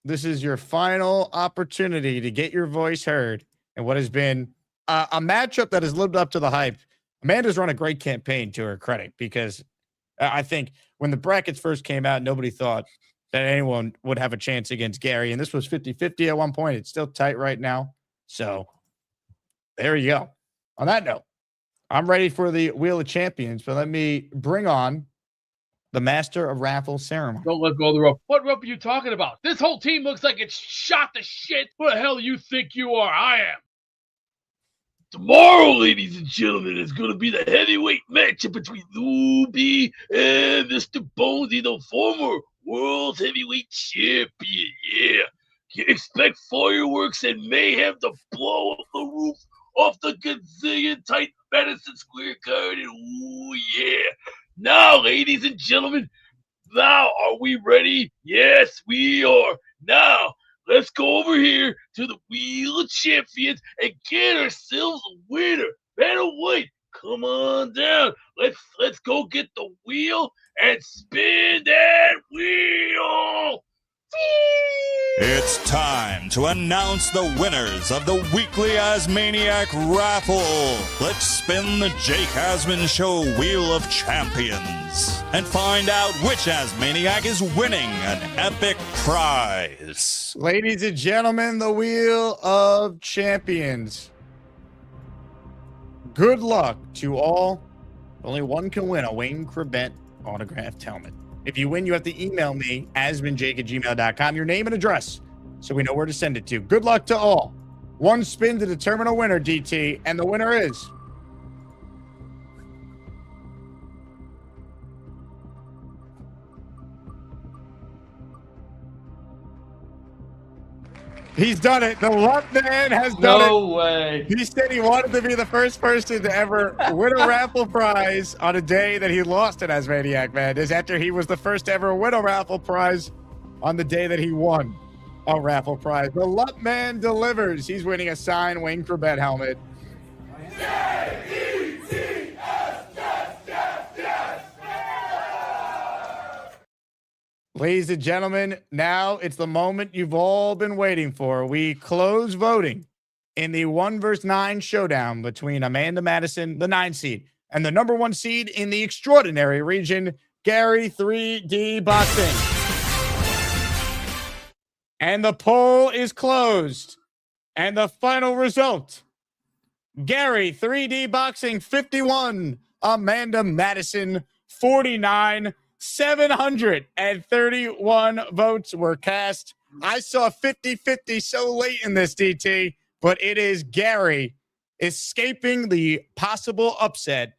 This is your final opportunity to get your voice heard. And what has been a matchup that has lived up to the hype. Amanda's run a great campaign, to her credit, because I think when the brackets first came out, nobody thought that anyone would have a chance against Gary. And this was 50-50 at one point. It's still tight right now. So there you go. On that note, I'm ready for the Wheel of Champions, but let me bring on the Master of Raffle ceremony. Don't let go of the rope. What rope are you talking about? This whole team looks like it's shot to shit. Who the hell you think you are? I am. Tomorrow, ladies and gentlemen, is going to be the heavyweight matchup between Luby and Mr. Bonesy, the former world heavyweight champion. Yeah. You expect fireworks and mayhem to blow up the roof off the gazillion tight Madison Square Garden. Ooh, yeah. Now, ladies and gentlemen, now are we ready? Yes, we are. Now, let's go over here to the Wheel of Champions and get ourselves a winner. Vanna White, come on down. Let's go get the wheel and spin that wheel. It's time to announce the winners of the weekly Asmaniac Raffle. Let's spin the Jake Asman Show Wheel of Champions and find out which Asmaniac is winning an epic prize. Ladies and gentlemen, the Wheel of Champions. Good luck to all. Only one can win a Wayne Corbett autographed helmet. If you win, you have to email me, asmanjake@gmail.com, your name and address, so we know where to send it to. Good luck to all. One spin to determine a winner, DT, and the winner is... He's done it. The Luck Man has done it. No way. He said he wanted to be the first person to ever win a raffle prize on a day that he lost at Asmaniac Madness, after he was the first to ever win a raffle prize on the day that he won a raffle prize. The Luck Man delivers. He's winning a signed Wayne Corbett helmet. Ladies and gentlemen, now it's the moment you've all been waiting for. We close voting in the 1 versus 9 showdown between Amanda Madison, the 9 seed, and the number 1 seed in the extraordinary region, Gary 3D Boxing. And the poll is closed. And the final result, Gary 3D Boxing 51, Amanda Madison 49. 731 votes were cast. I saw 50-50 so late in this, DT, but it is Gary escaping the possible upset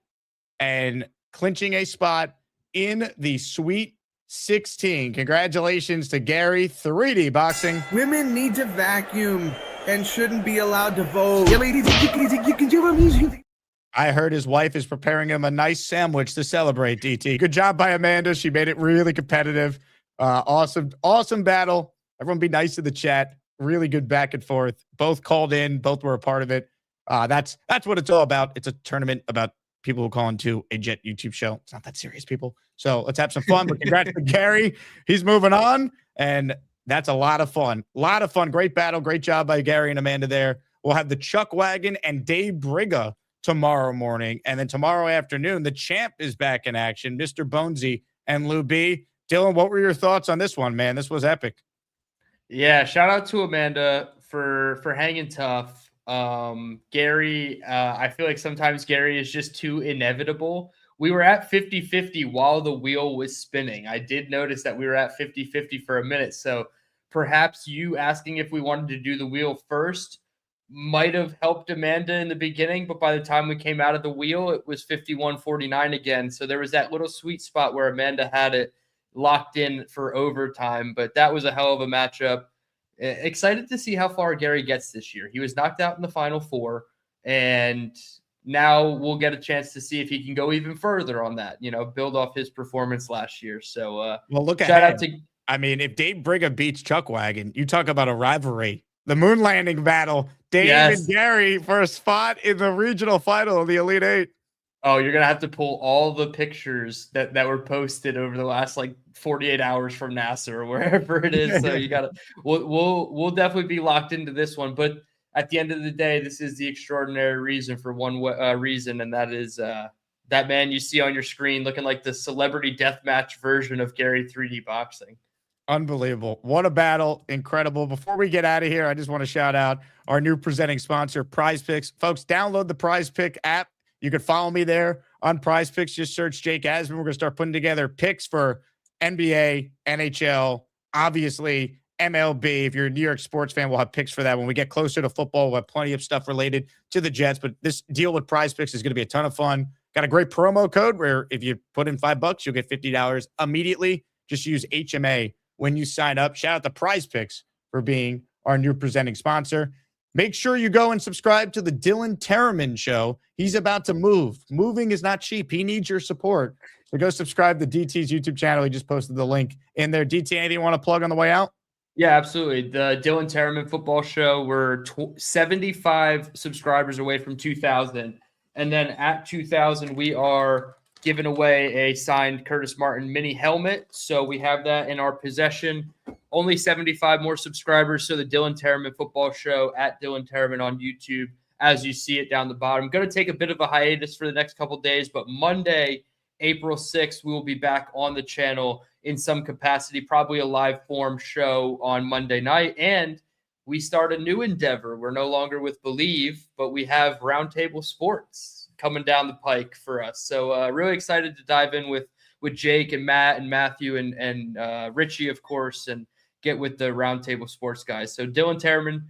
and clinching a spot in the Sweet 16. Congratulations to Gary 3D Boxing. Women need to vacuum and shouldn't be allowed to vote. Yeah, ladies, you can do it. I heard his wife is preparing him a nice sandwich to celebrate, DT. Good job by Amanda. She made it really competitive. Awesome battle. Everyone be nice to the chat. Really good back and forth. Both called in. Both were a part of it. That's what it's all about. It's a tournament about people who call into a Jet YouTube show. It's not that serious, people. So let's have some fun. But congrats to Gary. He's moving on. And that's a lot of fun. A lot of fun. Great battle. Great job by Gary and Amanda there. We'll have the Chuck Wagon and Dave Briga tomorrow morning. And then tomorrow afternoon, the champ is back in action, Mr. Bonesy and Lou B. Dylan, what were your thoughts on this one, man? This was epic. Yeah, shout out to Amanda for hanging tough. Gary, I feel like sometimes Gary is just too inevitable. We were at 50-50 while the wheel was spinning. I did notice that we were at 50-50 for a minute. So perhaps you asking if we wanted to do the wheel first might have helped Amanda in the beginning, but by the time we came out of the wheel, it was 51-49 again. So there was that little sweet spot where Amanda had it locked in for overtime, but that was a hell of a matchup. Excited to see how far Gary gets this year. He was knocked out in the Final Four, and now we'll get a chance to see if he can go even further on that, build off his performance last year. So, well, look shout ahead. out to. I mean, if Dave Brigham beats Chuckwagon, you talk about a rivalry. The moon landing battle. Dave and Gary for a spot in the regional final of the Elite Eight. Oh, you're gonna have to pull all the pictures that were posted over the last 48 hours from NASA or wherever it is. So you gotta. We'll definitely be locked into this one. But at the end of the day, this is the extraordinary reason for one reason, and that is that man you see on your screen looking like the celebrity deathmatch version of Gary 3D boxing. Unbelievable. What a battle. Incredible. Before we get out of here, I just want to shout out our new presenting sponsor, PrizePicks. Folks, download the PrizePick app. You can follow me there on PrizePicks. Just search Jake Asman. We're going to start putting together picks for NBA, NHL, obviously MLB. If you're a New York sports fan, we'll have picks for that. When we get closer to football, we'll have plenty of stuff related to the Jets. But this deal with PrizePicks is going to be a ton of fun. Got a great promo code where if you put in $5, you'll get $50 immediately. Just use HMA when you sign up. Shout out to PrizePicks for being our new presenting sponsor. Make sure you go and subscribe to the Dylan Tereman Show. He's about to move. Moving is not cheap. He needs your support. So go subscribe to DT's YouTube channel. He just posted the link in there. DT, anything you want to plug on the way out? Yeah, absolutely. The Dylan Tereman Football Show, we're 75 subscribers away from 2,000. And then at 2,000, we are giving away a signed Curtis Martin mini helmet. So we have that in our possession. Only 75 more subscribers. So the Dylan Tereman Football Show at Dylan Tereman on YouTube, as you see it down the bottom. Going to take a bit of a hiatus for the next couple days, but Monday, April 6th, we will be back on the channel in some capacity, probably a live form show on Monday night. And we start a new endeavor. We're no longer with Believe, but we have Roundtable Sports coming down the pike for us. So really excited to dive in with Jake and Matt and Matthew and Richie, of course, and get with the Roundtable Sports guys. So Dylan Tereman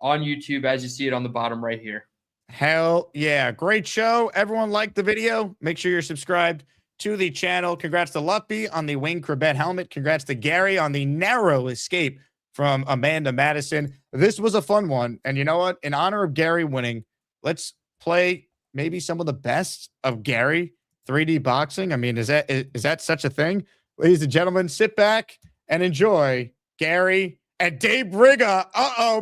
on YouTube, as you see it on the bottom right here. Hell yeah. Great show. Everyone liked the video. Make sure you're subscribed to the channel. Congrats to Luppy on the Wayne Corbett helmet. Congrats to Gary on the narrow escape from Amanda Madison. This was a fun one. And you know what? In honor of Gary winning, let's play maybe some of the best of Gary 3D boxing. I mean, is that such a thing? Ladies and gentlemen, sit back and enjoy Gary and Dave Briga.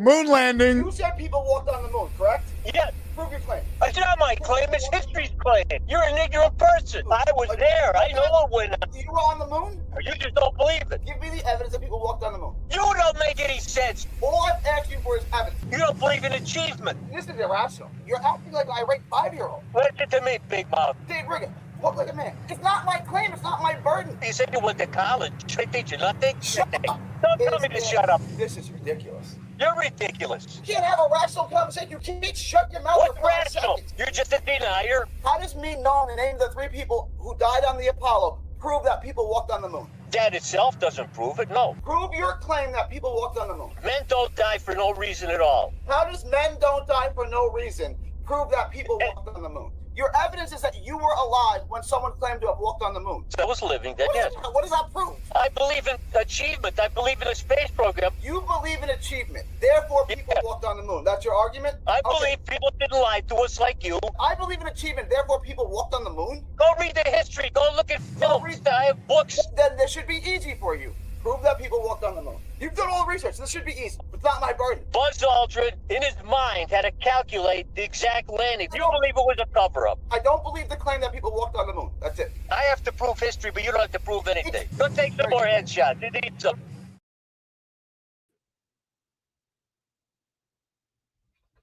Moon landing. You said people walked on the moon, correct? Yeah. Prove your claim. It's not my claim, it's history's claim. You're an ignorant person. I was there. I know it went on. You were on the moon? You just don't believe it. Give me the evidence that people walked on the moon. You don't make any sense. All I've asked you for is evidence. You don't believe in achievement. This is irrational. You're acting like an irate 5-year-old. Listen to me, big mouth. Dave Brigham, walk like a man. It's not my claim. It's not my burden. You said you went to college. I teach you nothing. Shut up. Don't tell me to shut up. This is ridiculous. You're ridiculous. You can't have a rational conversation. You can't shut your mouth. What's rational? You're just a denier. How does me knowing the name of the 3 people who died on the Apollo prove that people walked on the moon? That itself doesn't prove it, no. Prove your claim that people walked on the moon. Men don't die for no reason at all. How does men don't die for no reason prove that people walked on the moon? Your evidence is that you were alive when someone claimed to have walked on the moon. I was living then, yes. What does that prove? I believe in achievement. I believe in a space program. You believe in achievement. Therefore, people walked on the moon. That's your argument? I believe people didn't lie to us like you. I believe in achievement. Therefore, people walked on the moon? Go read the history. Go look at films. I have books. Then this should be easy for you. Prove that people walked on the moon. You've done all the research. This should be easy. It's not my burden. Buzz Aldrin, in his mind, had to calculate the exact landing. You believe it was a cover-up? I don't believe the claim that people walked on the moon. That's it. I have to prove history, but you don't have to prove anything. Go take some more headshots. You need some.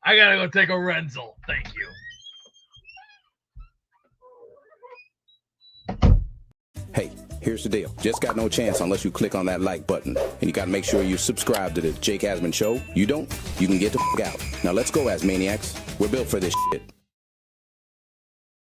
I gotta go take a Renzel. Thank you. Hey, Here's the deal. Just got no chance unless you click on that like button. And you got to make sure you subscribe to the Jake Asman Show. You don't, you can get the f*** out. Now let's go, Asmaniacs. We're built for this shit.